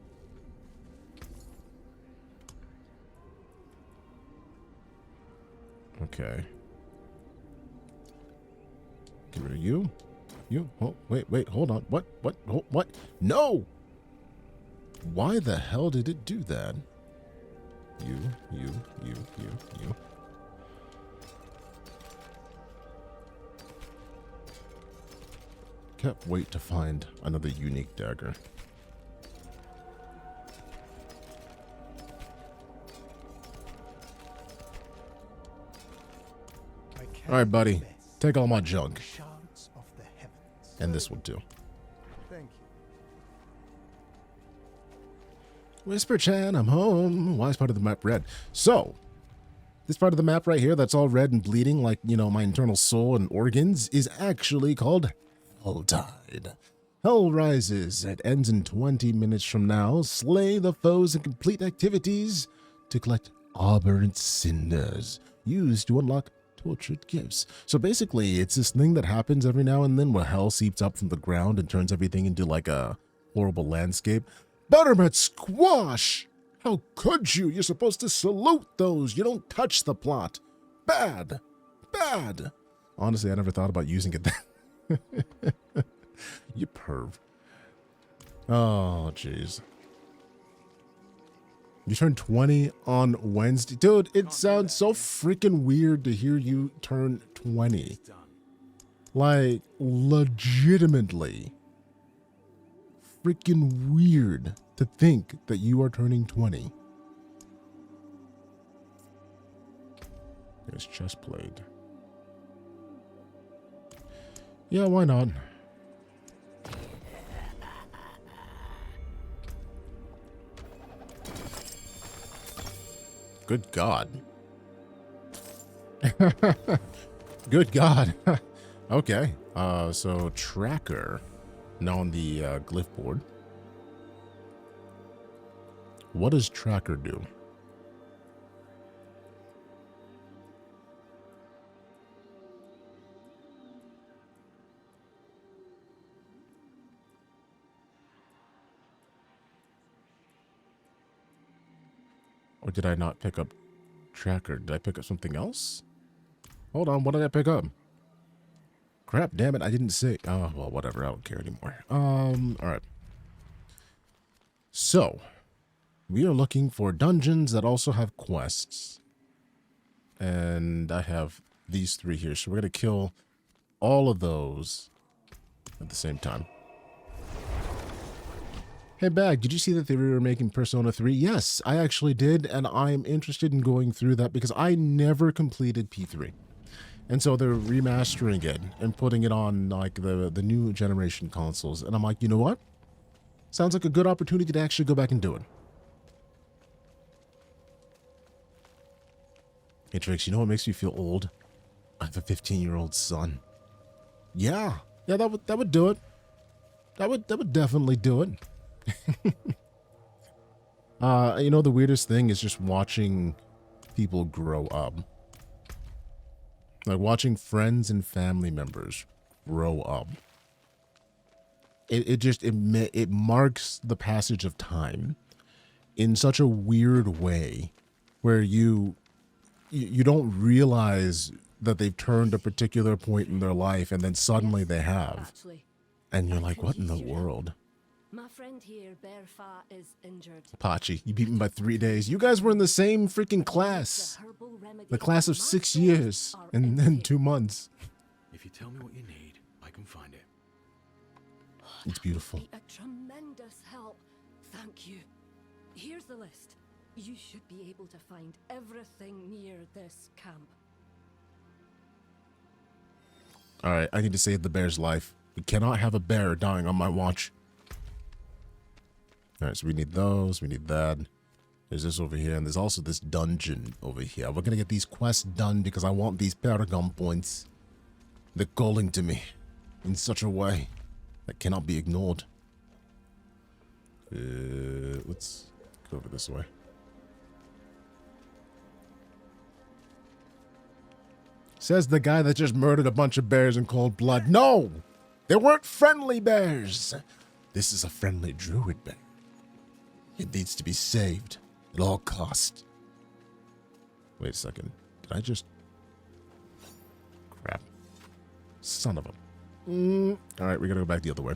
Okay. Get rid of you. You. Oh, wait, hold on. What? What? No! Why the hell did it do that? You. Can't wait to find another unique dagger. Alright, buddy. Take all my junk. And this one too. Thank you. Whisper Chan, I'm home. Why is part of the map red? So, this part of the map right here that's all red and bleeding like, you know, my internal soul and organs is actually called Helltide. Hell rises. It ends in 20 minutes from now. Slay the foes and complete activities to collect aberrant cinders used to unlock Portrait gifts. So basically, it's this thing that happens every now and then where hell seeps up from the ground and turns everything into like a horrible landscape. Buttermint squash! How could you? You're supposed to salute those. You don't touch the plot. Bad. Bad. Honestly, I never thought about using it then. You perv. Oh, jeez. You turned 20 on Wednesday. Dude, it sounds so freaking weird to hear you turn 20. Like, legitimately. Freaking weird to think that you are turning 20. There's chest plate. Yeah, why not? Good God. Good God. Okay. So tracker. Now on the glyph board. What does tracker do? Or did I not pick up tracker? Did I pick up something else? Hold on, what did I pick up? Crap, damn it, I didn't say. Oh, well, whatever, I don't care anymore. Alright. So, we are looking for dungeons that also have quests. And I have these 3 here, so we're going to kill all of those at the same time. Hey, Bag, did you see that they were making Persona 3? Yes, I actually did, and I'm interested in going through that because I never completed P3. And so they're remastering it and putting it on like the new generation consoles. And I'm like, you know what? Sounds like a good opportunity to actually go back and do it. Hey, Trix, you know what makes me feel old? I have a 15-year-old son. Yeah, that would do it. That would definitely do it. You know, the weirdest thing is just watching people grow up. Like watching friends and family members grow up. It marks the passage of time in such a weird way where you don't realize that they've turned a particular point in their life and then suddenly they have. And you're like, what in the world? My friend here, Bearfa, is injured. Pachi, you beat me by 3 days. You guys were in the same freaking class. The class of 6 years and then 2 months. If you tell me what you need, I can find it. It's beautiful. A tremendous help. Thank you. Here's the list. You should be able to find everything near this camp. All right, I need to save the bear's life. We cannot have a bear dying on my watch. All right, so we need those. We need that. There's this over here, and there's also this dungeon over here. We're gonna get these quests done because I want these Paragon points. They're calling to me in such a way that cannot be ignored. Let's go over this way. Says the guy that just murdered a bunch of bears in cold blood. No! They weren't friendly bears! This is a friendly druid bear. It needs to be saved at all costs. Wait a second. Did I just... Crap. Son of a... Alright, we gotta go back the other way.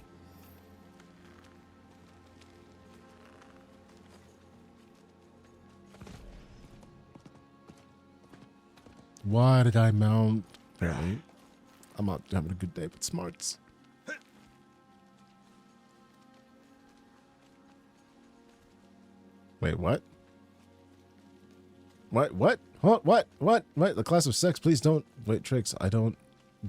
Why did I mount? Apparently, I'm not having a good day with smarts. Wait, what? What? Huh? What? The class of sex, please don't. Wait, Trix, I don't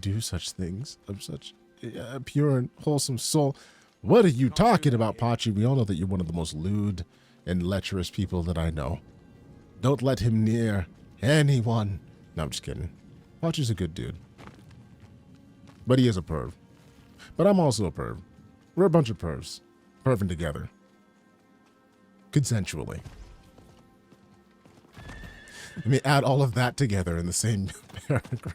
do such things. I'm such a pure and wholesome soul. What are you talking about, Pachi? We all know that you're one of the most lewd and lecherous people that I know. Don't let him near anyone. No, I'm just kidding. Pachi's a good dude. But he is a perv. But I'm also a perv. We're a bunch of pervs. Perving together. Consensually. I mean, add all of that together in the same paragraph.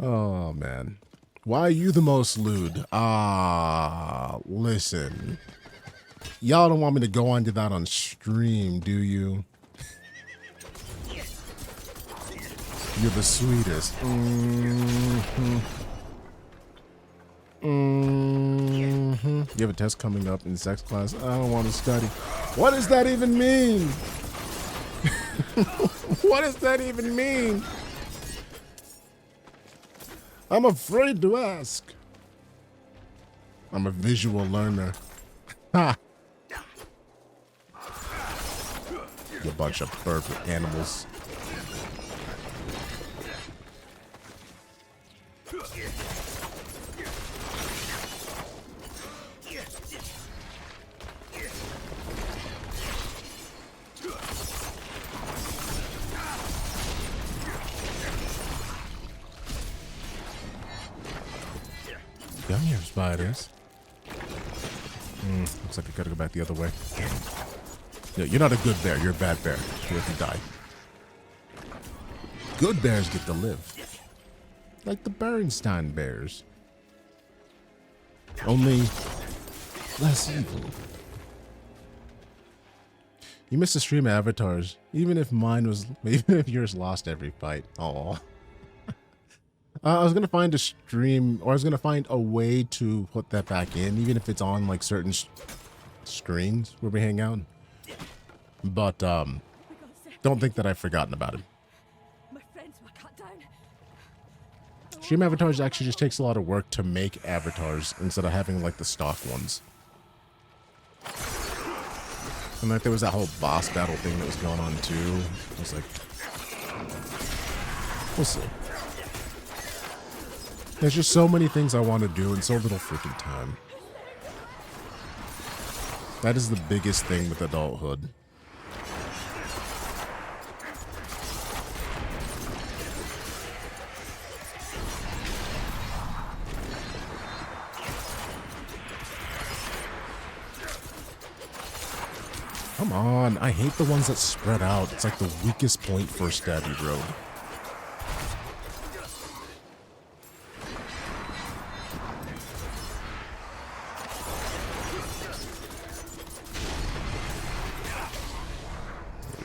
Oh, man. Why are you the most lewd? Listen. Y'all don't want me to go on to that on stream, do you? You're the sweetest. You have a test coming up in sex class. I don't want to study. What does that even mean? What does that even mean? I'm afraid to ask. I'm a visual learner. Ha! You bunch of perfect animals. Come here, spiders. Looks like I gotta go back the other way. No, you're not a good bear. You're a bad bear. You have to die. Good bears get to live. Like the Bernstein bears. Only less evil. You missed a stream of avatars. Even if yours lost every fight. Aww. I was gonna find a stream, or I was gonna find a way to put that back in, even if it's on like certain screens where we hang out. But don't think that I've forgotten about it. My friends were cut down. Stream avatars actually just takes a lot of work to make avatars instead of having like the stock ones. And like there was that whole boss battle thing that was going on too. I was like, we'll see. There's just so many things I want to do and so little freaking time. That is the biggest thing with adulthood. Come on, I hate the ones that spread out. It's like the weakest point for a stabby rogue.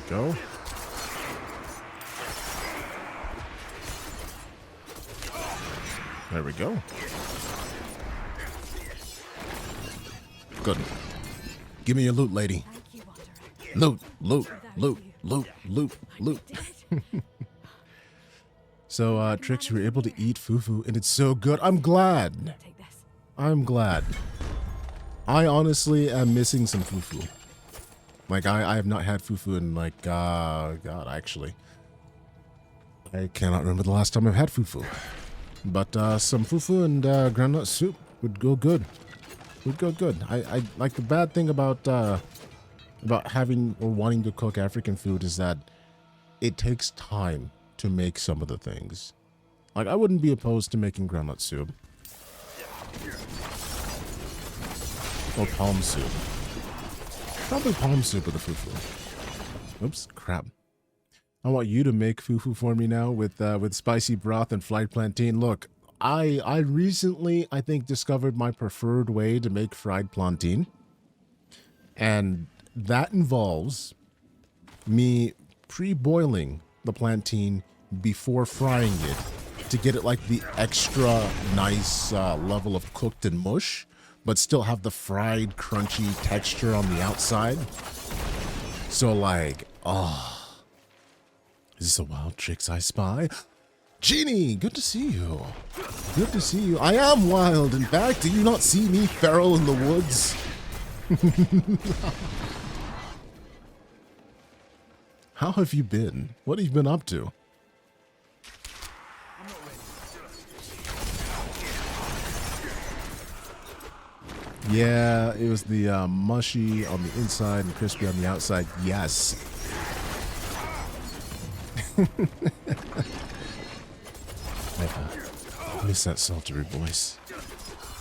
Go. There we go. Good. Give me your loot, lady. Loot, loot, loot, loot, loot, loot. So, Trix, you were able to eat fufu, and it's so good. I'm glad. I'm glad. I honestly am missing some fufu. Like, I have not had fufu in, like, God, actually. I cannot remember the last time I've had fufu. But, some fufu and, groundnut soup would go good. Would go good. I like, the bad thing about having or wanting to cook African food is that it takes time to make some of the things. Like, I wouldn't be opposed to making groundnut soup. Or palm soup. Probably palm soup with the fufu. Oops, crap. I want you to make fufu for me now with spicy broth and fried plantain. Look, I recently, I think, discovered my preferred way to make fried plantain. And that involves me pre-boiling the plantain before frying it to get it like the extra nice level of cooked and mush, but still have the fried, crunchy texture on the outside. So like, oh, is this a wild tricks I spy? Genie, good to see you. Good to see you. I am wild. In fact, do you not see me feral in the woods? How have you been? What have you been up to? Yeah, it was the mushy on the inside and crispy on the outside. Yes. I miss that sultry voice.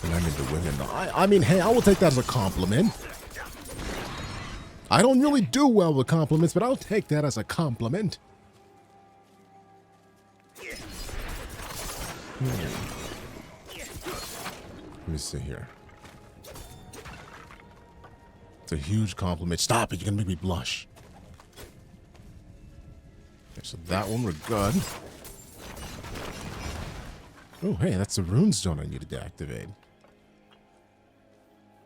And I'm into women. I mean, hey, I will take that as a compliment. I don't really do well with compliments, but I'll take that as a compliment. Let me see here. It's a huge compliment. Stop it, you're gonna make me blush. Okay, so that one we're good. Oh, hey, that's the runestone I needed to activate.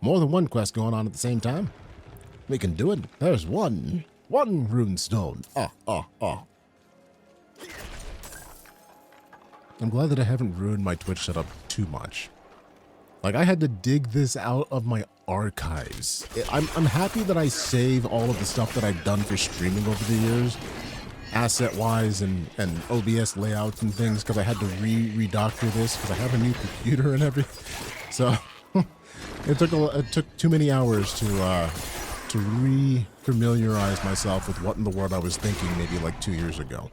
More than one quest going on at the same time. We can do it. There's one runestone. I'm glad that I haven't ruined my Twitch setup too much. Like, I had to dig this out of my archives. I'm happy that I save all of the stuff that I've done for streaming over the years, asset-wise and OBS layouts and things, because I had to redoctor this because I have a new computer and everything. So it took too many hours to re-familiarize myself with what in the world I was thinking maybe like 2 years ago.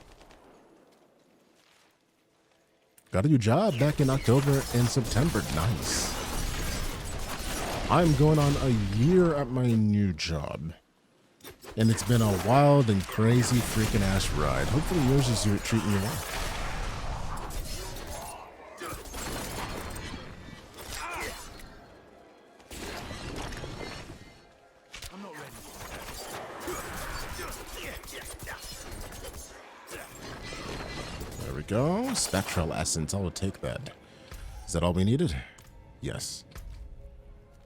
Got a new job back in October and September. Nice. I'm going on a year at my new job. And it's been a wild and crazy freaking ass ride. Hopefully yours is treating you well. There we go. Spectral essence. I will take that. Is that all we needed? Yes.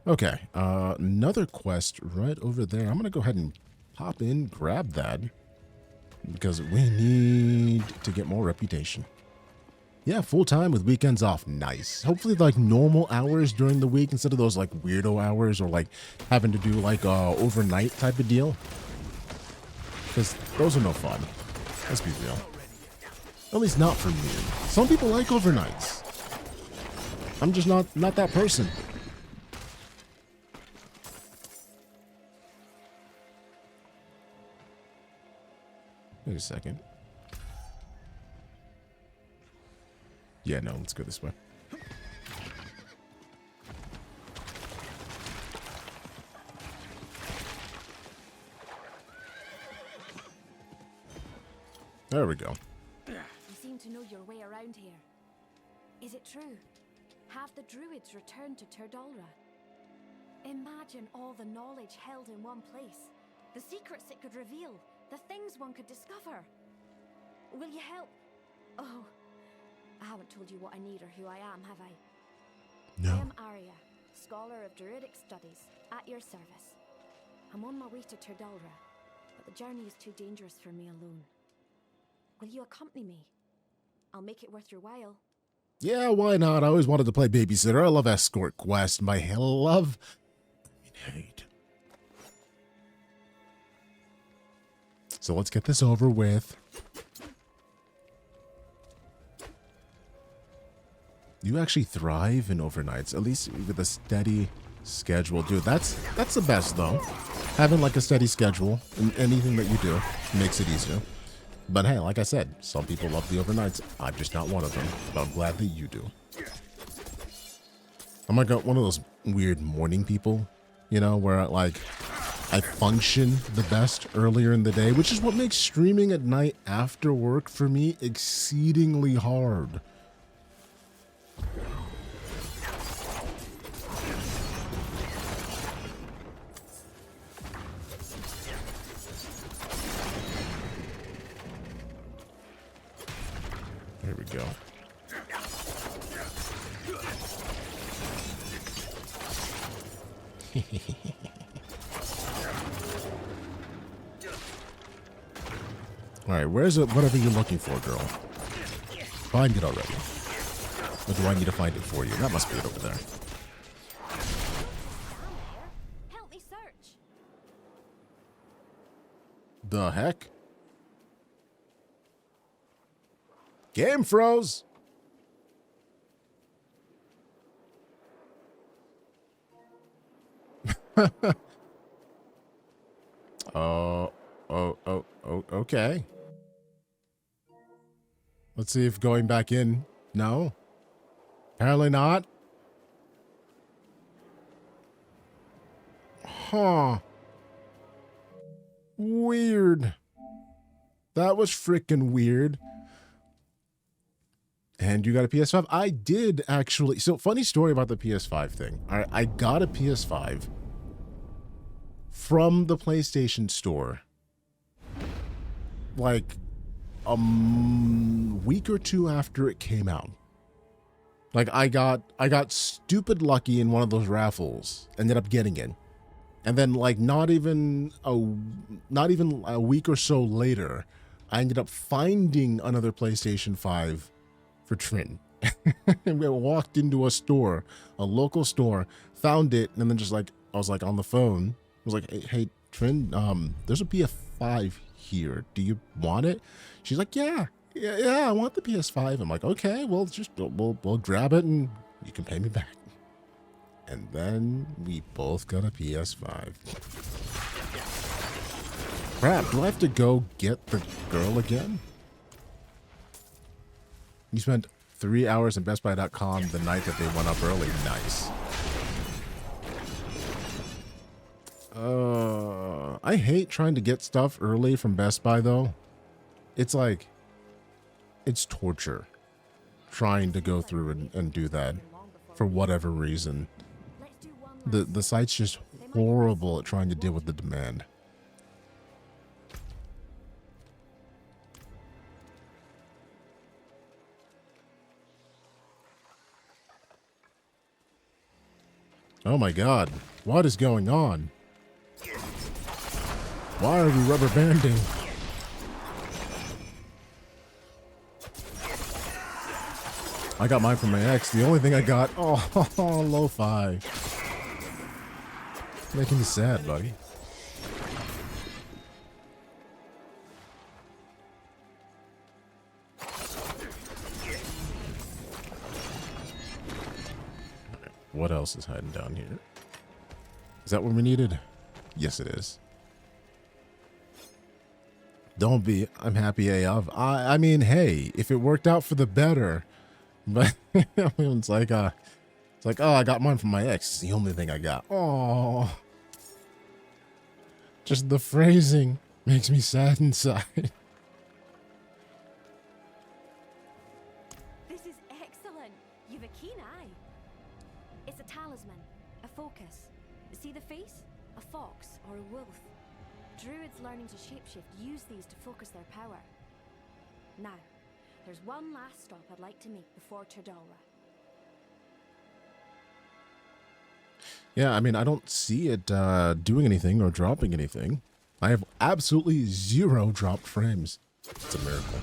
Okay. Another quest right over there. I'm going to go ahead and pop in, grab that, because we need to get more reputation. Yeah, full time with weekends off. Nice. Hopefully like normal hours during the week instead of those like weirdo hours or like having to do like overnight type of deal. Because those are no fun. Let's be real. At least not for me. Some people like overnights. I'm just not that person. Wait a second. Yeah, no, let's go this way. There we go. You seem to know your way around here. Is it true? Have the druids returned to Turdalra? Imagine all the knowledge held in one place. The secrets it could reveal. The things one could discover. Will you help? Oh, I haven't told you what I need or who I am, have I? No. I am Arya, scholar of druidic studies, at your service. I'm on my way to Turdalra, but the journey is too dangerous for me alone. Will you accompany me? I'll make it worth your while. Yeah, why not? I always wanted to play babysitter. I love escort quest. My love. I hate. So let's get this over with. You actually thrive in overnights, at least with a steady schedule. Dude, that's the best though. Having like a steady schedule in anything that you do makes it easier. But hey, like I said, some people love the overnights. I'm just not one of them, but I'm glad that you do. I'm like one of those weird morning people, you know, where like I function the best earlier in the day, which is what makes streaming at night after work for me exceedingly hard. There we go. All right, where's it? Whatever you're looking for, girl. Find it already. Or do I need to find it for you? That must be it over there. Help me search. The heck? Game froze. Okay. Let's see if going back in. No. Apparently not. Huh. Weird. That was freaking weird. And you got a PS5? I did actually. So, funny story about the PS5 thing. I got a PS5 from the PlayStation Store like a week or two after it came out. Like I got stupid lucky in one of those raffles. Ended up getting it. And then like not even a week or so later, I ended up finding another PlayStation 5 for Trin. And we walked into a store, a local store, found it, and then just like I was like on the phone. I was like, hey Trin, there's a PS5 here. Do you want it? She's like, yeah, I want the PS5. I'm like, okay, well, just we'll grab it and you can pay me back. And then we both got a PS5. Crap, do I have to go get the girl again? You spent 3 hours in BestBuy.com the night that they went up early. Nice. I hate trying to get stuff early from Best Buy though. It's like, it's torture trying to go through and do that for whatever reason. The site's just horrible at trying to deal with the demand. Oh my god, what is going on? Why are we rubber banding? I got mine from my ex. The only thing I got, lo-fi. Making me sad, buddy. What else is hiding down here? Is that what we needed? Yes, it is. Don't be. I'm happy AF. I mean, hey, if it worked out for the better, but it's like, oh, I got mine from my ex. It's the only thing I got. Oh, just the phrasing makes me sad inside. This is excellent. You've a keen eye. It's a talisman, a focus. See the face? A fox or a wolf. Druids learning to shapeshift use these to focus their power. Now, there's one last stop I'd like to make before Turdalra. Yeah, I mean, I don't see it doing anything or dropping anything. I have absolutely 0 dropped frames. It's a miracle.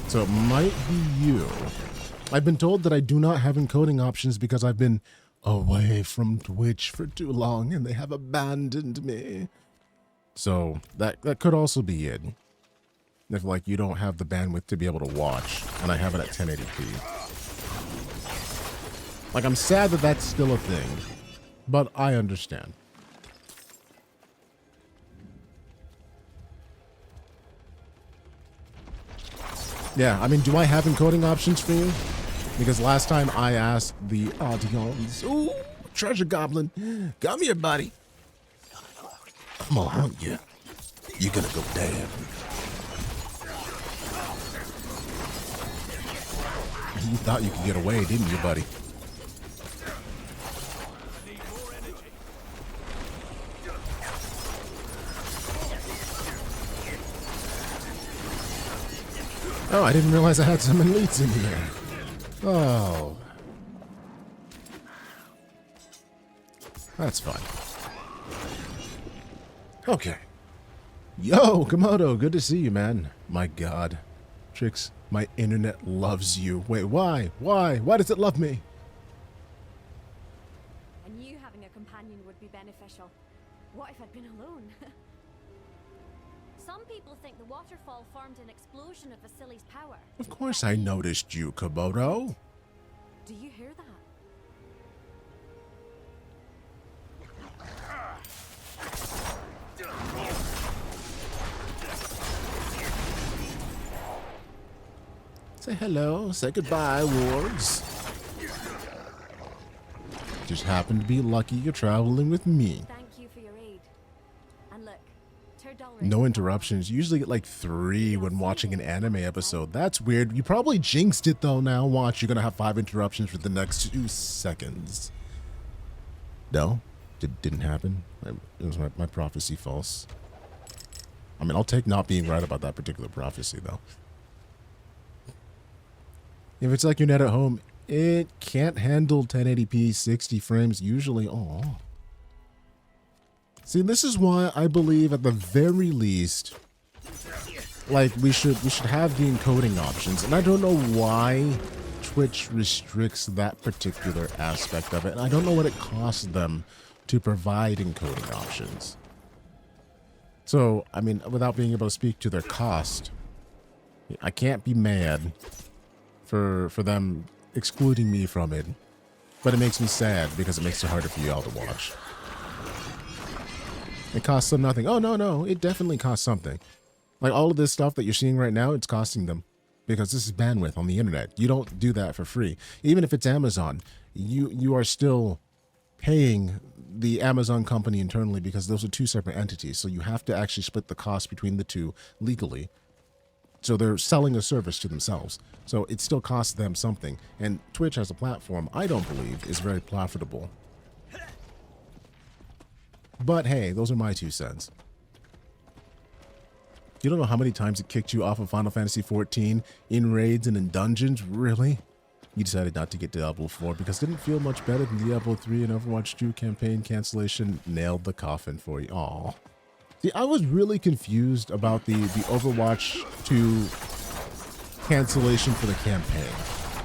So it might be you. I've been told that I do not have encoding options because I've been away from Twitch for too long and they have abandoned me. So that could also be it. If like you don't have the bandwidth to be able to watch and I have it at 1080p. Like I'm sad that that's still a thing, but I understand. Yeah, I mean, do I have encoding options for you? Because last time I asked the audience, ooh, treasure goblin, come here, buddy. I'm gonna hunt you. You're gonna go down. You thought you could get away, didn't you, buddy? Oh, I didn't realize I had some elites in here. Oh. That's fine. Okay. Yo, Komodo, good to see you, man. My god. Trix, my internet loves you. Wait, why? Why? Why does it love me? I knew having a companion would be beneficial. What if I'd been alone? Some people think the waterfall formed an explosion of Vasily's power. Of course I noticed you, Komodo. Do you hear that? Say hello, say goodbye, wards. Just happen to be lucky you're traveling with me. Thank you for your aid. No interruptions. You usually get like 3 when watching an anime episode. That's weird. You probably jinxed it though now. Watch, you're gonna have 5 interruptions for the next 2 seconds. No? Didn't happen? It was my prophecy false. I mean, I'll take not being right about that particular prophecy though. If it's like your net at home, it can't handle 1080p 60 frames usually. Oh. See, this is why I believe at the very least, like we should have the encoding options. And I don't know why Twitch restricts that particular aspect of it. And I don't know what it costs them to provide encoding options. So, I mean, without being able to speak to their cost, I can't be mad for them excluding me from it. But it makes me sad because it makes it harder for you all to watch. It costs them nothing. Oh, no, it definitely costs something. Like all of this stuff that you're seeing right now, it's costing them. Because this is bandwidth on the internet. You don't do that for free. Even if it's Amazon, you are still paying the Amazon company internally because those are 2 separate entities. So you have to actually split the cost between the 2 legally. So they're selling a service to themselves. So it still costs them something. And Twitch as a platform, I don't believe, is very profitable. But hey, those are my 2 cents. You don't know how many times it kicked you off of Final Fantasy XIV in raids and in dungeons? Really? You decided not to get Diablo 4 because it didn't feel much better than Diablo 3 and Overwatch 2 campaign cancellation nailed the coffin for you. Aw. See, I was really confused about the Overwatch 2 cancellation for the campaign.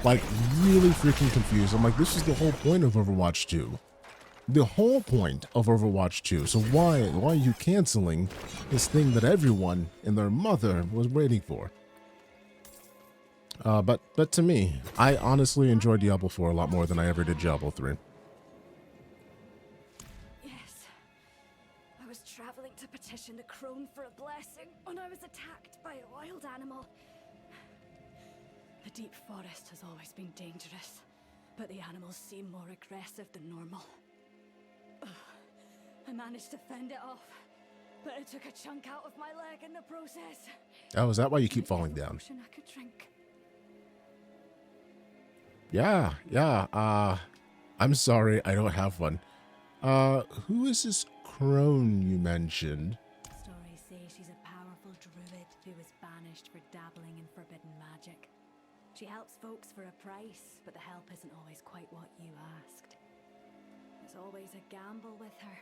Like, really freaking confused. I'm like, this is the whole point of Overwatch 2. The whole point of Overwatch 2. So why are you canceling this thing that everyone and their mother was waiting for? But to me, I honestly enjoyed Diablo 4 a lot more than I ever did Diablo 3. Yes. I was traveling to petition the crone for a blessing when I was attacked by a wild animal. The deep forest has always been dangerous, but the animals seem more aggressive than normal. I managed to fend it off, but it took a chunk out of my leg in the process. Oh, is that why you keep falling down? I could drink. Yeah. I'm sorry, I don't have one. Who is this crone you mentioned? Stories say she's a powerful druid who was banished for dabbling in forbidden magic. She helps folks for a price, but the help isn't always quite what you asked. There's always a gamble with her,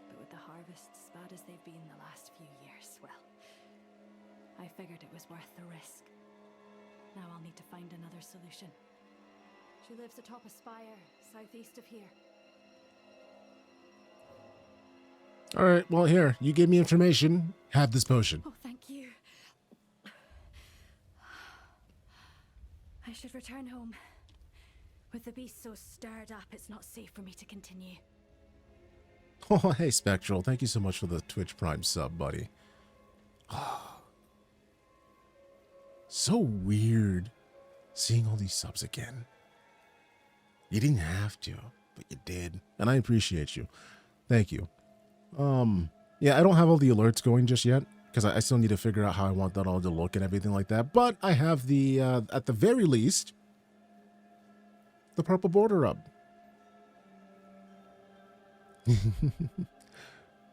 but with the harvests as bad as they've been the last few years, well, I figured it was worth the risk. Now I'll need to find another solution. She lives atop a spire, southeast of here. Alright, well here, you gave me information. Have this potion. Oh, thank you. I should return home. With the beast so stirred up, it's not safe for me to continue. Oh, hey Spectral, thank you so much for the Twitch Prime sub, buddy. So weird seeing all these subs again. You didn't have to, but you did. And I appreciate you. Thank you. Yeah, I don't have all the alerts going just yet, because I still need to figure out how I want that all to look and everything like that. But I have the, at the very least, the purple border up.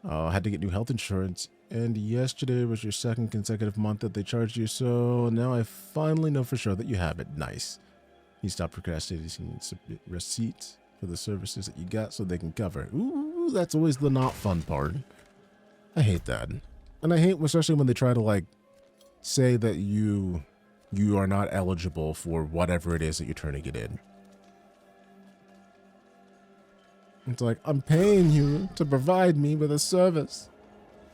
I had to get new health insurance, and yesterday was your 2nd consecutive month that they charged you, so now I finally know for sure that you have it. Nice. You stop procrastinating and submit receipts for the services that you got so they can cover. Ooh, that's always the not fun part. I hate that. And I hate, especially when they try to, like, say that you are not eligible for whatever it is that you're turning it in. It's like, I'm paying you to provide me with a service,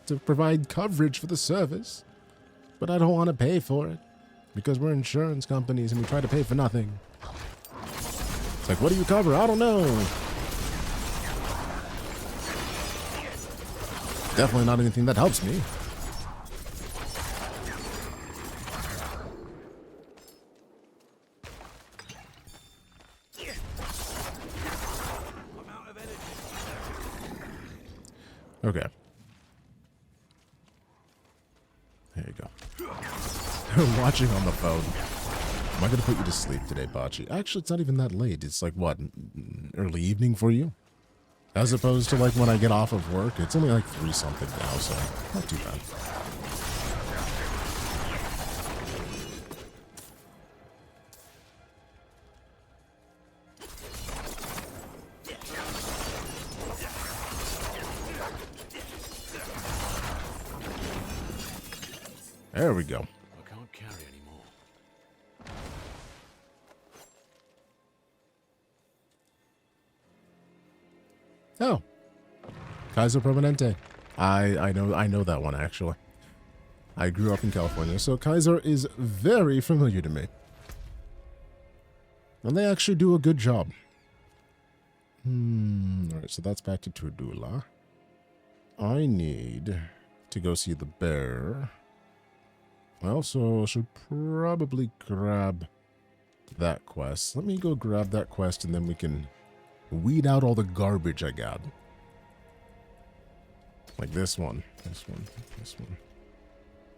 to provide coverage for the service, but I don't want to pay for it because we're insurance companies and we try to pay for nothing. It's like, what do you cover? I don't know. Definitely not anything that helps me. Okay. watching on the phone. Am I going to put you to sleep today, Bocce? Actually, it's not even that late. It's like, what, early evening for you? As opposed to like when I get off of work. It's only like 3 something now, so not too bad. There we go. I can't carry anymore. Oh, Kaiser Permanente. I know that one actually. I grew up in California, so Kaiser is very familiar to me. And they actually do a good job. Alright, so that's back to Turdula. I need to go see the bear. I also should probably grab that quest. Let me go grab that quest and then we can weed out all the garbage I got. Like this one, this one, this one.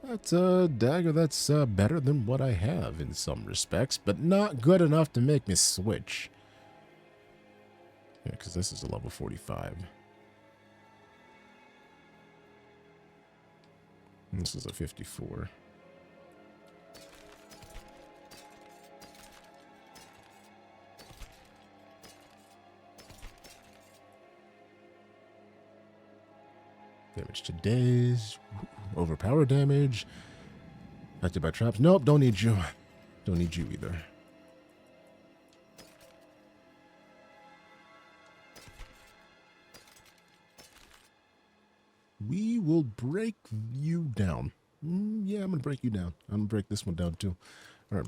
That's a dagger that's better than what I have in some respects, but not good enough to make me switch. Yeah, because this is a level 45. And this is a 54. Damage to daze. Overpower damage. Affected by traps. Nope, don't need you. Don't need you either. We will break you down. Yeah, I'm going to break you down. I'm going to break this one down too. All right.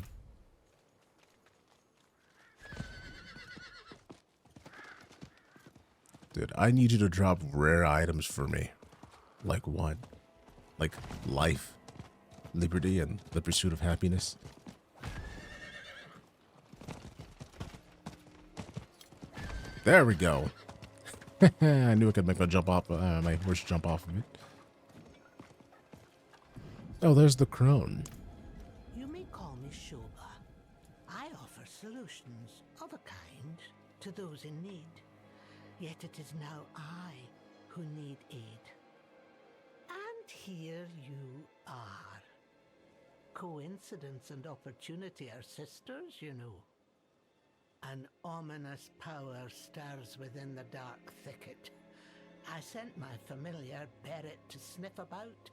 Dude, I need you to drop rare items for me. Like what? Like life, liberty, and the pursuit of happiness? There we go. I knew I could make my jump off, my horse jump off of it. Oh, there's the crone. You may call me Shoba. I offer solutions of a kind to those in need. Yet it is now I who need aid. And here you are. Coincidence and opportunity are sisters, you know. An ominous power stirs within the dark thicket. I sent my familiar Barrett to sniff about,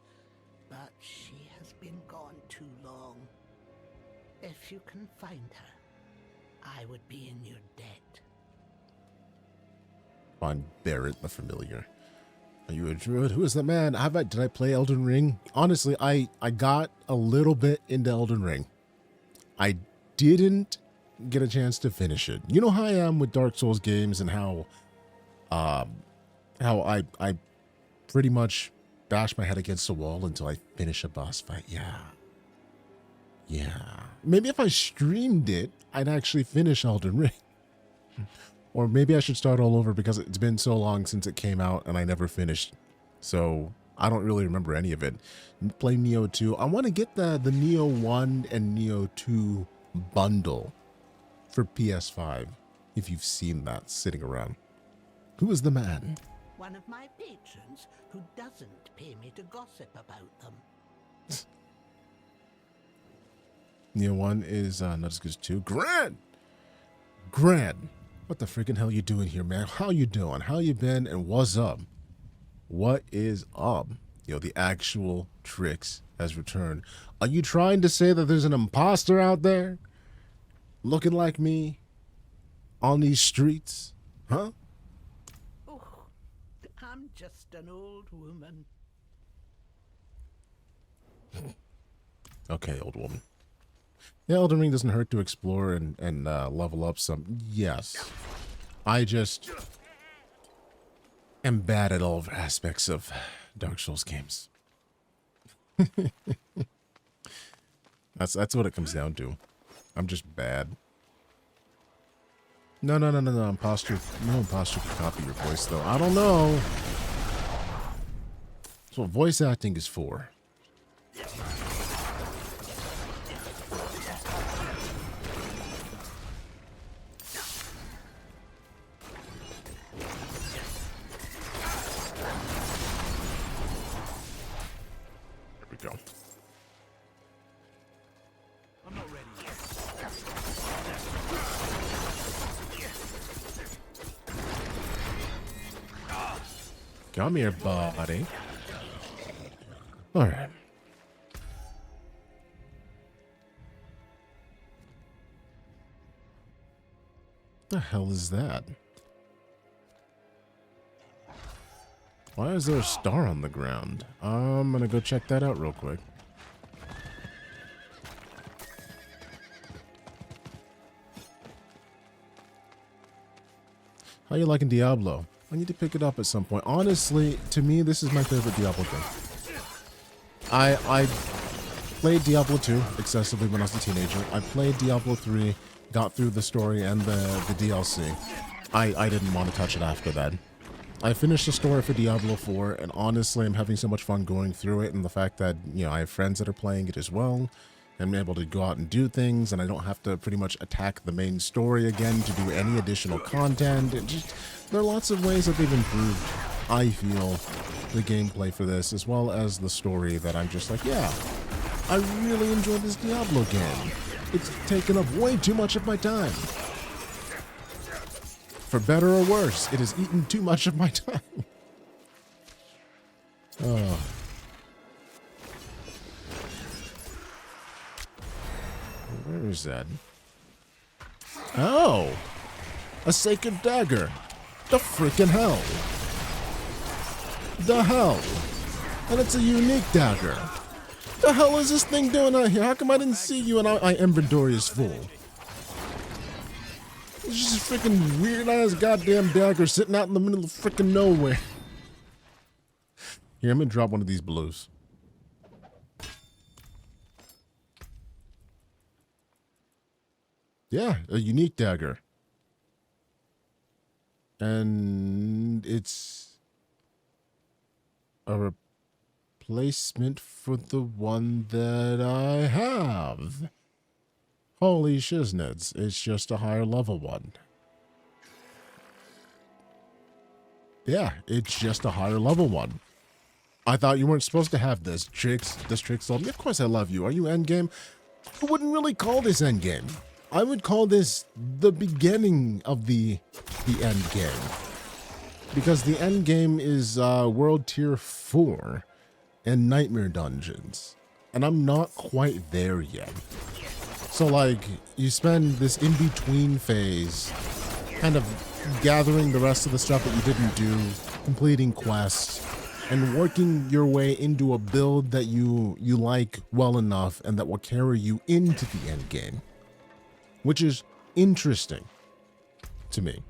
but she has been gone too long. If you can find her, I would be in your debt. Find Barrett, the familiar. Are you a druid? Who is that man? Did I play Elden Ring? Honestly, I got a little bit into Elden Ring. I didn't get a chance to finish it. You know how I am with Dark Souls games and how I pretty much bash my head against the wall until I finish a boss fight. Yeah. Maybe if I streamed it, I'd actually finish Elden Ring. Or maybe I should start all over because it's been so long since it came out and I never finished. So I don't really remember any of it. Play Neo 2. I want to get the Neo 1 and Neo 2 bundle for PS5. If you've seen that sitting around. Who is the man? One of my patrons who doesn't pay me to gossip about them. Neo 1 is not as good as 2. Grant! What the freaking hell you doing here, man? How you doing? How you been? And what's up? What is up? Yo, the actual Trix has returned. Are you trying to say that there's an imposter out there? Looking like me? On these streets? Huh? Oh, I'm just an old woman. Okay, old woman. Yeah, Elden Ring doesn't hurt to explore and level up some. Yes. I just am bad at all aspects of Dark Souls games. That's what it comes down to. I'm just bad. No. Imposter. No imposter can copy your voice, though. I don't know. That's what voice acting is for. Come here, buddy. Alright. The hell is that? Why is there a star on the ground? I'm gonna go check that out real quick. How you liking Diablo? I need to pick it up at some point. Honestly, to me, this is my favorite Diablo game. I played Diablo 2 excessively when I was a teenager. I played Diablo 3, got through the story and the DLC. I didn't want to touch it after that. I finished the story for Diablo 4, and honestly, I'm having so much fun going through it, and the fact that, you know, I have friends that are playing it as well. I'm able to go out and do things, and I don't have to pretty much attack the main story again to do any additional content. It just, there are lots of ways that they've improved, I feel, the gameplay for this, as well as the story, that I'm just like, yeah, I really enjoy this Diablo game. It's taken up way too much of my time. For better or worse, it has eaten too much of my time. Oh. Where is that? Oh! A sacred dagger! The freaking hell! The hell! And it's a unique dagger! The hell is this thing doing out here? How come I didn't see you and my inventory is full? It's just a freaking weird-ass goddamn dagger sitting out in the middle of freaking nowhere. Here, I'm gonna drop one of these blues. Yeah, a unique dagger. And it's a replacement for the one that I have. Holy shiznits, it's just a higher level one. Yeah, it's just a higher level one. I thought you weren't supposed to have this. This Trix told me, of course I love you. Are you endgame? I wouldn't really call this endgame. I would call this the beginning of the end game. Because the end game is World Tier 4 and Nightmare Dungeons. And I'm not quite there yet. So like, you spend this in-between phase kind of gathering the rest of the stuff that you didn't do, completing quests, and working your way into a build that you like well enough and that will carry you into the end game. Which is interesting to me,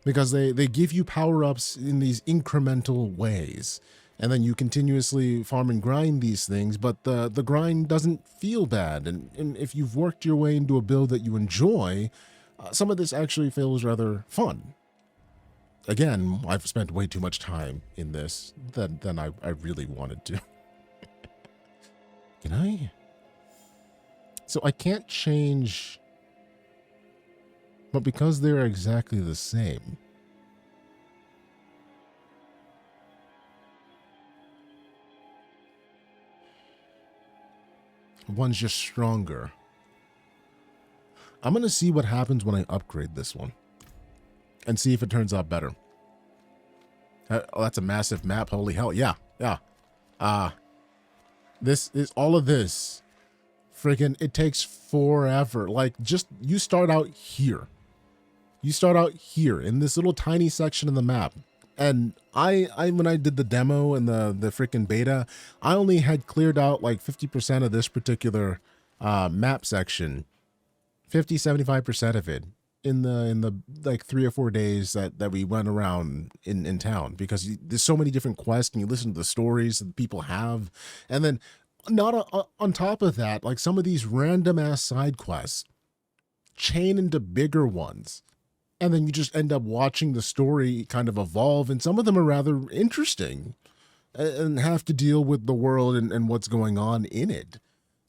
because they give you power-ups in these incremental ways, and then you continuously farm and grind these things, but the grind doesn't feel bad, and if you've worked your way into a build that you enjoy, some of this actually feels rather fun. Again, I've spent way too much time in this than I really wanted to. Can I? So I can't change... But because they're exactly the same, one's just stronger. I'm going to see what happens when I upgrade this one and see if it turns out better. Oh, that's a massive map. Holy hell. Yeah. This is all of this. Friggin', it takes forever. Like, just, you start out here. You start out here in this little tiny section of the map. And I when I did the demo and the freaking beta, I only had cleared out like 50% of this particular map section. 50-75% of it in the like 3 or 4 days that we went around in town, because there's so many different quests and you listen to the stories that people have. And then not on top of that, like some of these random ass side quests chain into bigger ones. And then you just end up watching the story kind of evolve, and some of them are rather interesting and have to deal with the world and what's going on in it.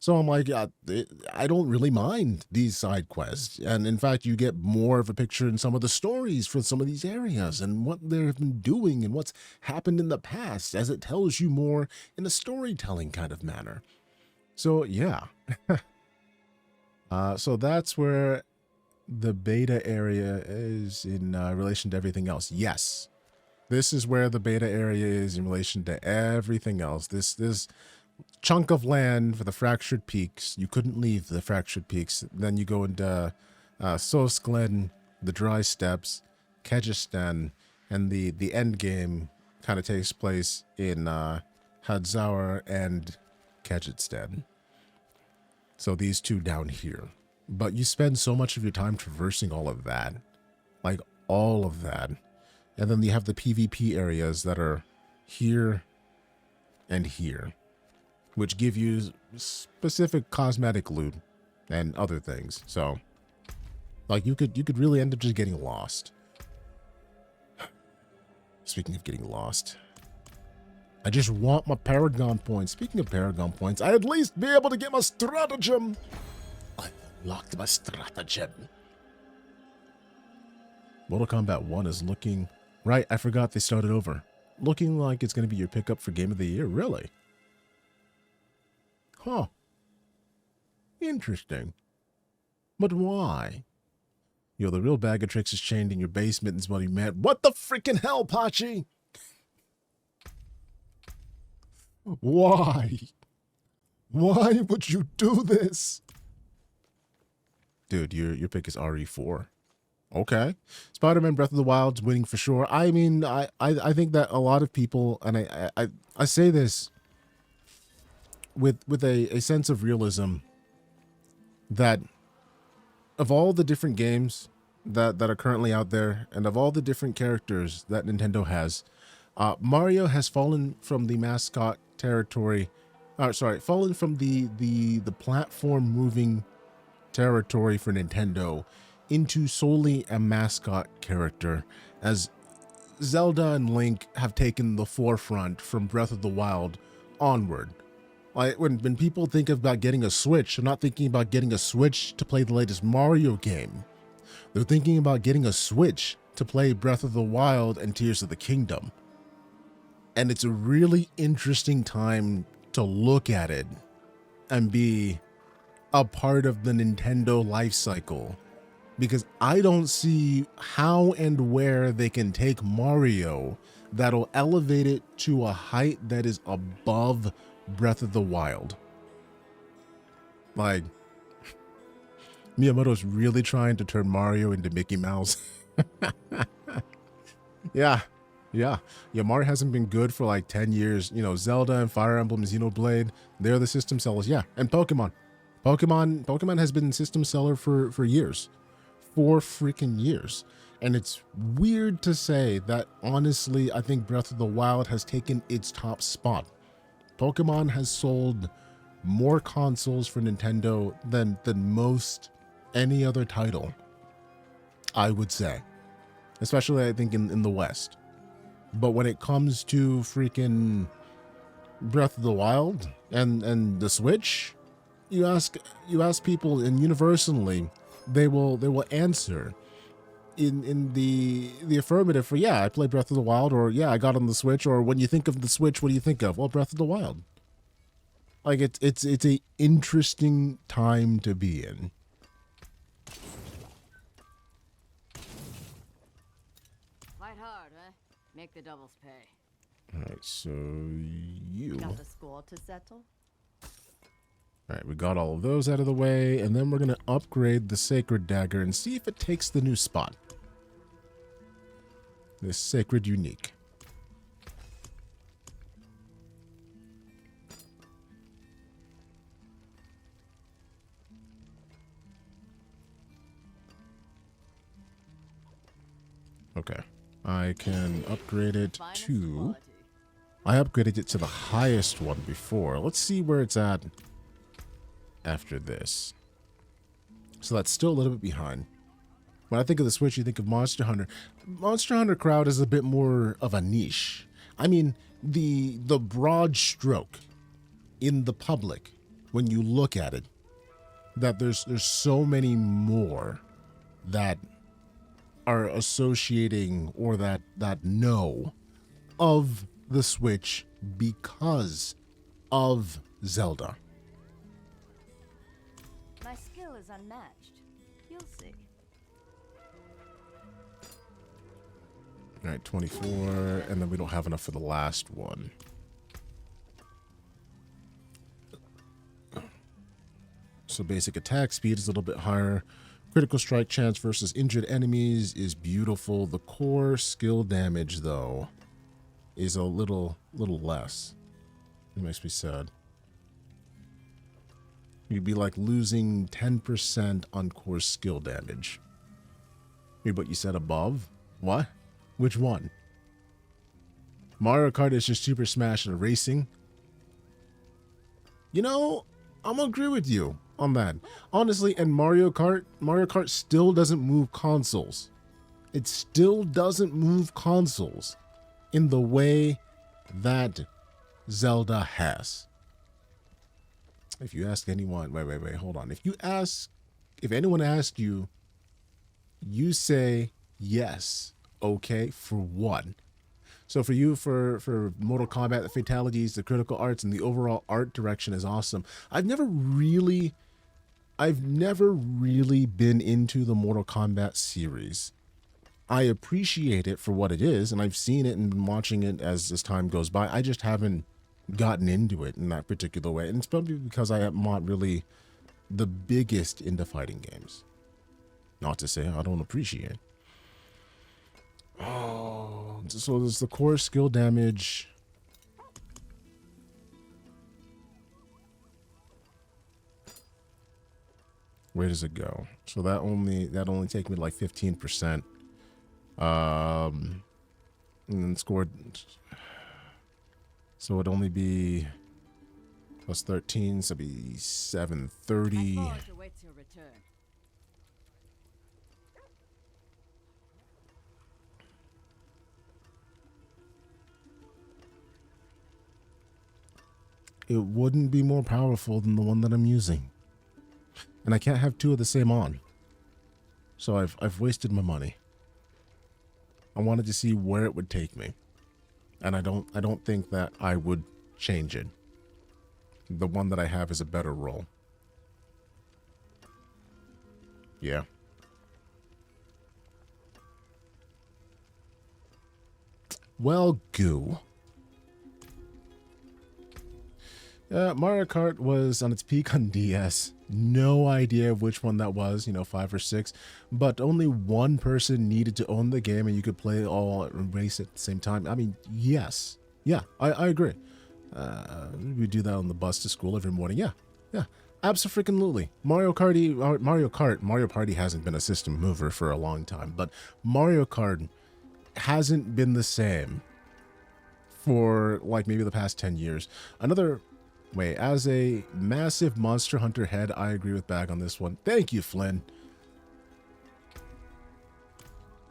So I'm like, I don't really mind these side quests. And in fact, you get more of a picture in some of the stories for some of these areas and what they've been doing and what's happened in the past, as it tells you more in a storytelling kind of manner. So yeah. So that's where the beta area is in relation to everything else. Yes. This is where the beta area is in relation to everything else. This chunk of land for the Fractured Peaks. You couldn't leave the Fractured Peaks. Then you go into Sos Glen, the Dry Steppes, Kyrgyzstan, and the end game kind of takes place in Hadzaur and Kyrgyzstan. So these two down here. But you spend so much of your time traversing all of that. Like all of that. And then you have the PvP areas that are here and here, which give you specific cosmetic loot and other things. So, like, you could really end up just getting lost. Speaking of getting lost, I just want my Paragon points. Speaking of Paragon points, I'd at least be able to get my stratagem. I unlocked my stratagem. Mortal Kombat 1 is looking... Right, I forgot they started over. Looking like it's going to be your pickup for Game of the Year, really? Huh. Interesting. But why? Yo, the real BagOTrix is chained in your basement is what he meant. What the freaking hell, Pachi? Why? Why would you do this? Dude, your pick is RE4. Okay. Spider-Man Breath of the Wild's winning for sure. I mean, I think that a lot of people, and I say this with a sense of realism, that of all the different games that are currently out there, and of all the different characters that Nintendo has, Mario has fallen from the mascot territory. Fallen from the platform moving territory for Nintendo into solely a mascot character, as Zelda and Link have taken the forefront from Breath of the Wild onward. Like when people think about getting a Switch, they're not thinking about getting a Switch to play the latest Mario game. They're thinking about getting a Switch to play Breath of the Wild and Tears of the Kingdom. And it's a really interesting time to look at it and be a part of the Nintendo life cycle, because I don't see how and where they can take Mario that'll elevate it to a height that is above Breath of the Wild. Like, Miyamoto's really trying to turn Mario into Mickey Mouse. Yeah. Mario hasn't been good for like 10 years. You know, Zelda and Fire Emblem, Xenoblade, they're the system sellers. Yeah, and Pokemon. Pokemon has been system seller for years. 4 freaking years. And it's weird to say that, honestly, I think Breath of the Wild has taken its top spot. Pokemon has sold more consoles for Nintendo than most any other title, I would say. Especially, I think, in the West. But when it comes to freaking Breath of the Wild and the Switch, you ask people, and universally they will answer in the affirmative for, yeah, I play Breath of the Wild, or yeah, I got on the Switch, or when you think of the Switch, what do you think of? Well, Breath of the Wild. Like it's a interesting time to be in. Fight hard, huh? Make the doubles pay. All right, so you got the score to settle. All right, we got all of those out of the way, and then we're going to upgrade the Sacred Dagger and see if it takes the new spot. This Sacred Unique. Okay, I can upgrade it to... I upgraded it to the highest one before. Let's see where it's at after this. So that's still a little bit behind. When I think of the Switch, you think of Monster Hunter. Monster Hunter crowd is a bit more of a niche. I mean, the broad stroke in the public, when you look at it, that there's so many more that are associating or that know of the Switch because of Zelda. My skill is unmatched. You'll see. All right, 24, and then we don't have enough for the last one. So basic attack speed is a little bit higher. Critical strike chance versus injured enemies is beautiful. The core skill damage, though, is a little less. It makes me sad. You'd be like losing 10% on core skill damage. But you said above? What? Which one? Mario Kart is just Super Smash and racing? You know, I'm gonna agree with you on that. Honestly, and Mario Kart still doesn't move consoles. It still doesn't move consoles in the way that Zelda has. If you ask anyone, wait, hold on. If anyone asked you, you say yes, okay, for what? So for you, for Mortal Kombat, the fatalities, the critical arts, and the overall art direction is awesome. I've never really been into the Mortal Kombat series. I appreciate it for what it is, and I've seen it and been watching it as time goes by. I just haven't gotten into it in that particular way, and it's probably because I am not really the biggest into fighting games. Not to say I don't appreciate. Oh, so there's the core skill damage. Where does it go? So that only take me like 15%. And then scored. So it'd only be plus 13, so it'd be 730. It wouldn't be more powerful than the one that I'm using. And I can't have two of the same on. So I've wasted my money. I wanted to see where it would take me. And I don't think that I would change it. The one that I have is a better roll. Yeah. Well, goo. Mario Kart was on its peak on DS. No idea which one that was, 5 or 6. But only one person needed to own the game and you could play all and race at the same time. I mean, yes. Yeah, I agree. We do that on the bus to school every morning. Yeah. Abso-freaking-lutely. Mario Party hasn't been a system mover for a long time, but Mario Kart hasn't been the same for like maybe the past 10 years. As a massive Monster Hunter head, I agree with Bag on this one. Thank you, Flynn.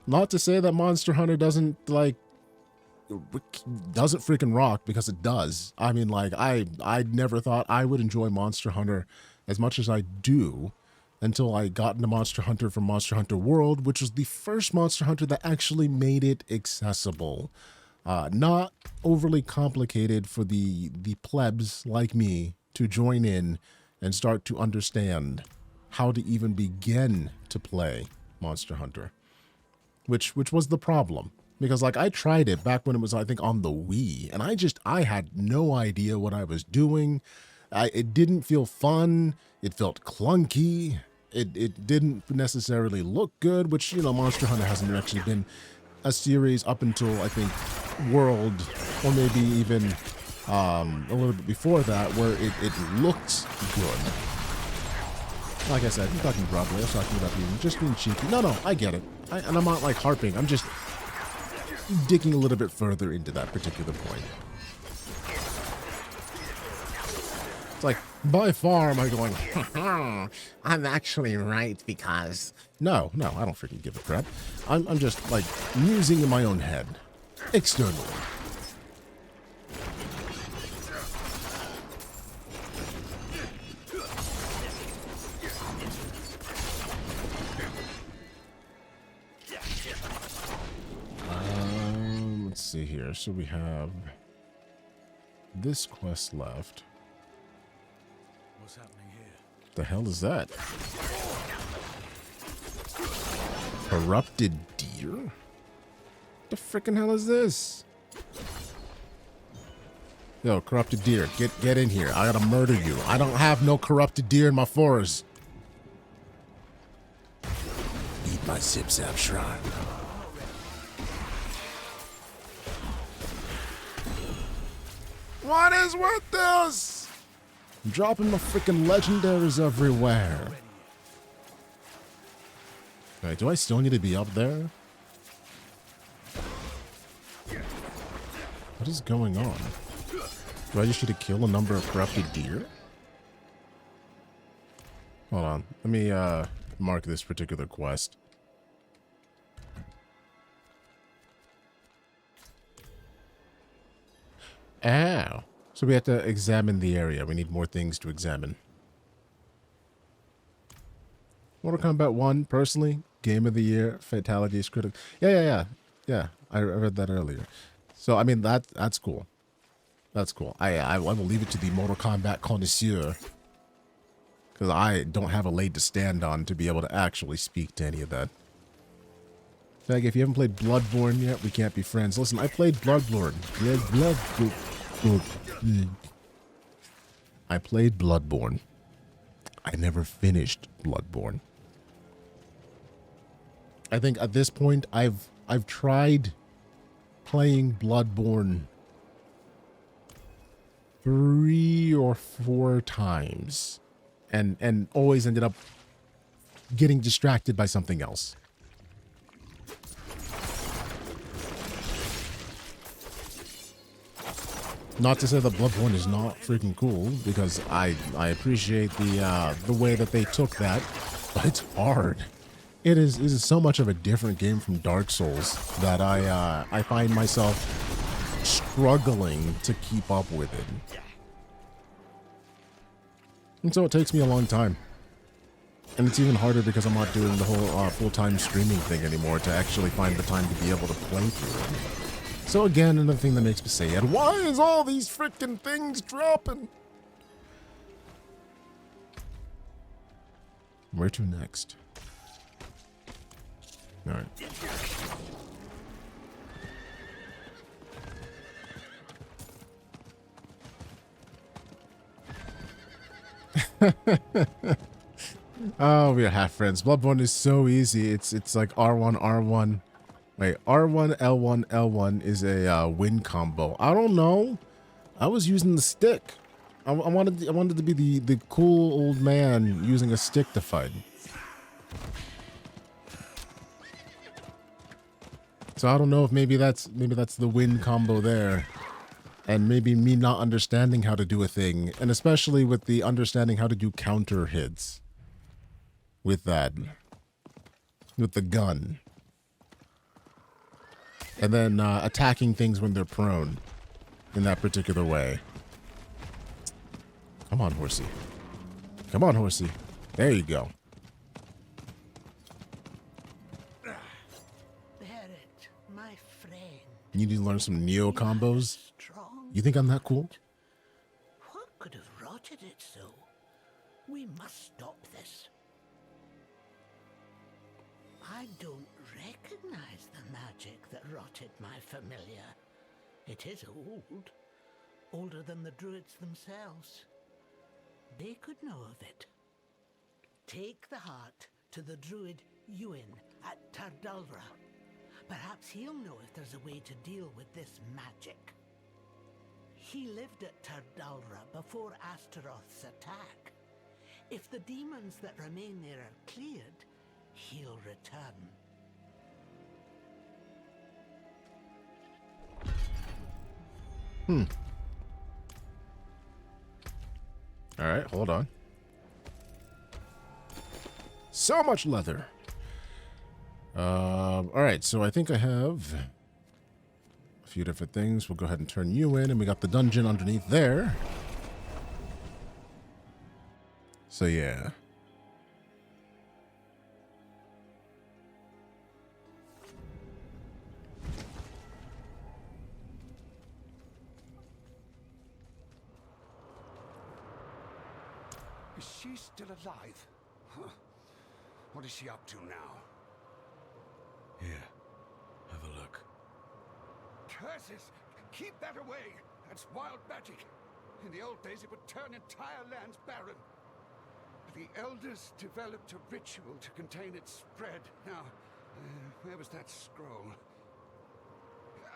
Not to say that Monster Hunter doesn't freaking rock, because it does. I mean, like, I never thought I would enjoy Monster Hunter as much as I do until I got into Monster Hunter from Monster Hunter World, which was the first Monster Hunter that actually made it accessible. Not overly complicated for the plebs like me to join in and start to understand how to even begin to play Monster Hunter, which was the problem. Because like I tried it back when it was, I think, on the Wii, and I had no idea what I was doing. It didn't feel fun. It felt clunky. It didn't necessarily look good, which, Monster Hunter hasn't actually been a series up until, I think, World, or maybe even a little bit before that, where it looked good. Like I said, I'm talking broadly. I was talking about just being cheeky. No, I get it. And I'm not like harping. I'm just digging a little bit further into that particular point. It's like, by far am I going, I'm actually right because... No, I don't freaking give a crap. I'm just, like, musing in my own head. Externally. Let's see here. So we have this quest left. What's happening here? The hell is that? Corrupted deer? The freaking hell is this? Yo, corrupted deer, get in here. I gotta murder you. I don't have no corrupted deer in my forest. Eat my zip-zap shrine. What is with this? I'm dropping my freaking legendaries everywhere. Okay, do I still need to be up there? What is going on? Do I just need to kill a number of corrupted deer? Hold on. Let me mark this particular quest. Ow. So we have to examine the area. We need more things to examine. Mortal Kombat 1, personally, Game of the Year, Fatalities, critical. Yeah. I read that earlier. So, I mean, that's cool. That's cool. I will leave it to the Mortal Kombat connoisseur. Because I don't have a leg to stand on to be able to actually speak to any of that. Like, if you haven't played Bloodborne yet, we can't be friends. Listen, I played Bloodborne. I played Bloodborne. I never finished Bloodborne. I think at this point, I've tried playing Bloodborne 3 or 4 times and always ended up getting distracted by something else. Not to say that Bloodborne is not freaking cool, because I appreciate the way that they took that, but it's hard. It is so much of a different game from Dark Souls that I find myself struggling to keep up with it. And so it takes me a long time. And it's even harder because I'm not doing the whole full-time streaming thing anymore to actually find the time to be able to play through it. So again, another thing that makes me say, and why is all these freaking things dropping? Where to next? All right. Oh, we are half friends. Bloodborne is so easy. It's like R1, R1. Wait, R1, L1, L1 is a win combo. I don't know. I was using the stick. I wanted to be the cool old man using a stick to fight. So I don't know if maybe that's the win combo there. And maybe me not understanding how to do a thing, and especially with the understanding how to do counter hits with that, with the gun. And then attacking things when they're prone in that particular way. Come on, horsey. Come on, horsey. There you go. Barrett, my friend. You need to learn some Neo combos? You think I'm that cool? What could have rotted it so? We must stop this. I don't recognize the magic that rotted my familiar. It is old. Older than the druids themselves. They could know of it. Take the heart to the druid Ewan at Tardalra. Perhaps he'll know if there's a way to deal with this magic. He lived at Tardalra before Astaroth's attack. If the demons that remain there are cleared, he'll return. All right, hold on. So much leather. All right, so I think I have a few different things. We'll go ahead and turn you in, and we got the dungeon underneath there. So yeah. Is she still alive? Huh. What is she up to now? Here, have a look. Curses! Keep that away! That's wild magic. In the old days, it would turn entire lands barren. The elders developed a ritual to contain its spread. Now, where was that scroll?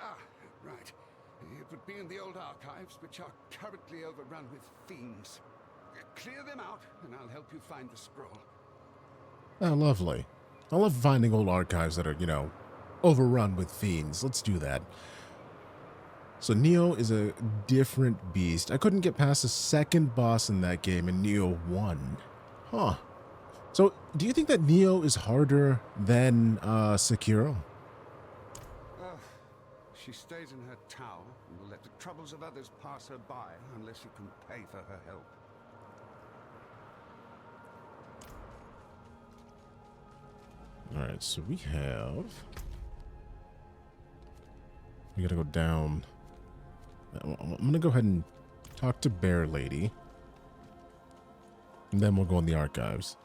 Ah, right. It would be in the old archives, which are currently overrun with fiends. Clear them out, and I'll help you find the scroll. Oh, lovely. I love finding old archives that are, you know, overrun with fiends. Let's do that. So Neo is a different beast. I couldn't get past the second boss in that game, and Neo won. Huh. So, do you think that Neo is harder than Sekiro? She stays in her tower and will let the troubles of others pass her by unless you can pay for her help. Alright, so we gotta go down. I'm gonna go ahead and talk to Bear Lady. And then we'll go in the archives.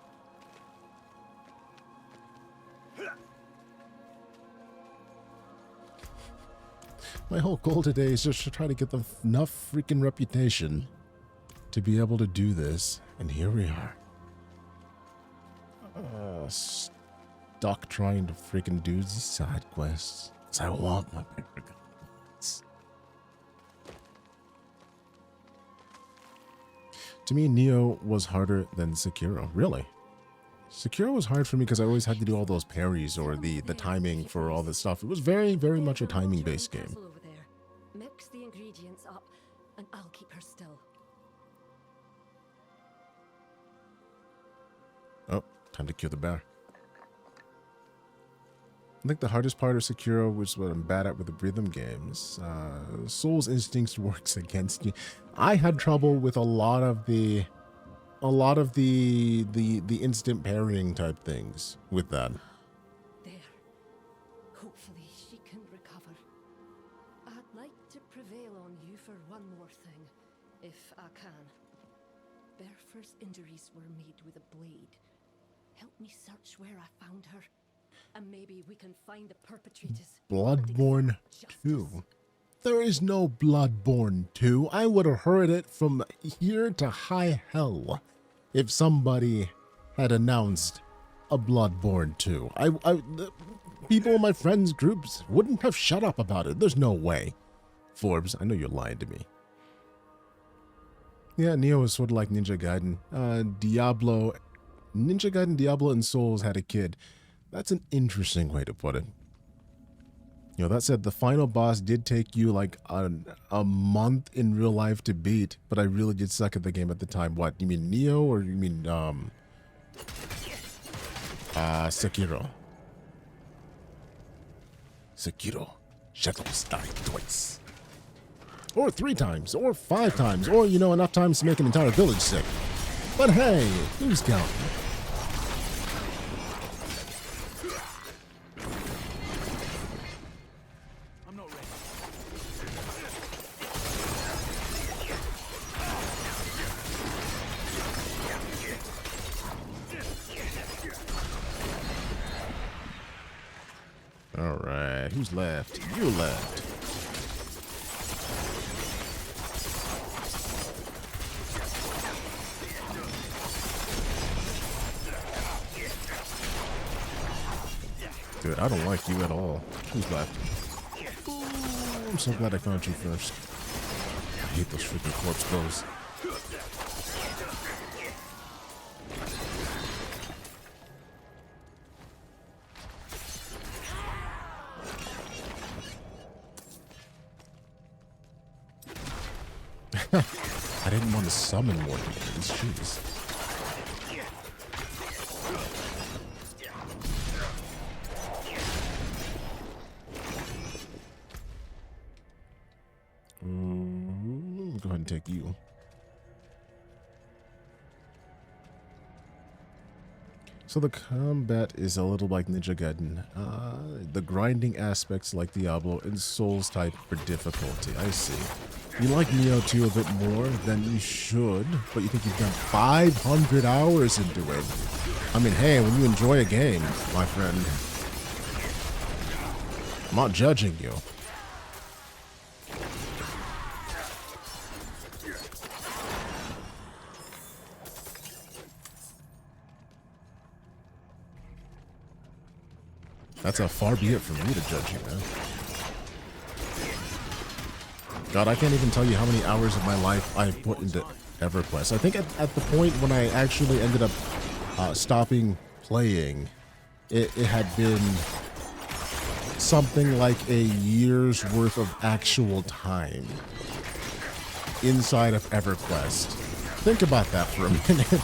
My whole goal today is just to try to get enough freaking reputation to be able to do this. And here we are. Stuck trying to freaking do these side quests. Because I want my paper guns. To me, Neo was harder than Sekiro. Really? Sekiro was hard for me because I always had to do all those parries or the timing for all this stuff. It was very, very much a timing-based game. Mix the ingredients up, and I'll keep her still. Oh, time to kill the bear. I think the hardest part of Sekiro, which is what I'm bad at with the rhythm games, Soul's instincts works against you. I had trouble with a lot of the instant parrying type things with that. There. Hopefully she can recover. I'd like to prevail on you for one more thing, if I can. Bertha's injuries were made with a blade. Help me search where I found her, and maybe we can find the perpetrators. Bloodborne 2. There is no Bloodborne 2. I would have heard it from here to high hell if somebody had announced a Bloodborne 2. People in my friends' groups wouldn't have shut up about it. There's no way. Forbes, I know you're lying to me. Yeah, Neo is sort of like Ninja Gaiden. Ninja Gaiden, Diablo, and Souls had a kid. That's an interesting way to put it. You know, that said, the final boss did take you like a month in real life to beat, but I really did suck at the game at the time. What, you mean Neo or you mean Sekiro? Sekiro. Shadows die twice. Or 3 times, or 5 times, or, you know, enough times to make an entire village sick. But hey, who's counting? Alright, who's left? You left. Dude, I don't like you at all. Who's left? Ooh, I'm so glad I found you first. I hate those freaking corpse bows. I didn't want to summon more things. Jeez. Go ahead and take you. So the combat is a little like Ninja Gaiden. The grinding aspects like Diablo and Souls type for difficulty. I see. You like Neo 2 a bit more than you should, but you think you've done 500 hours into it. I mean, hey, when you enjoy a game, my friend, I'm not judging you. That's a far be it for me to judge you, man. God, I can't even tell you how many hours of my life I've put into EverQuest. I think at the point when I actually ended up stopping playing, it had been something like a year's worth of actual time inside of EverQuest. Think about that for a minute.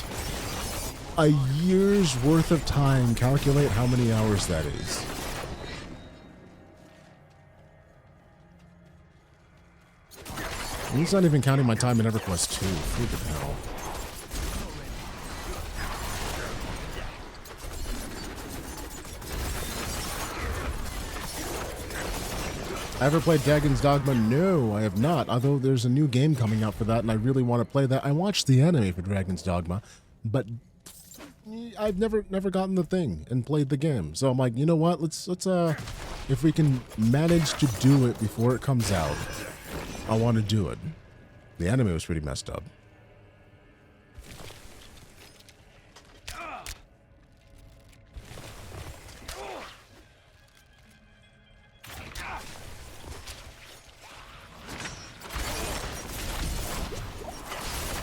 A year's worth of time. Calculate how many hours that is. And he's not even counting my time in EverQuest 2. Freaking hell. I ever played Dragon's Dogma? No, I have not. Although there's a new game coming out for that, and I really want to play that. I watched the anime for Dragon's Dogma, but I've never gotten the thing and played the game. So I'm like, you know what? Let's if we can manage to do it before it comes out, I want to do it. The anime was pretty messed up.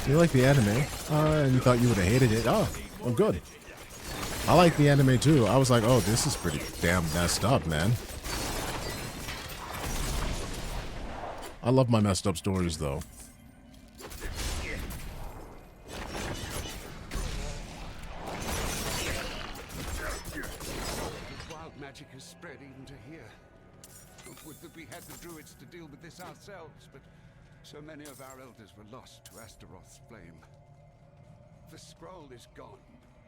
You like the anime, and you thought you would have hated it. Oh, well, good. I like the anime too. I was like, oh, this is pretty damn messed up, man. I love my messed up stories, though. Wild magic has spread even to here. Would that we had the druids to deal with this ourselves, but so many of our elders were lost to Astaroth's flame. The scroll is gone,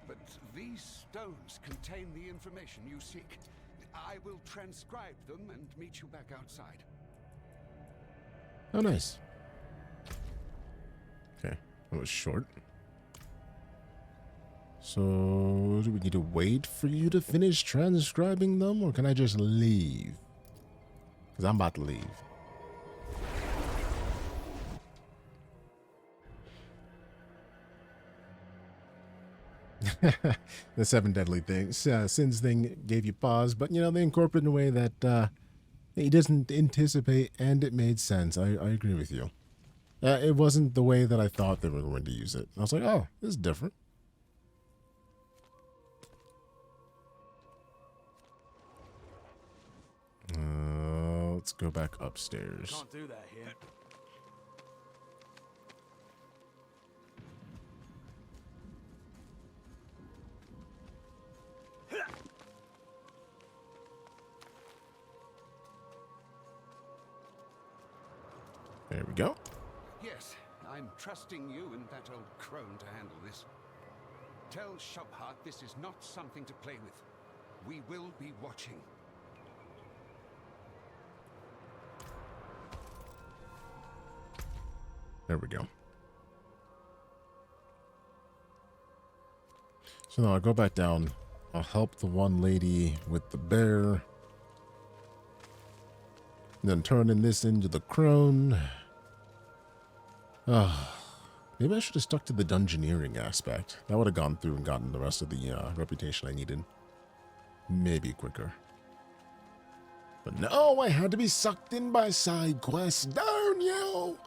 but these stones contain the information you seek. I will transcribe them and meet you back outside. Oh, nice. Okay, that was short. So, do we need to wait for you to finish transcribing them, or can I just leave? Because I'm about to leave. The 7 deadly things, sins thing gave you pause, but you know, they incorporated in a way that he doesn't anticipate, and it made sense. I agree with you. It wasn't the way that I thought they were going to use it. I was like, oh, this is different. Let's go back upstairs. Can't do that here. There we go. Yes, I'm trusting you and that old crone to handle this. Tell Shubhart this is not something to play with. We will be watching. There we go. So now I'll go back down. I'll help the one lady with the bear. Then turning this into the crone. Maybe I should have stuck to the dungeoneering aspect. That would have gone through and gotten the rest of the reputation I needed. Maybe quicker. But no, I had to be sucked in by side quests. Darn you!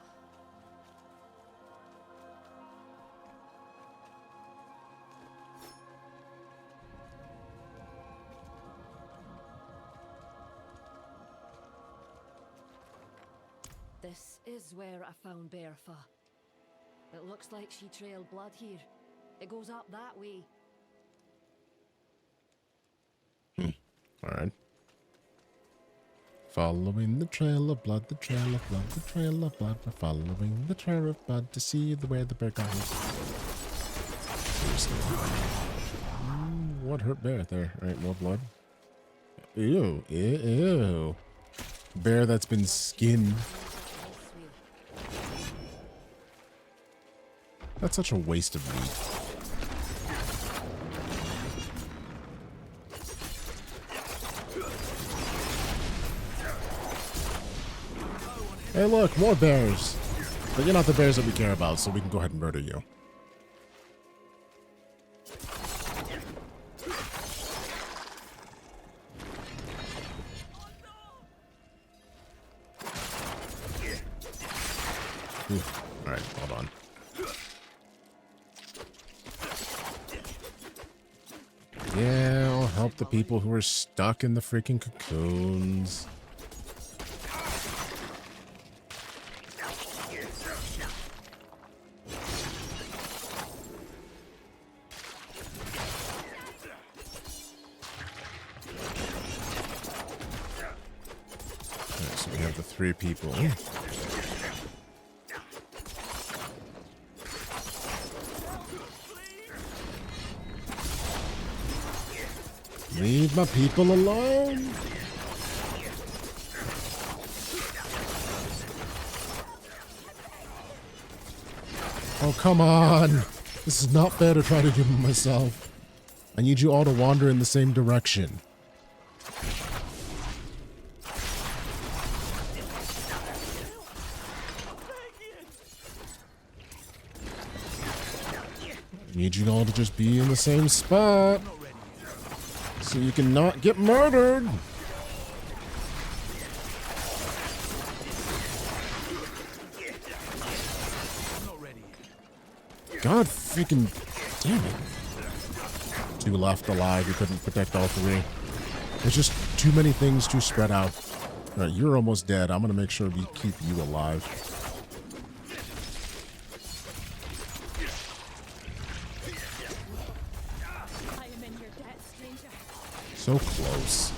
This is where I found Bertha. It looks like she trailed blood here. It goes up that way. Alright. Following the trail of blood, the trail of blood, the trail of blood. We're following the trail of blood to see where the bear goes. Seriously. What hurt bear there? Alright, more blood. Ew, ew. Bear that's been skinned. That's such a waste of meat. Hey look, more bears. But you're not the bears that we care about, so we can go ahead and murder you. Alright, hold on. Yeah, I'll help the people who are stuck in the freaking cocoons. Alright, so we have the 3 people. Leave my people alone. Oh, come on. This is not fair to try to do myself. I need you all to wander in the same direction. I need you all to just be in the same spot. So you can not get murdered. God freaking damn it. 2 left alive. You couldn't protect all 3. There's just too many things to spread out. All right, you're almost dead. I'm going to make sure we keep you alive. So close.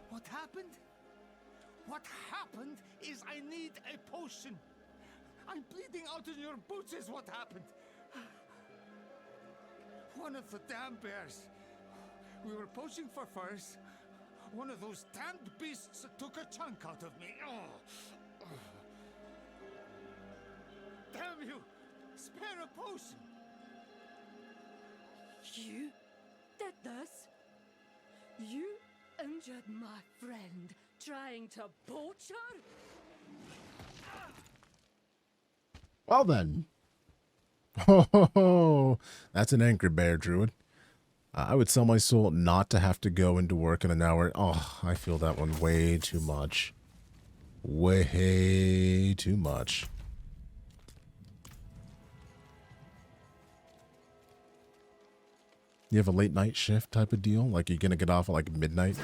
What happened? What happened is I need a potion. I'm bleeding out in your boots is what happened. One of the damn bears. We were poaching for furs. One of those damned beasts took a chunk out of me. Oh. Damn you! Spare a potion! You did this? You injured my friend trying to poach her? Well then. Oh, that's an angry bear, Druid. I would sell my soul not to have to go into work in an hour. Oh, I feel that one way too much. Way too much. You have a late night shift type of deal? Like you're gonna get off at like midnight?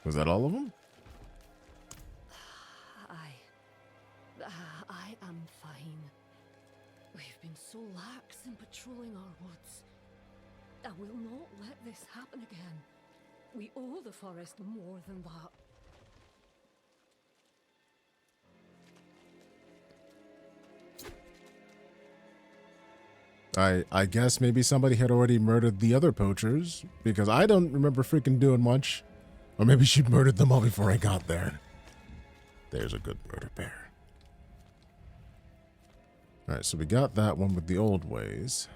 Was that all of them? I am fine. We've been so lax in patrolling our woods. I will not let this happen again. We owe the forest more than that. I guess maybe somebody had already murdered the other poachers, because I don't remember freaking doing much. Or maybe she'd murdered them all before I got there. There's a good murder bear. Alright, so we got that one with the old ways.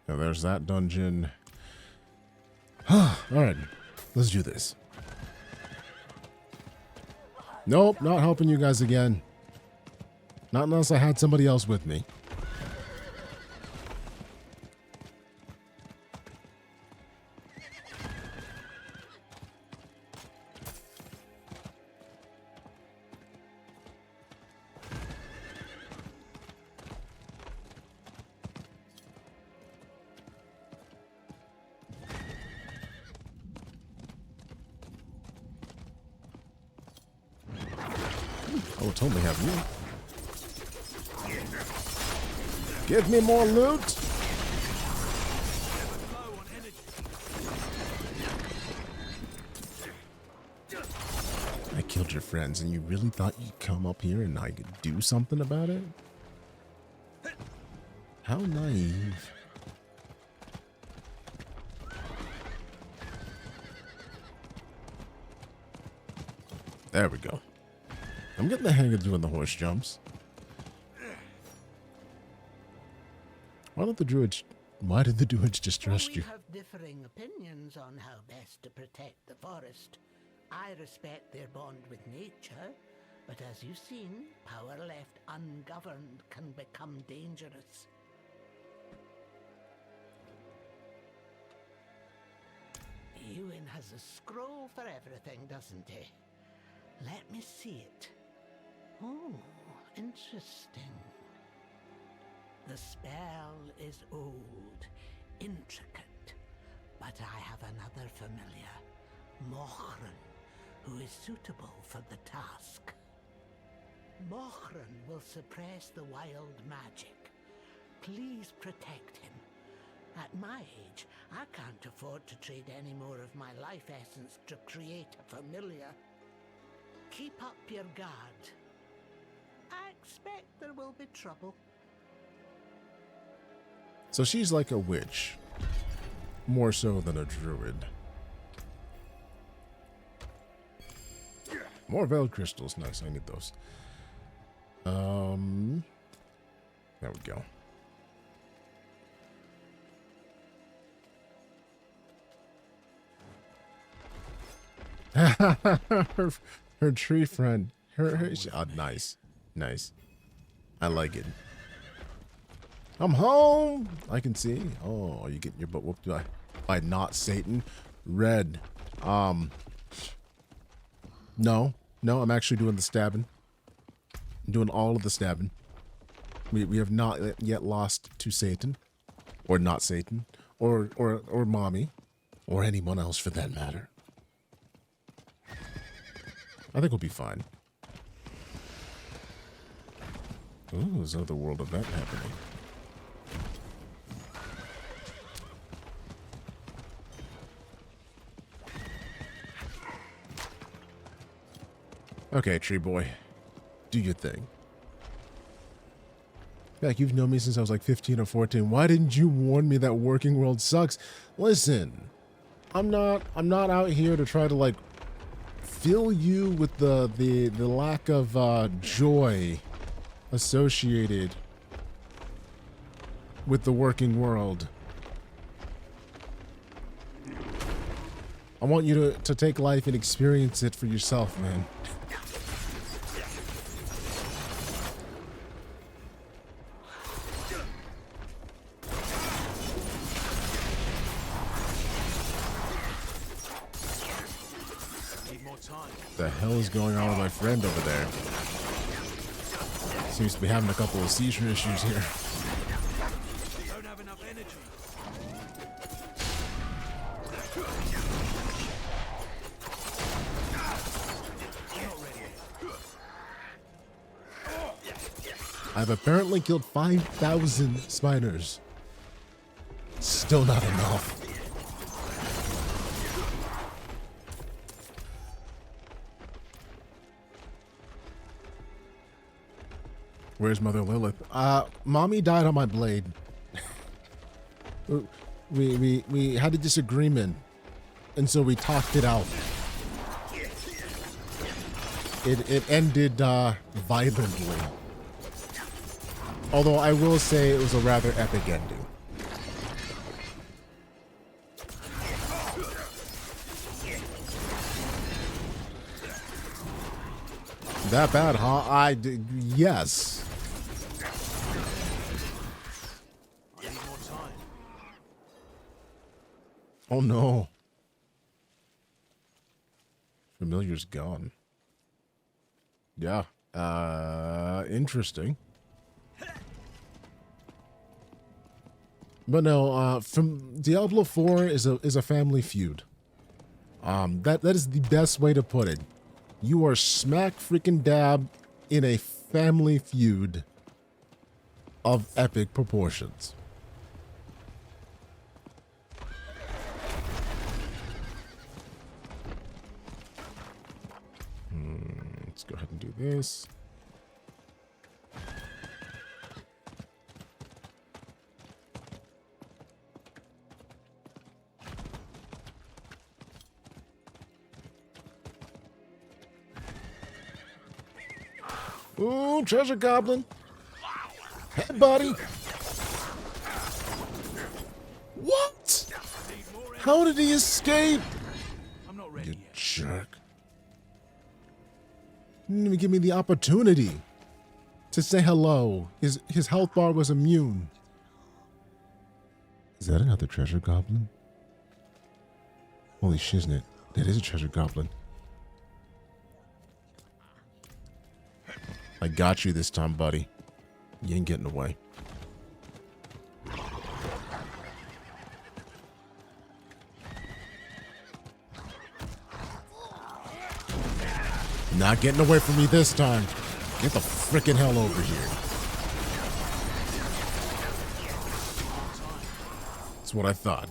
Now there's that dungeon. Alright, let's do this. Nope, not helping you guys again. Not unless I had somebody else with me. Oh, totally have you. Give me more loot. I killed your friends and you really thought you'd come up here and I could do something about it? How naive. There we go. I'm getting the hang of doing the horse jumps. Why don't the druids Why did the Druids distrust you? We have differing opinions on how best to protect the forest. I respect their bond with nature, but as you've seen, power left ungoverned can become dangerous. Ewan has a scroll for everything, doesn't he? Let me see it. Oh, interesting. The spell is old, intricate, but I have another familiar, Mochran, who is suitable for the task. Mochran will suppress the wild magic. Please protect him. At my age, I can't afford to trade any more of my life essence to create a familiar. Keep up your guard. I expect there will be trouble. So she's like a witch. More so than a druid. More veiled crystals. Nice, I need those. There we go. her tree friend. Nice. Nice. I like it. I'm home. I can see. Oh, are you getting your butt whooped by not Satan? Red. No, I'm actually doing the stabbing. I'm doing all of the stabbing. We have not yet lost to Satan, or not Satan, or mommy, or anyone else for that matter. I think we'll be fine. Ooh, there's another world event happening. Okay, tree boy. Do your thing. Beck, you've known me since I was like 15 or 14. Why didn't you warn me that working world sucks? Listen, I'm not out here to try to like fill you with the lack of joy associated with the working world. I want you to take life and experience it for yourself, man. What the hell is going on with my friend over there? Seems to be having a couple of seizure issues here. Don't have enough energy. I've apparently killed 5,000 spiders. Still not enough. Where's Mother Lilith? Mommy died on my blade. we had a disagreement, and so we talked it out. It ended violently. Although I will say it was a rather epic ending. That bad, huh? Yes. Oh no. Familiar's gone. Yeah. Interesting. But no, from Diablo 4 is a family feud. That is the best way to put it. You are smack freaking dab in a family feud of epic proportions. Let's go ahead and do this. Ooh, treasure goblin. Hey, buddy. What? How did he escape? I'm not ready You yet. jerk. Didn't even give me the opportunity to say hello. His health bar was immune. Is that another treasure goblin? Holy shiznit. That is a treasure goblin. I got you this time, buddy. You ain't getting away. Not getting away from me this time. Get the frickin' hell over here. That's what I thought.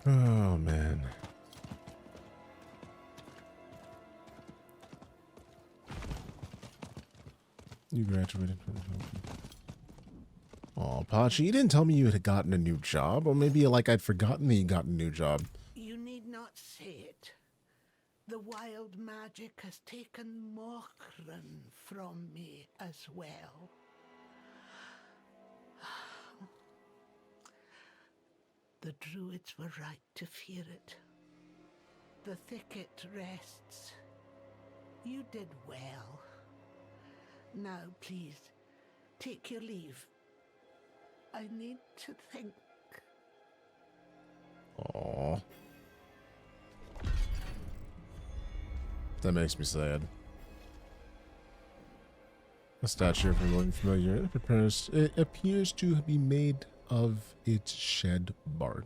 Oh, man. You graduated from Oh, Pachi, you didn't tell me you had gotten a new job. Or maybe like I'd forgotten that you got a new job. You need not say it. The wild magic has taken Mokran from me as well. The druids were right to fear it. The thicket rests. You did well. Now, please, take your leave. I need to think. Aww. That makes me sad. A statue, if I'm looking familiar, it appears to be made of its shed bark.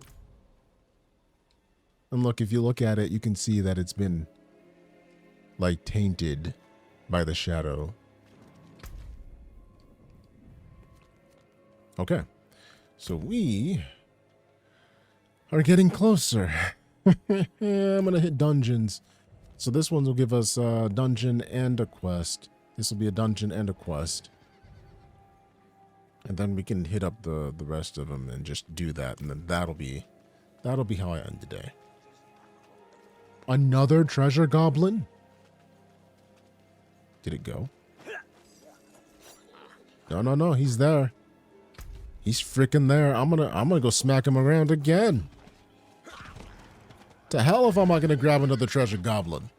And look, if you look at it, you can see that it's been, like, tainted by the shadow. Okay. So we are getting closer. I'm gonna hit dungeons. So this one will give us a dungeon and a quest. This will be a dungeon and a quest. And then we can hit up the rest of them and just do that. And then that'll be how I end the day. Another treasure goblin? Did it go? No, he's there. He's freaking there. I'm gonna go smack him around again. To hell if I'm not gonna grab another treasure goblin.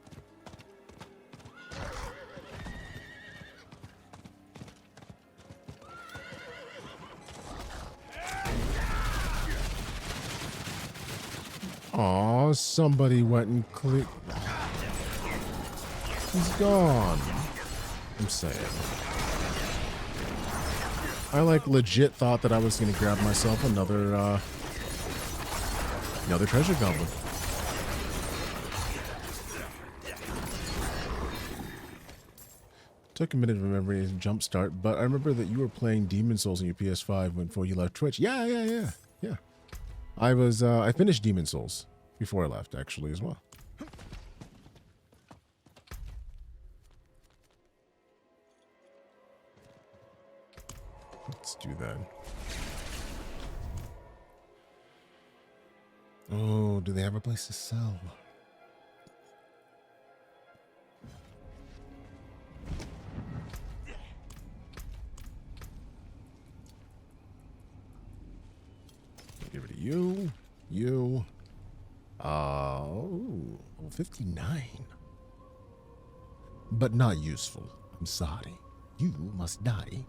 Aw, somebody went and clicked. He's gone. I'm saying. I like legit thought that I was gonna grab myself another treasure goblin. Took a minute to remember his jump start, but I remember that you were playing Demon Souls on your PS5 before you left Twitch. Yeah. I finished Demon Souls before I left, actually, as well. Let's do that. Oh, do they have a place to sell? Give it to you. You. Oh, 59. But not useful. I'm sorry. You must die.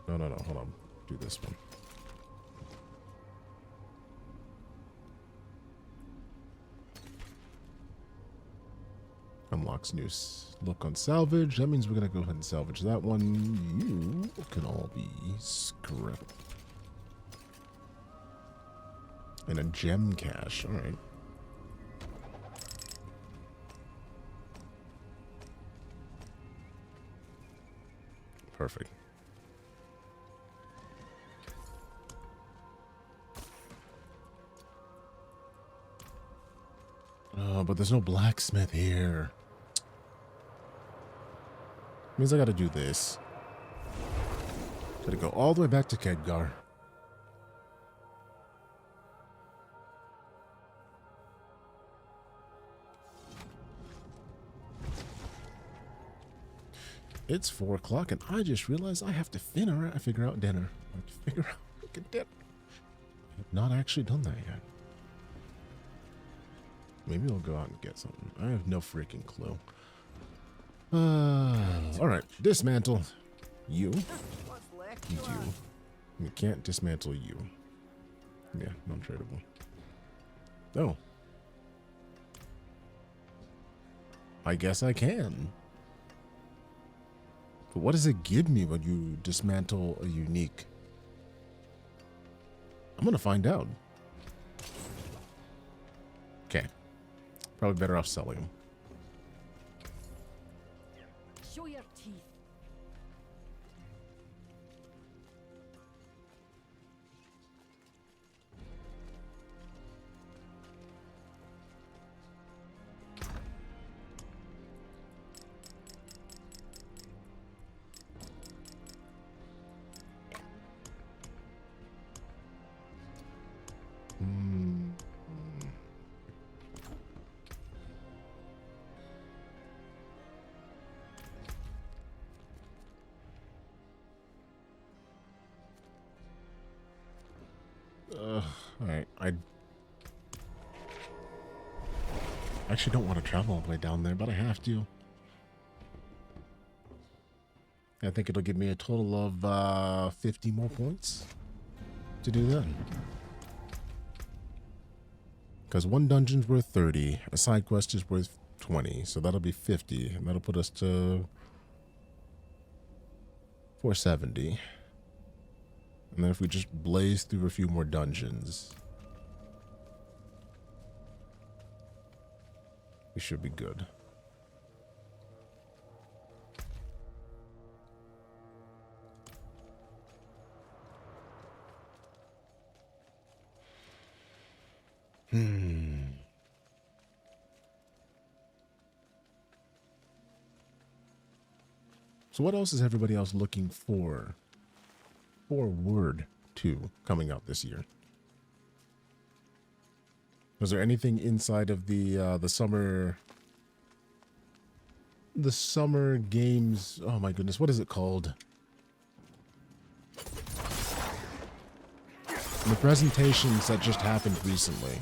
No, hold on. Do this one. Unlocks new look on salvage. That means we're gonna go ahead and salvage that one. You can all be script. And a gem cache. All right. Perfect. Oh, but there's no blacksmith here. Means I gotta do this. Gotta go all the way back to Khadgar. It's 4 o'clock and I just realized I have to figure out dinner. I have to figure out freaking dinner. I have not actually done that yet. Maybe I'll go out and get something. I have no freaking clue. Alright, dismantle. You. You. You can't dismantle you. Yeah, non-tradable. Oh. I guess I can. But what does it give me when you dismantle a unique? I'm gonna find out. Okay. Probably better off selling them. Show your teeth. Alright, I actually don't want to travel all the way down there, but I have to. I think it'll give me a total of 50 more points to do that. Because one dungeon's worth 30, a side quest is worth 20, so that'll be 50, and that'll put us to 470. And then if we just blaze through a few more dungeons, we should be good. So what else is everybody else looking forward to coming out this year? Was there anything inside of the summer games? Oh my goodness, what is it called? The presentations that just happened recently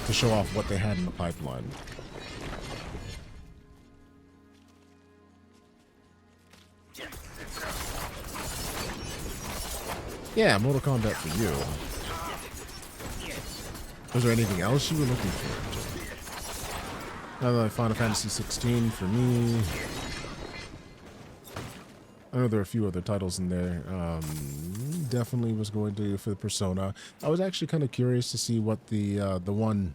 to show off what they had in the pipeline. Yeah, Mortal Kombat for you. Was there anything else you were looking for? Final Fantasy 16 for me. I know there are a few other titles in there. Definitely was going to for the Persona. I was actually kind of curious to see what the one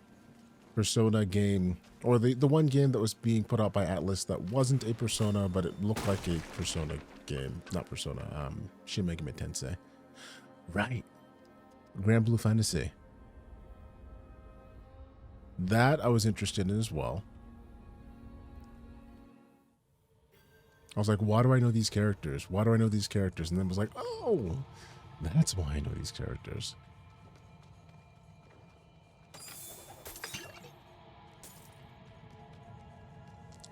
Persona game, or the one game that was being put out by Atlas that wasn't a Persona, but it looked like a Persona game. Not Persona. Shin Megami Tensei. Right. Grand Blue Fantasy. That I was interested in as well. I was like, why do I know these characters? Why do I know these characters? And then was like, oh, that's why I know these characters.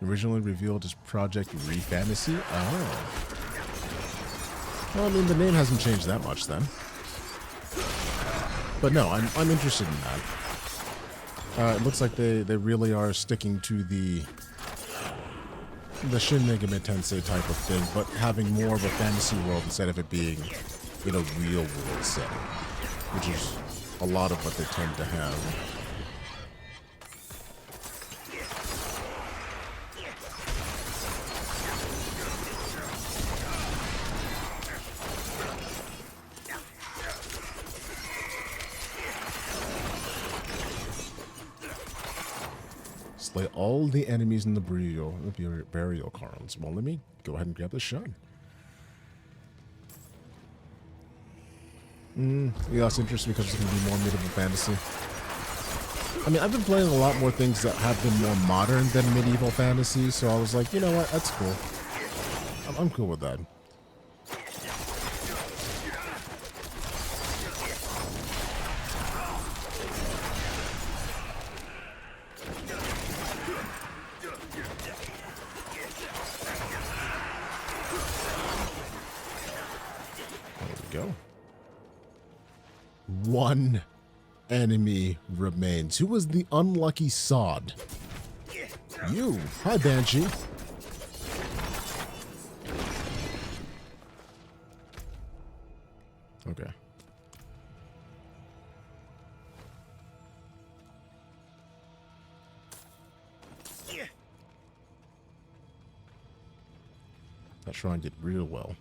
Originally revealed as Project Re-Fantasy? Oh. Well, I mean, the name hasn't changed that much then. But no, I'm interested in that. It looks like they really are sticking to the Shin Megami Tensei type of thing, but having more of a fantasy world instead of it being in a real world setting, which is a lot of what they tend to have. Slay all the enemies in the burial cairns. Well, let me go ahead and grab the shine. You lost interest because it's going to be more medieval fantasy. I mean, I've been playing a lot more things that have been more modern than medieval fantasy, so I was like, you know what, that's cool. I'm cool with that. One enemy remains. Who was the unlucky sod? You. Hi, Banshee. Okay. That shrine did real well.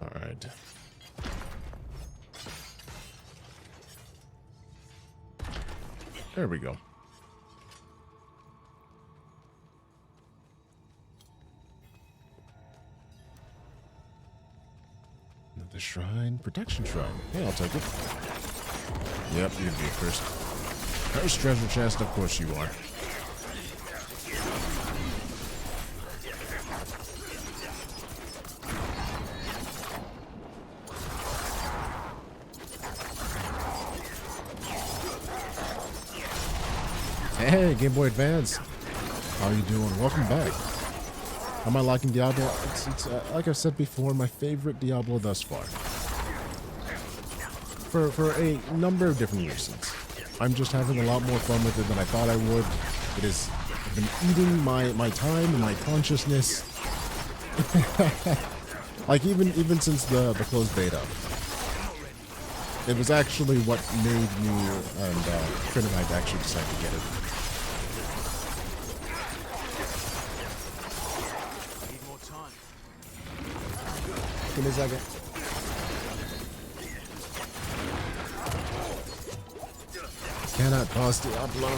All right. There we go. Another shrine, protection shrine. Hey, I'll take it. Yep, you're gonna be first. First treasure chest, of course you are. Hey, Game Boy Advance. How you doing? Welcome back. Am I liking Diablo? It's like I've said before, my favorite Diablo thus far. For a number of different reasons. I'm just having a lot more fun with it than I thought I would. It has been eating my time and my consciousness. Like even since the closed beta. It was actually what made me and Trin and I actually decide to get it. Need more time. Give me a second. Cannot pause Diablo.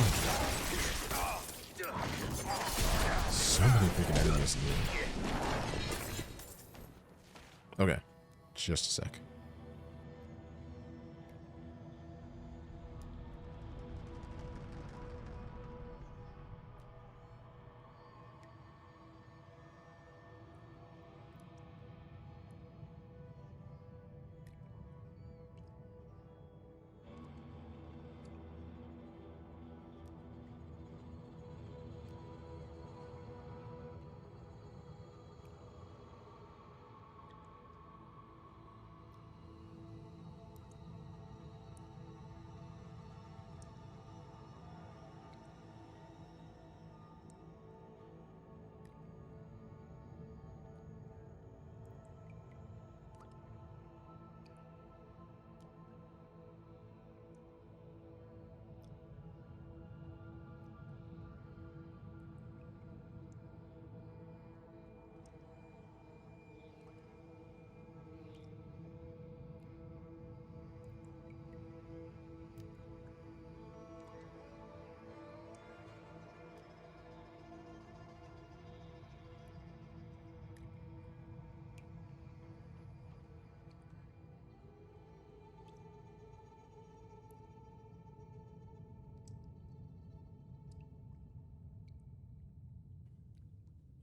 So many freaking enemies in here. Okay, just a sec.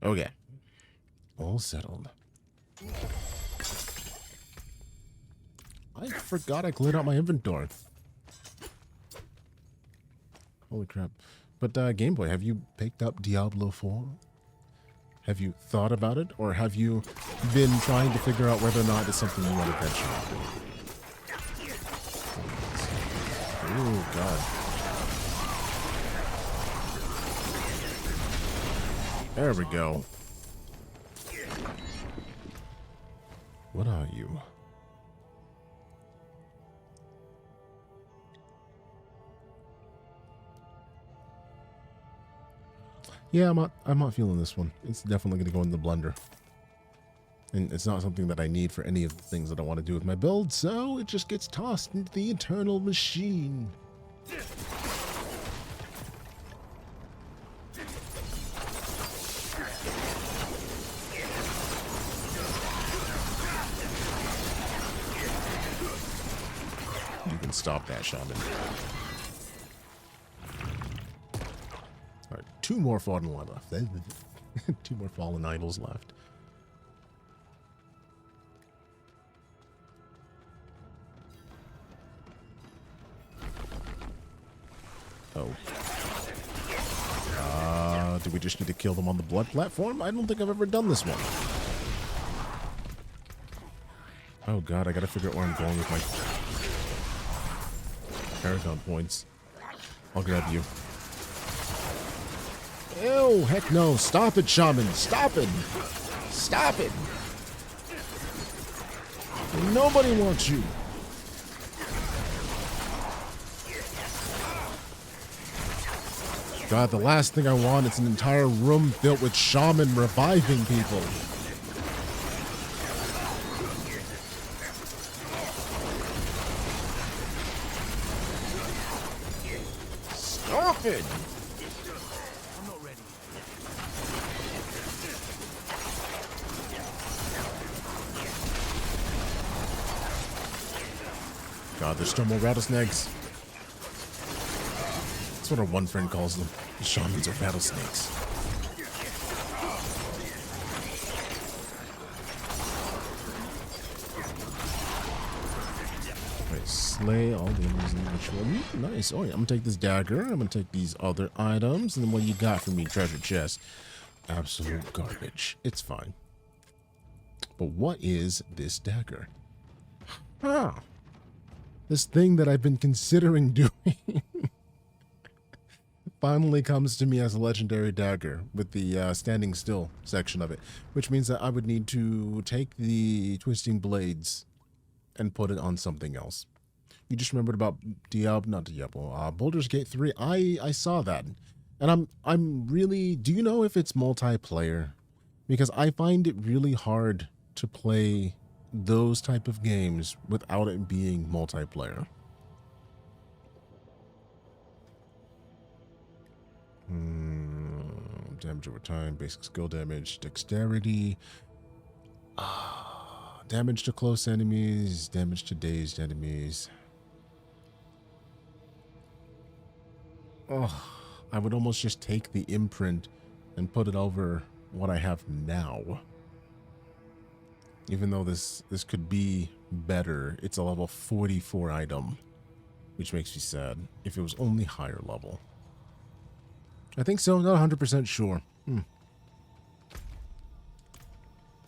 Okay. All settled. I forgot I cleared out my inventory. Holy crap. But Game Boy, have you picked up Diablo 4? Have you thought about it? Or have you been trying to figure out whether or not it's something you want to venture into? Oh, God. There we go. What are you? Yeah, I'm not feeling this one. It's definitely going to go in the blender. And it's not something that I need for any of the things that I want to do with my build, so it just gets tossed into the eternal machine. You can stop that, Shaman. Alright, two more fallen left. Two more fallen idols left. Do we just need to kill them on the blood platform? I don't think I've ever done this one. Oh god, I gotta figure out where I'm going with my Paragon points. I'll grab you. Ew, heck no. Stop it, Shaman. Stop it. Stop it. Nobody wants you. God, the last thing I want is an entire room filled with Shaman reviving people. Stop it! I'm not ready. God, there's still more rattlesnakes. That's what our one friend calls them. The shamans are rattlesnakes. Right, slay all the enemies in the ritual. Nice. Oh yeah, I'm gonna take this dagger. I'm gonna take these other items. And then what you got for me? Treasure chest. Absolute garbage. It's fine. But what is this dagger? Ah. This thing that I've been considering doing finally comes to me as a legendary dagger with the standing still section of it, which means that I would need to take the twisting blades and put it on something else. You just remembered about Baldur's Gate 3. I saw that, and I'm really. Do you know if it's multiplayer? Because I find it really hard to play those type of games without it being multiplayer. Damage over time, basic skill damage, dexterity, damage to close enemies, damage to dazed enemies. Oh, I would almost just take the imprint and put it over what I have now. Even though this could be better, it's a level 44 item, which makes me sad. If it was only higher level. I think so, not 100% sure.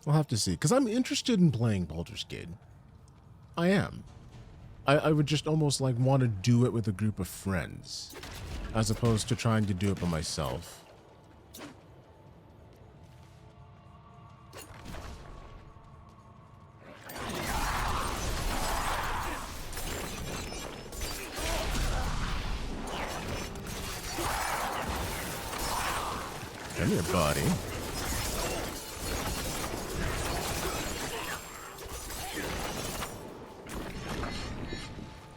I'll have to see, because I'm interested in playing Baldur's Gate. I am. I would just almost like want to do it with a group of friends, as opposed to trying to do it by myself. Come here, buddy.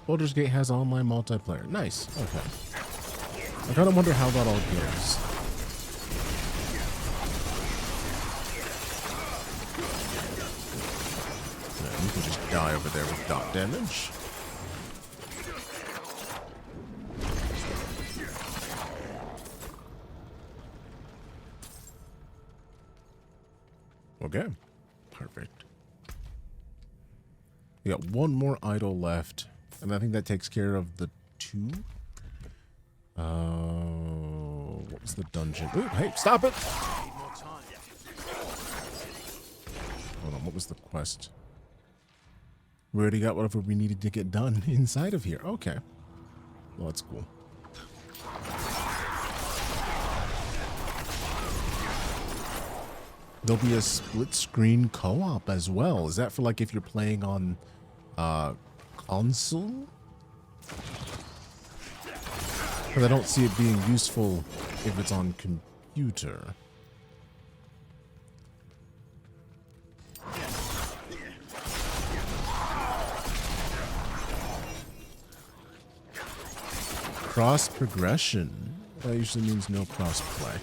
Baldur's Gate has online multiplayer. Nice. Okay. I kind of wonder how that all goes. Yeah, you can just die over there with dot damage. Okay, perfect. We got one more idol left, and I think that takes care of the two. What was the dungeon? Ooh, hey, stop it! Hold on, what was the quest? We already got whatever we needed to get done inside of here. Okay, well, that's cool. There'll be a split screen co-op as well. Is that for like if you're playing on console? Because I don't see it being useful if it's on computer. Cross progression. That usually means no cross play.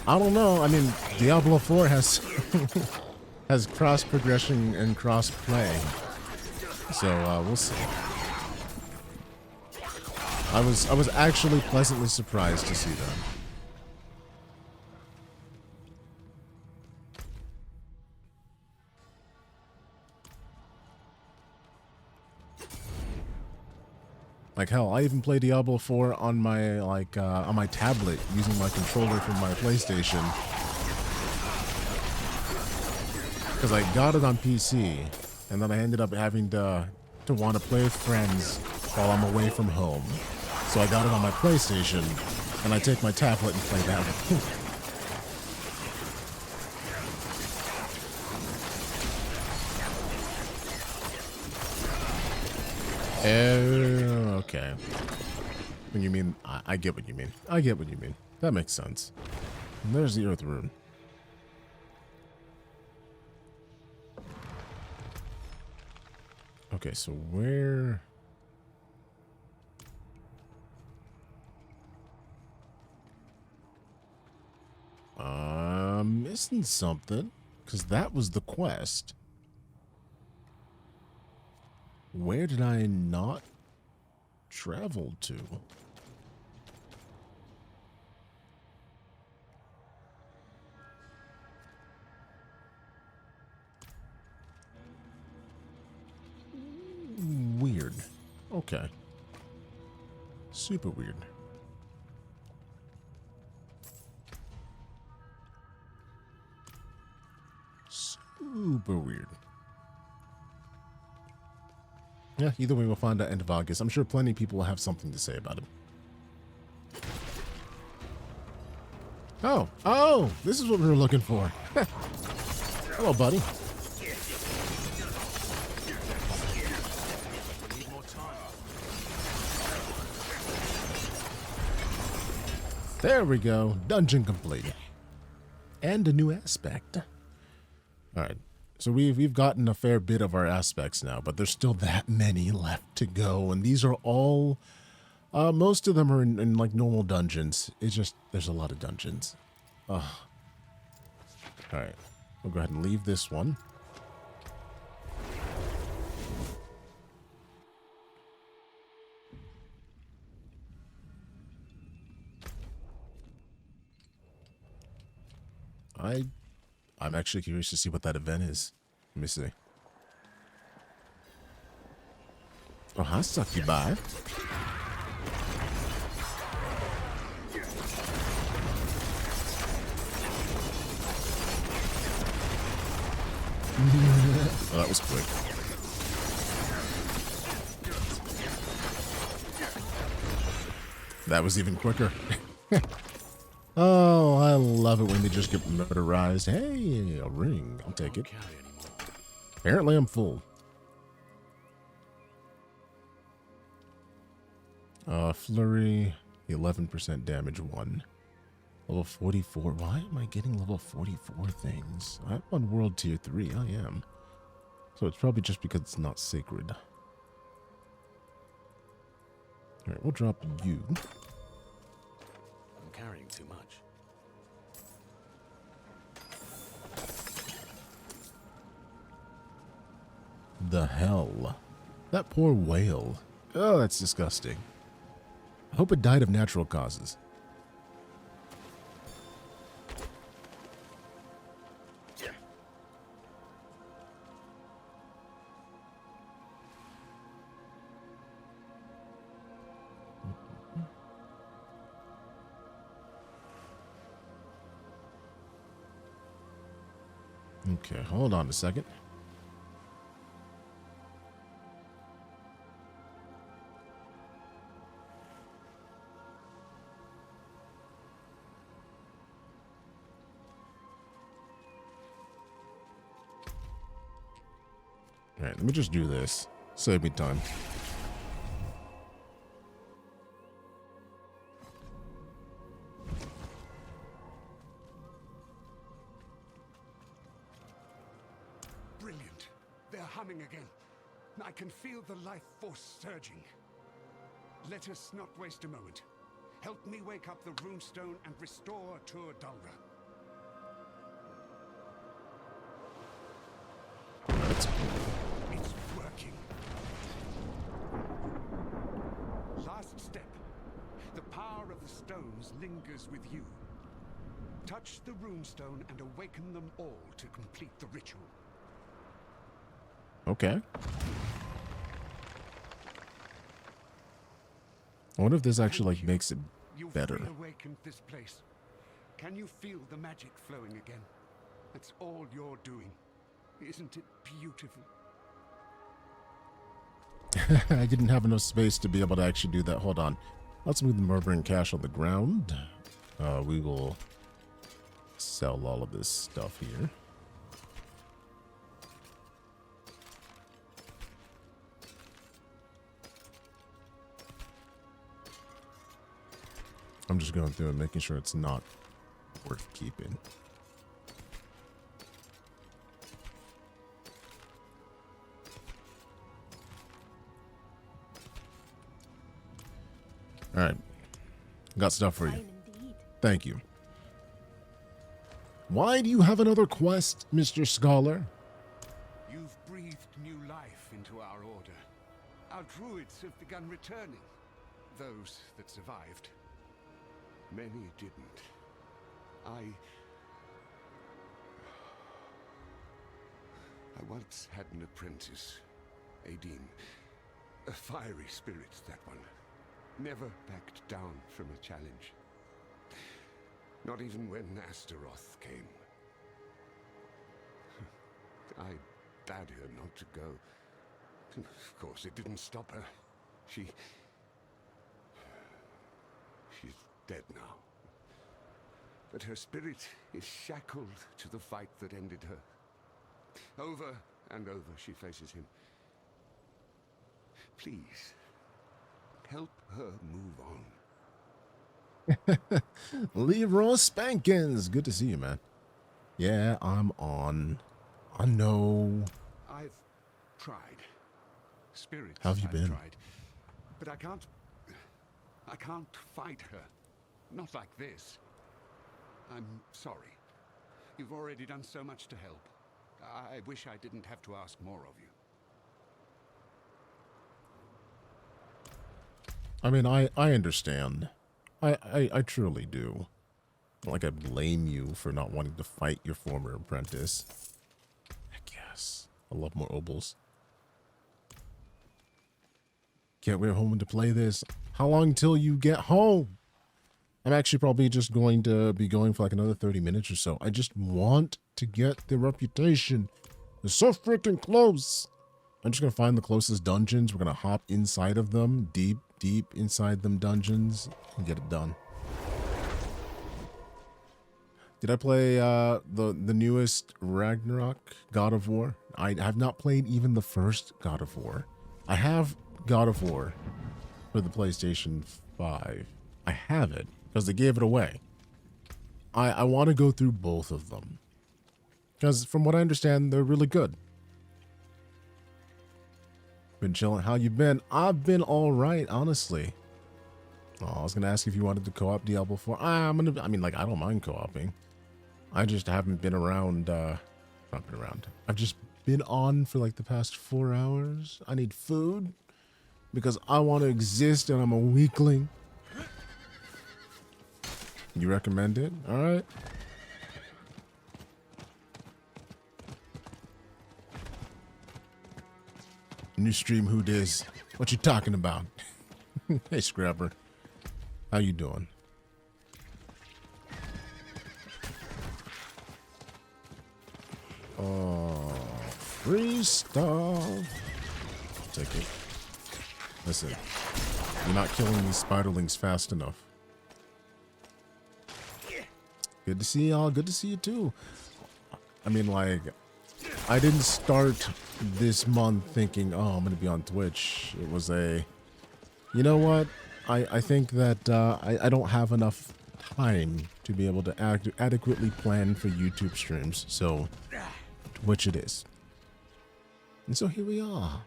I don't know. I mean, Diablo 4 has has cross progression and cross play, so we'll see. I was actually pleasantly surprised to see that. Like hell, I even play Diablo 4 on my on my tablet using my controller from my PlayStation. Because I got it on PC, and then I ended up having to want to play with friends while I'm away from home. So I got it on my PlayStation, and I take my tablet and play that. Okay. When you mean, I get what you mean. I get what you mean. That makes sense. And there's the Earth Rune. Okay, so where... I'm missing something, because that was the quest. Where did I not travel to? Weird. Okay. Super weird. Super weird. Yeah, either way, we'll find out end of August. I'm sure plenty of people will have something to say about it. Oh, this is what we were looking for. Hello, buddy. There we go. Dungeon complete. And a new aspect. Alright. So we've gotten a fair bit of our aspects now, but there's still that many left to go. And these are all... most of them are in like normal dungeons. It's just, there's a lot of dungeons. Alright. We'll go ahead and leave this one. I'm actually curious to see what that event is. Let me see. Oh, hi, succumb. Oh, that was quick. That was even quicker. Oh, I love it when they just get murderized. Hey, a ring. I'll take it. Apparently I'm full. Flurry, 11% damage 1. Level 44. Why am I getting level 44 things? I'm on world tier 3. I am. So it's probably just because it's not sacred. Alright, we'll drop you. I'm carrying too much. The hell? That poor whale. Oh, that's disgusting. I hope it died of natural causes. Okay, hold on a second. All right, let me just do this. Save me time. Brilliant. They're humming again. I can feel the life force surging. Let us not waste a moment. Help me wake up the runestone and restore Tur Dulra. It's working. Last step. The power of the stones lingers with you. Touch the runestone and awaken them all to complete the ritual. Okay. I wonder if this actually like makes it You've better. reawakened this place. Can you feel the magic flowing again? That's all you're doing. Isn't it beautiful? I didn't have enough space to be able to actually do that. Hold on. Let's move the murdering cash on the ground. We will sell all of this stuff here. I'm just going through and making sure it's not worth keeping. All right. Got stuff for you. Thank you. Why do you have another quest, Mr. Scholar? You've breathed new life into our order. Our druids have begun returning. Those that survived. Many didn't. I once had an apprentice, Aideen. A fiery spirit, that one. Never backed down from a challenge. Not even when Astaroth came. I bade her not to go. Of course, it didn't stop her. She's dead now. But her spirit is shackled to the fight that ended her. Over and over she faces him. Please, help her move on. Leroy Spankins. Good to see you, man. Yeah, I'm on. I know. I've tried. Spirits How have you I've been? tried. But I can't fight her. Not like this. I'm sorry. You've already done so much to help. I wish I didn't have to ask more of you. I mean, I understand. I truly do. Not like I blame you for not wanting to fight your former apprentice. Heck yes. I love more obols. Can't wait home to play this. How long till you get home? I'm actually probably just going to be going for like another 30 minutes or so. I just want to get the reputation. It's so freaking close. I'm just going to find the closest dungeons. We're going to hop inside of them, deep inside them dungeons, and get it done. Did I play the newest Ragnarok God of War? I have not played even the first God of War. I have God of War for the PlayStation 5. I have it because they gave it away. I want to go through both of them because from what I understand, they're really good. Been chilling. How you been? I've been all right, honestly. Oh, I was gonna ask if you wanted to co-op Diablo 4. I mean, like, I don't mind co-oping. I just haven't been around. Not been around. I've just been on for like the past 4 hours. I need food because I want to exist, and I'm a weakling. You recommend it? All right. New stream, who dis? What you talking about? Hey, Scrapper. How you doing? Oh, free stuff. Take it. Listen, you're not killing these spiderlings fast enough. Good to see y'all. Good to see you too. I mean, like, I didn't start this month thinking, oh, I'm going to be on Twitch. It was a, you know what? I think that I don't have enough time to be able to adequately plan for YouTube streams. So, Twitch it is. And so here we are.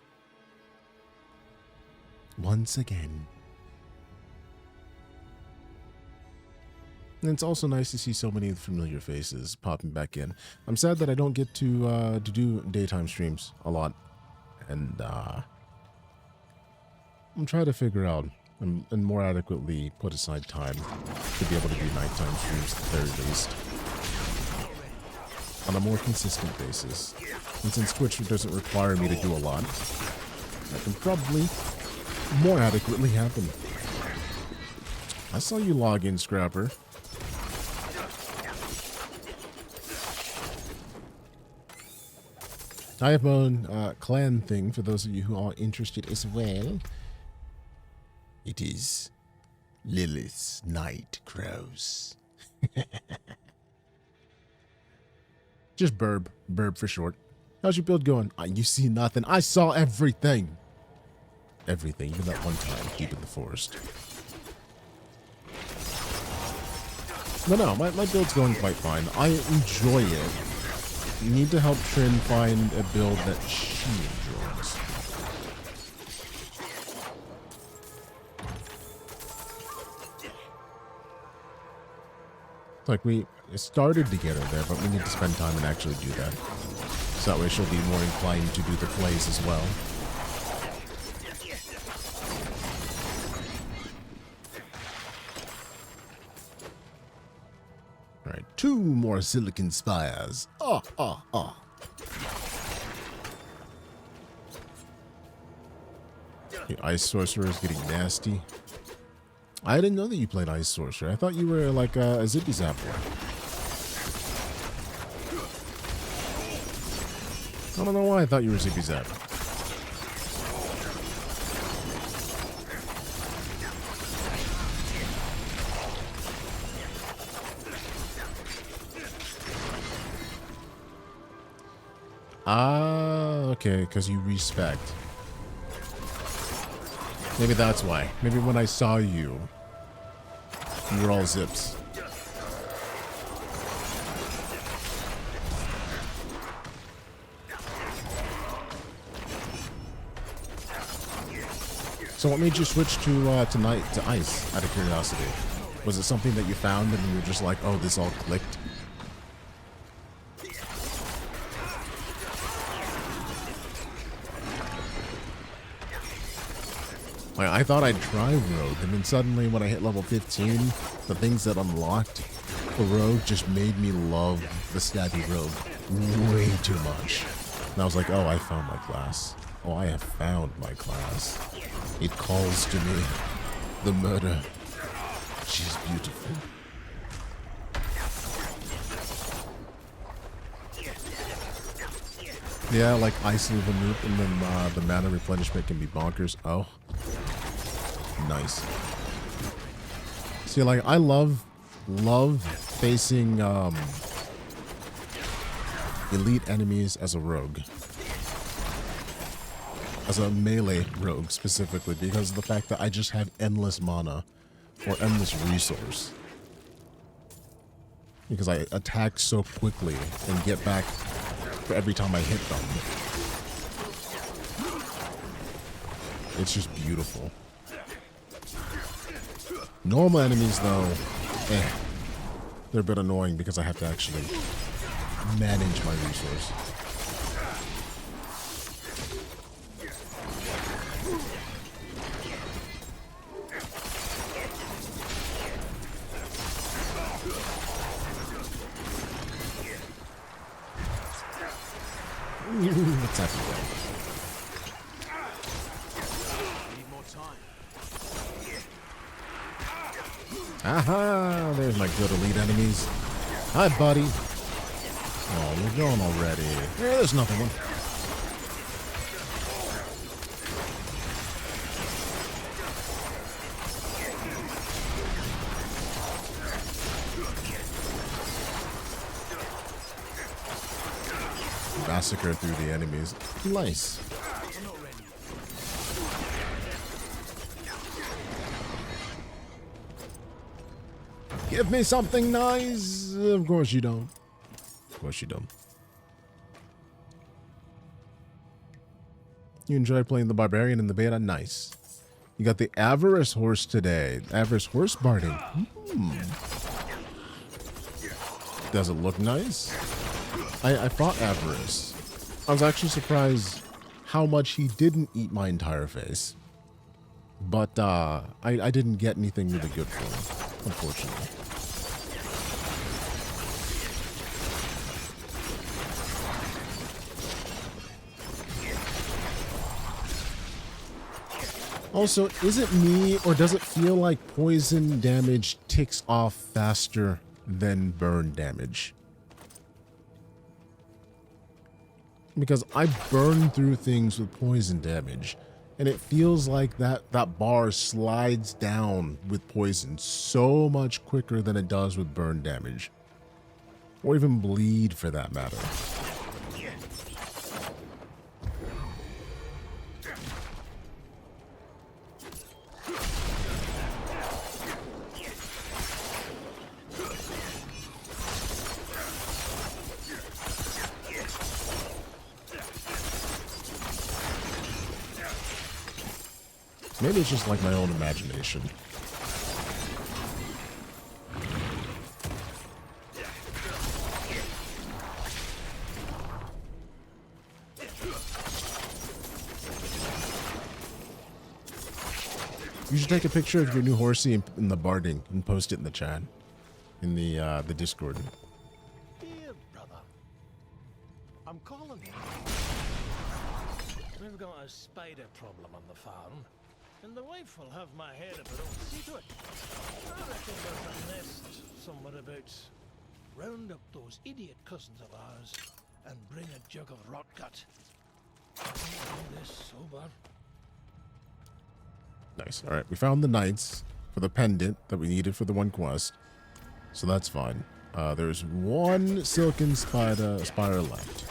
Once again. And it's also nice to see so many familiar faces popping back in. I'm sad that I don't get to do daytime streams a lot. And I'm trying to figure out and more adequately put aside time to be able to do nighttime streams at the very least. On a more consistent basis. And since Twitch doesn't require me to do a lot, that can probably more adequately happen. I saw you log in, Scrapper. I have my own clan thing for those of you who are interested as well. It is Lilith's Night Crows. Just Burb. Burb for short. How's your build going? You see nothing. I saw everything. Everything. Even that one time deep in the forest. No, my build's going quite fine. I enjoy it. You need to help Trin find a build that she enjoys. Like, we started to get her there, but we need to spend time and actually do that. So that way she'll be more inclined to do the plays as well. Alright, 2 more silicon spires. The Ice Sorcerer is getting nasty. I didn't know that you played Ice Sorcerer. I thought you were like a Zippy Zap boy. I don't know why I thought you were Zippy Zap. Ah, okay, because you respect. Maybe that's why. Maybe when I saw you, you were all zips. So what made you switch to ice, out of curiosity? Was it something that you found and you were just like, oh, this all clicked? Like, I thought I'd try Rogue, and then suddenly when I hit level 15, the things that unlocked the Rogue just made me love the stabby Rogue way too much. And I was like, oh, I found my class. Oh, I have found my class. It calls to me. The murder. She's beautiful. Yeah, like Ice Level Nuke, and then the mana replenishment can be bonkers. Oh. Nice. See, like, I love facing elite enemies as a rogue. As a melee rogue, specifically, because of the fact that I just have endless mana or endless resource. Because I attack so quickly and get back for every time I hit them. It's just beautiful. Normal enemies, though, they're a bit annoying because I have to actually manage my resource. What's happening? Need more time. Aha! There's my good elite enemies. Hi, buddy. Oh, you're going already. Yeah, there's another one. Massacre through the enemies. Nice. Give me something nice. Of course you don't. Of course you don't. You enjoy playing the Barbarian in the beta? Nice. You got the Avarice horse today. Avarice horse barding. Does it look nice? I fought Avarice. I was actually surprised how much he didn't eat my entire face. But I didn't get anything really good for him, unfortunately. Also, is it me or does it feel like poison damage ticks off faster than burn damage? Because I burn through things with poison damage, and it feels like that bar slides down with poison so much quicker than it does with burn damage. Or even bleed for that matter. Maybe it's just like my own imagination. You should take a picture of your new horsey in the barding and post it in the chat, in the Discord. Dear brother, I'm calling you. We've got a spider problem on the farm, and the wife will have my head of her own. See to it. I reckon there's a nest somewhere about. Round up those idiot cousins of ours and bring a jug of rot gut. I'll do this sober. Nice. All right, we found the knights for the pendant that we needed for the one quest, so that's fine. There's one silken spire left.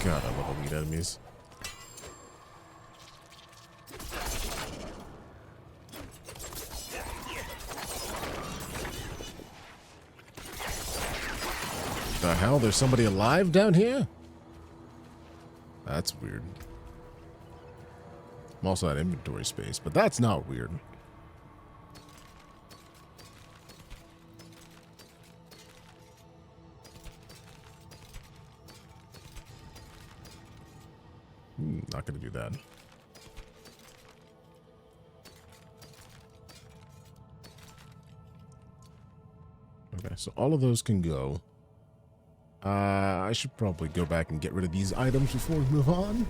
God, I love elite enemies. The hell? There's somebody alive down here? That's weird. I'm also at inventory space, but that's not weird. Not gonna do that. Okay, so all of those can go. I should probably go back and get rid of these items before we move on.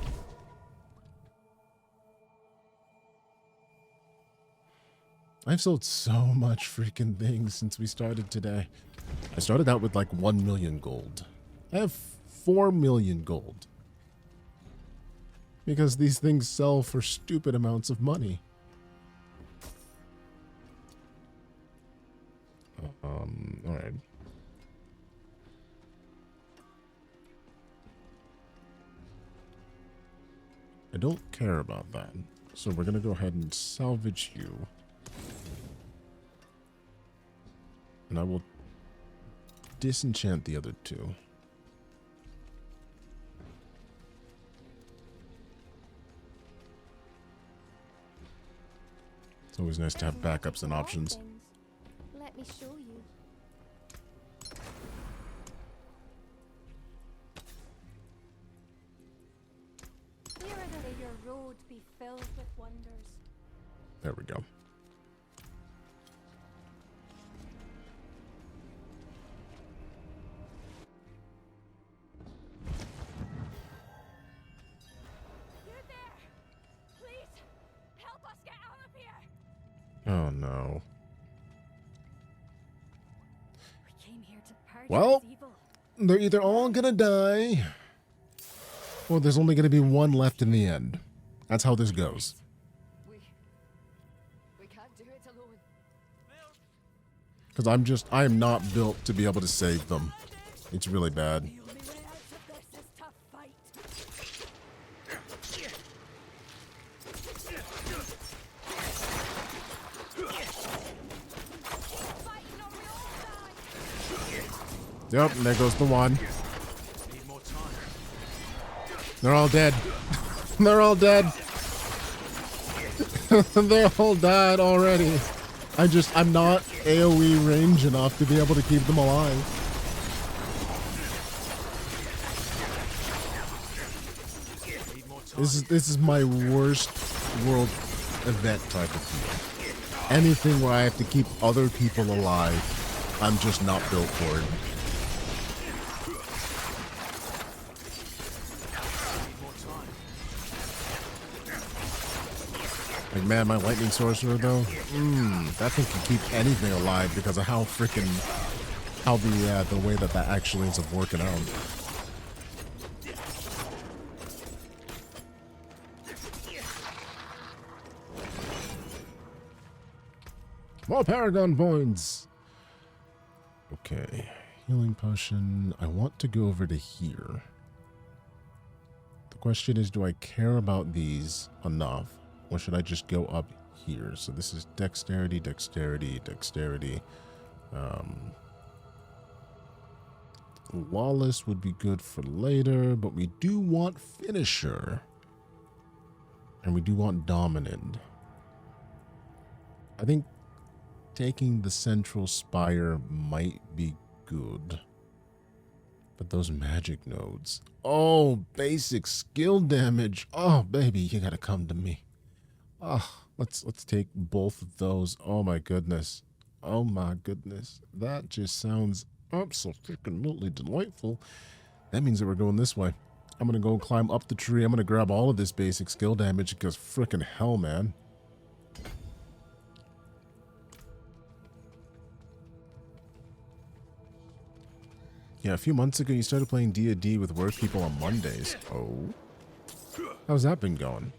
I've sold so much freaking things since we started today. I started out with like 1 million gold. I have 4 million gold. Because these things sell for stupid amounts of money. Alright. I don't care about that. So we're going to go ahead and salvage you. And I will disenchant the other two. It's always nice to have backups and options. Let me show you. Here may your road be filled with wonders. There we go. Oh no. We came here to purge Well, this evil. they're either all gonna die, or there's only gonna be one left in the end. That's how this goes. We can't do it alone. Because I am not built to be able to save them. It's really bad. Yep, and there goes the one. They're all dead. They're all dead. They're all dead already. I'm not AoE range enough to be able to keep them alive. This is my worst world event type of deal. anything where I have to keep other people alive, I'm just not built for it. Like, man, my lightning sorcerer though, that thing can keep anything alive because of how freaking, how the way that actually ends up working out. More Paragon points. Okay, healing potion. I want to go over to here. The question is, do I care about these enough? Or should I just go up here? So this is dexterity, dexterity, dexterity. Lawless would be good for later, but we do want finisher. And we do want dominant. I think taking the central spire might be good. But those magic nodes. Oh, basic skill damage. Oh, baby, you gotta come to me. Oh, let's take both of those. Oh my goodness. Oh my goodness. That just sounds absolutely delightful. That means that we're going this way. I'm gonna go climb up the tree. I'm gonna grab all of this basic skill damage because frickin' hell, man. Yeah, a few months ago you started playing D&D with work people on Mondays. Oh. How's that been going?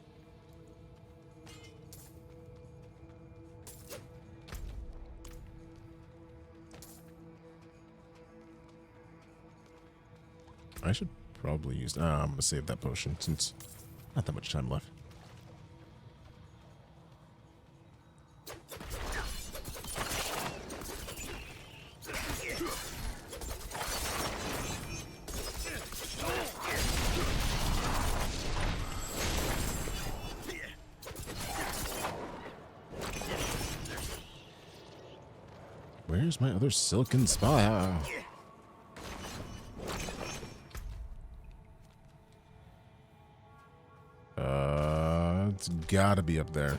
I should probably use... I'm going to save that potion since not that much time left. Where's my other silken spire? It's gotta be up there.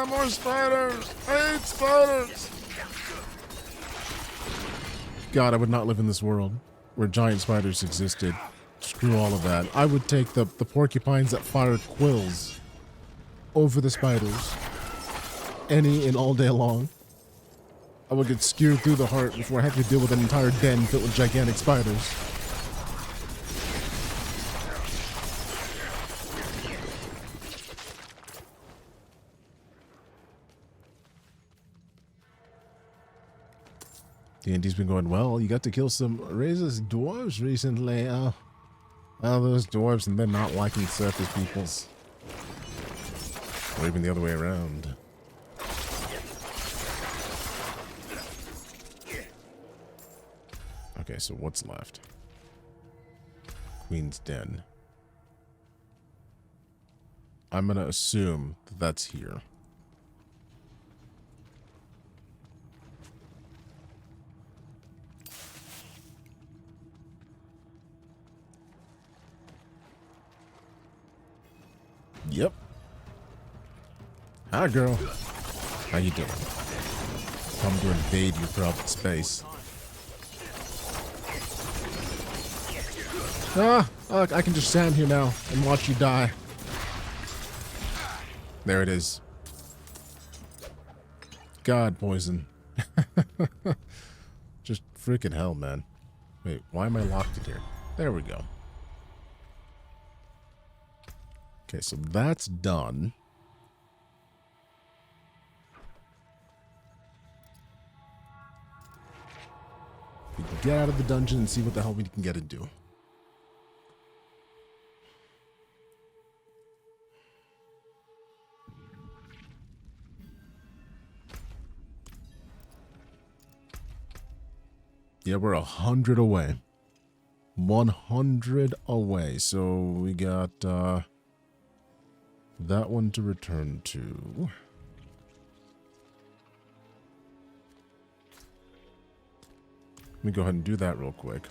More spiders! I hate spiders! God, I would not live in this world where giant spiders existed. Screw all of that. I would take the porcupines that fire quills over the spiders any and all day long. I would get skewered through the heart before I had to deal with an entire den filled with gigantic spiders. D&D's been going well. You got to kill some racist dwarves recently. Oh, those dwarves and then not liking surface peoples. Or even the other way around. Okay, so what's left? Queen's Den. I'm gonna assume that that's here. Yep. Hi, girl. How you doing? Come to invade your private space. I can just stand here now and watch you die. There it is. God, poison. Just freaking hell, man. Wait, why am I locked in here? There we go. Okay, so that's done. We can get out of the dungeon and see what the hell we can get into. Yeah, we're 100 away. 100 away. So we got, that one to return to. Let me go ahead and do that real quick.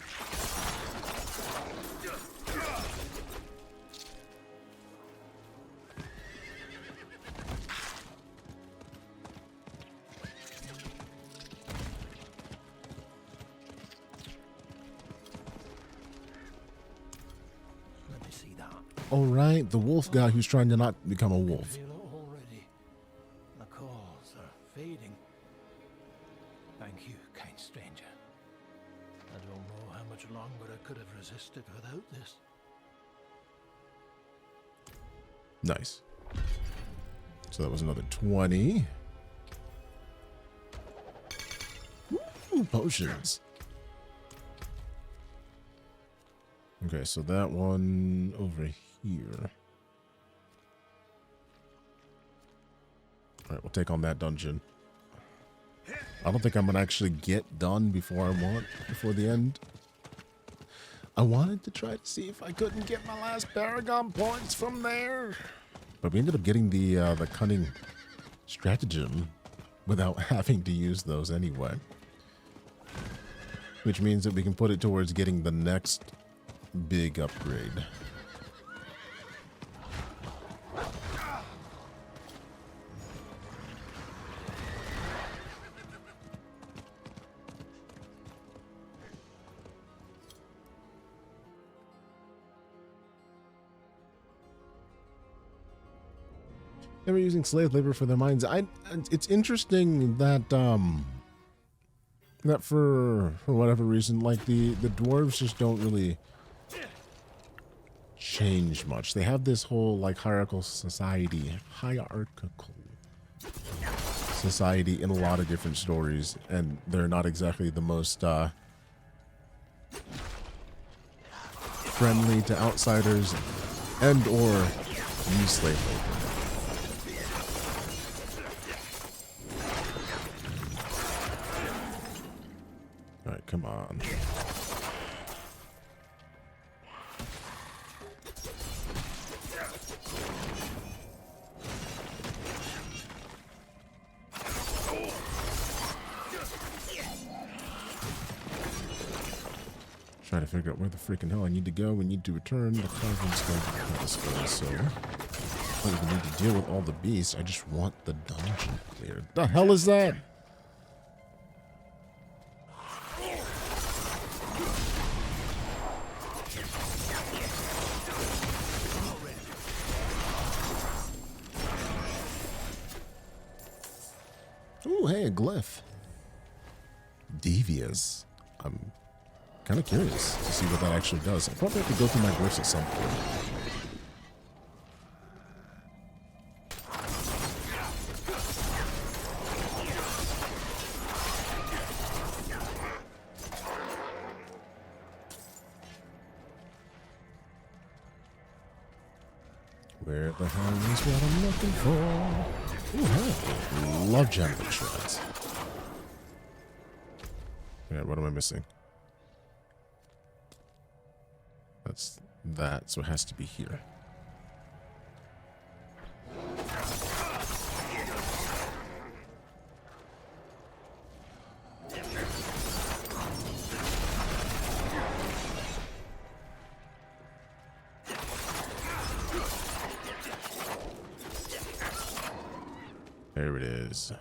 All right, the wolf guy who's trying to not become a wolf. Feel it already. The calls are fading. Thank you, kind stranger. I don't know how much longer I could have resisted without this. Nice. So that was another 20. Ooh, potions. Okay, so that one over here. Alright, we'll take on that dungeon. I don't think I'm gonna actually get done before the end. I wanted to try to see if I couldn't get my last Paragon points from there. But we ended up getting the cunning stratagem without having to use those anyway. Which means that we can put it towards getting the next big upgrade. They were using slave labor for their minds. It's interesting that that for whatever reason, like the dwarves just don't really change much. They have this whole like hierarchical society in a lot of different stories, and they're not exactly the most friendly to outsiders and or use slave labor. All right, come on. Trying to figure out where the freaking hell I need to go. We need to return the carving skull to the pedestal, so I don't even need to deal with all the beasts. I just want the dungeon cleared. The hell is that? Ooh, hey, a glyph. Devious. I'm kind of curious to see what that actually does. I probably have to go through my glyphs at some point. Where the hell is what I'm looking for? Ooh, hey. Love jumbo shreds. Yeah, what am I missing? That's that, so it has to be here. There it is.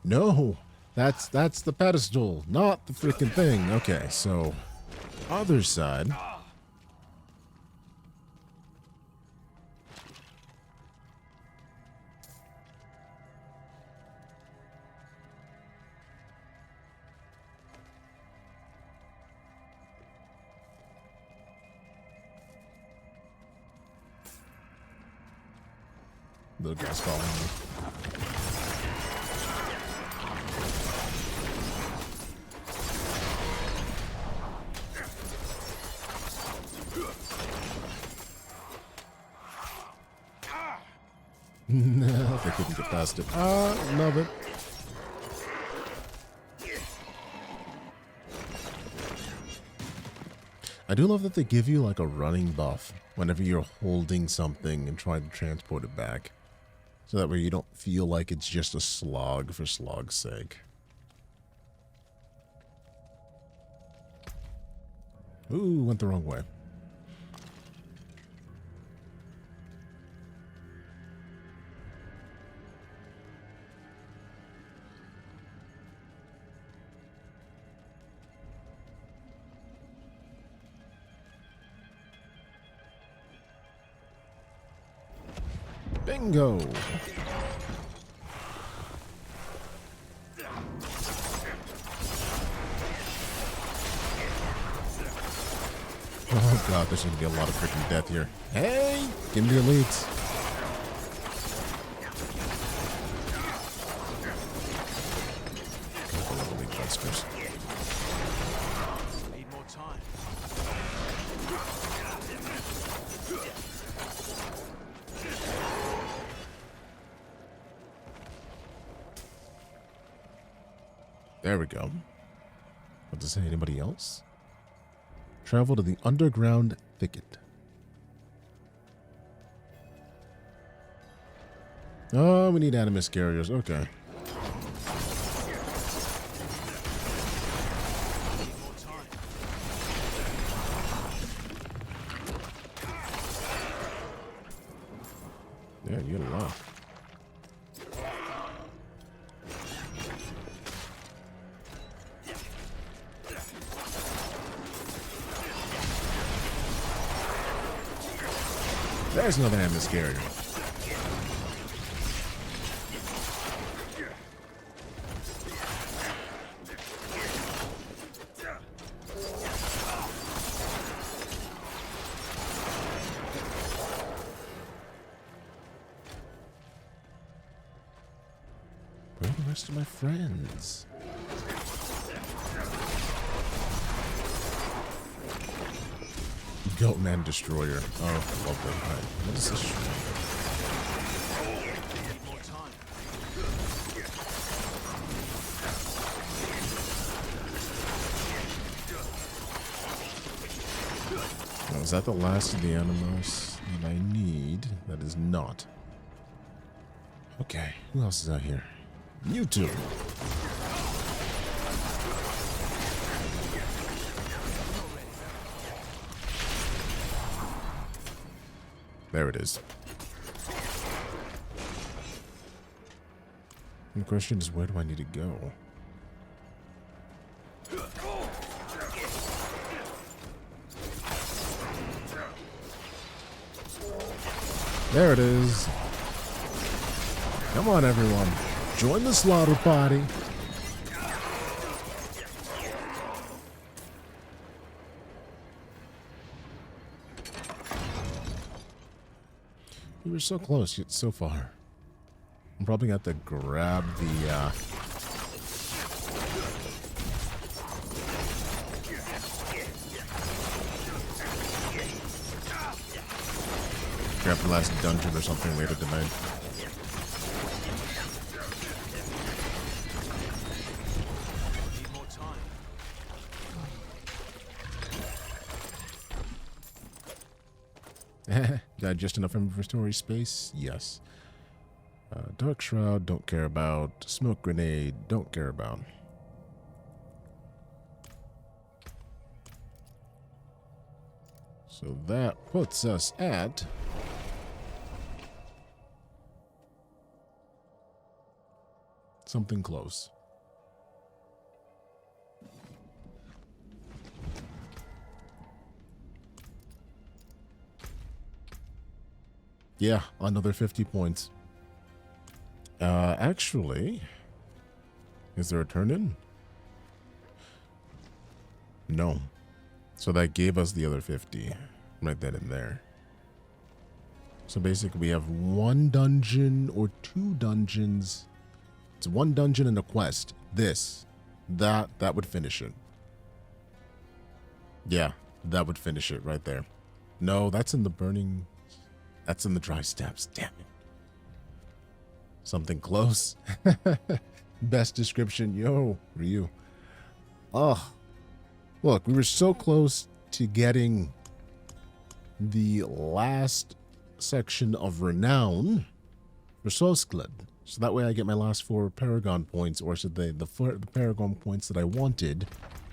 No, that's the pedestal, not the freaking thing. Okay, so other side. Little guy's following me. No, they couldn't get past it. Love it. I do love that they give you like a running buff whenever you're holding something and trying to transport it back. So that way you don't feel like it's just a slog for slog's sake. Ooh, went the wrong way. Bingo! Oh god, there's gonna be a lot of freaking death here. Hey! Give me your leads. Need more time. There we go. What does it say? Anybody else? Travel to the underground thicket. Oh, we need animus carriers. Okay. Yeah, you get a lot. There's another animus carrier. Where are the rest of my friends? Goatman Destroyer. Oh, I love that. Right. What is this? Oh, is that the last of the animals that I need? That is not. Okay, who else is out here? You two. There it is. And the question is, where do I need to go? There it is. Come on, everyone. Join the slaughter party. We were so close, yet so far. I'm probably going to have to grab the, grab the last dungeon or something later tonight. Got just enough inventory space? Yes. Dark Shroud, don't care about. Smoke Grenade, don't care about. So that puts us at... something close. Yeah, another 50 points. Actually, is there a turn-in? No. So that gave us the other 50 right then and there. So basically we have one dungeon or two dungeons. It's one dungeon and a quest. That would finish it. Yeah, that would finish it right there. No, that's in the burning... That's in the dry steppes. Damn it. Something close. Best description. Yo, Ryu. Oh. Look, we were so close to getting the last section of renown for Soskled. So that way I get my last 4 Paragon points, or should they, the Paragon points that I wanted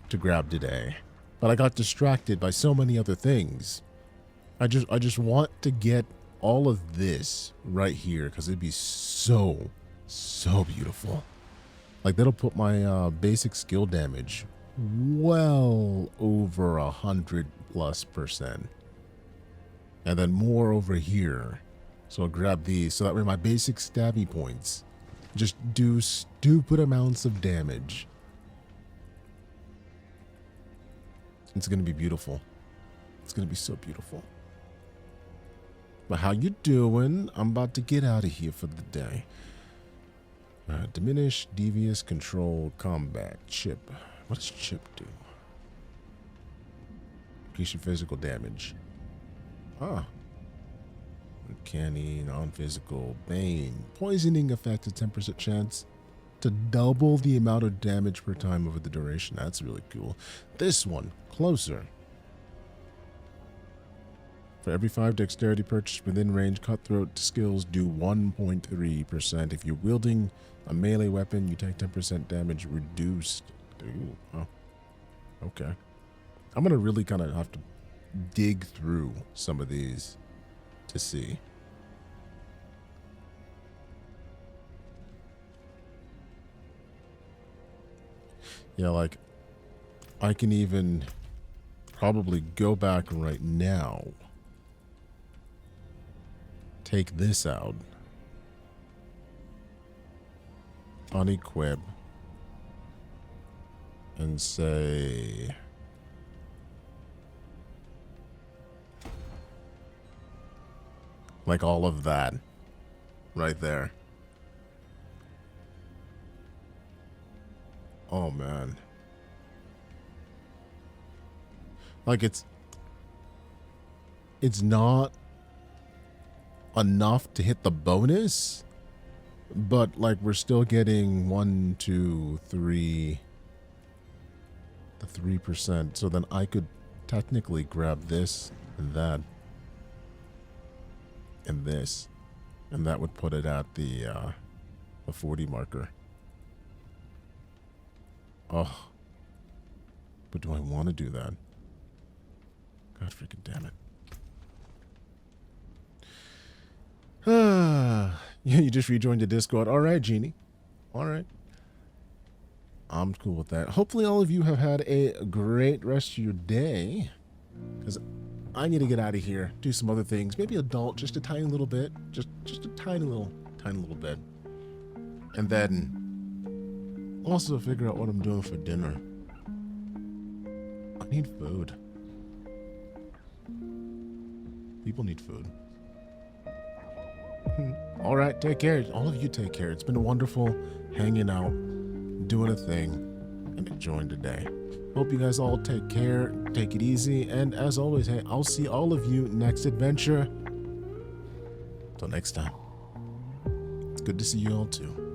to grab today. But I got distracted by so many other things. I just want to get all of this right here because it'd be so beautiful. Like, that'll put my basic skill damage well over 100+%. And then more over here. So I'll grab these so that way my basic stabby points just do stupid amounts of damage. It's going to be beautiful. It's going to be so beautiful. But how you doing? I'm about to get out of here for the day. Diminish, devious, control, combat, chip. What does chip do? Increase your physical damage. Ah. Uncanny, non-physical, bane. Poisoning effect, a 10% chance to double the amount of damage per time over the duration. That's really cool. This one, closer. For every 5 dexterity purchased within range, cutthroat skills do 1.3%. If you're wielding a melee weapon, you take 10% damage reduced. Ooh, oh. Okay. I'm going to really kind of have to dig through some of these to see. Yeah, like, I can even probably go back right now. Take this out. Unequip. And say... like all of that. Right there. Oh, man. Like, it's not enough to hit the bonus, but like we're still getting 1, 2, 3, the 3%. So then I could technically grab this and that and this, and that would put it at the 40 marker. Oh, but do I want to do that? God freaking damn it. Yeah, you just rejoined the Discord. All right, Genie. All right. I'm cool with that. Hopefully all of you have had a great rest of your day, because I need to get out of here, do some other things, maybe adult, just a tiny little bit, just a tiny little bit, and then also figure out what I'm doing for dinner. I need food. People need food. All right, take care. All of you take care. It's been wonderful hanging out, doing a thing, and enjoying the day. Hope you guys all take care, take it easy, and as always, hey, I'll see all of you next adventure. Till next time. It's good to see you all too.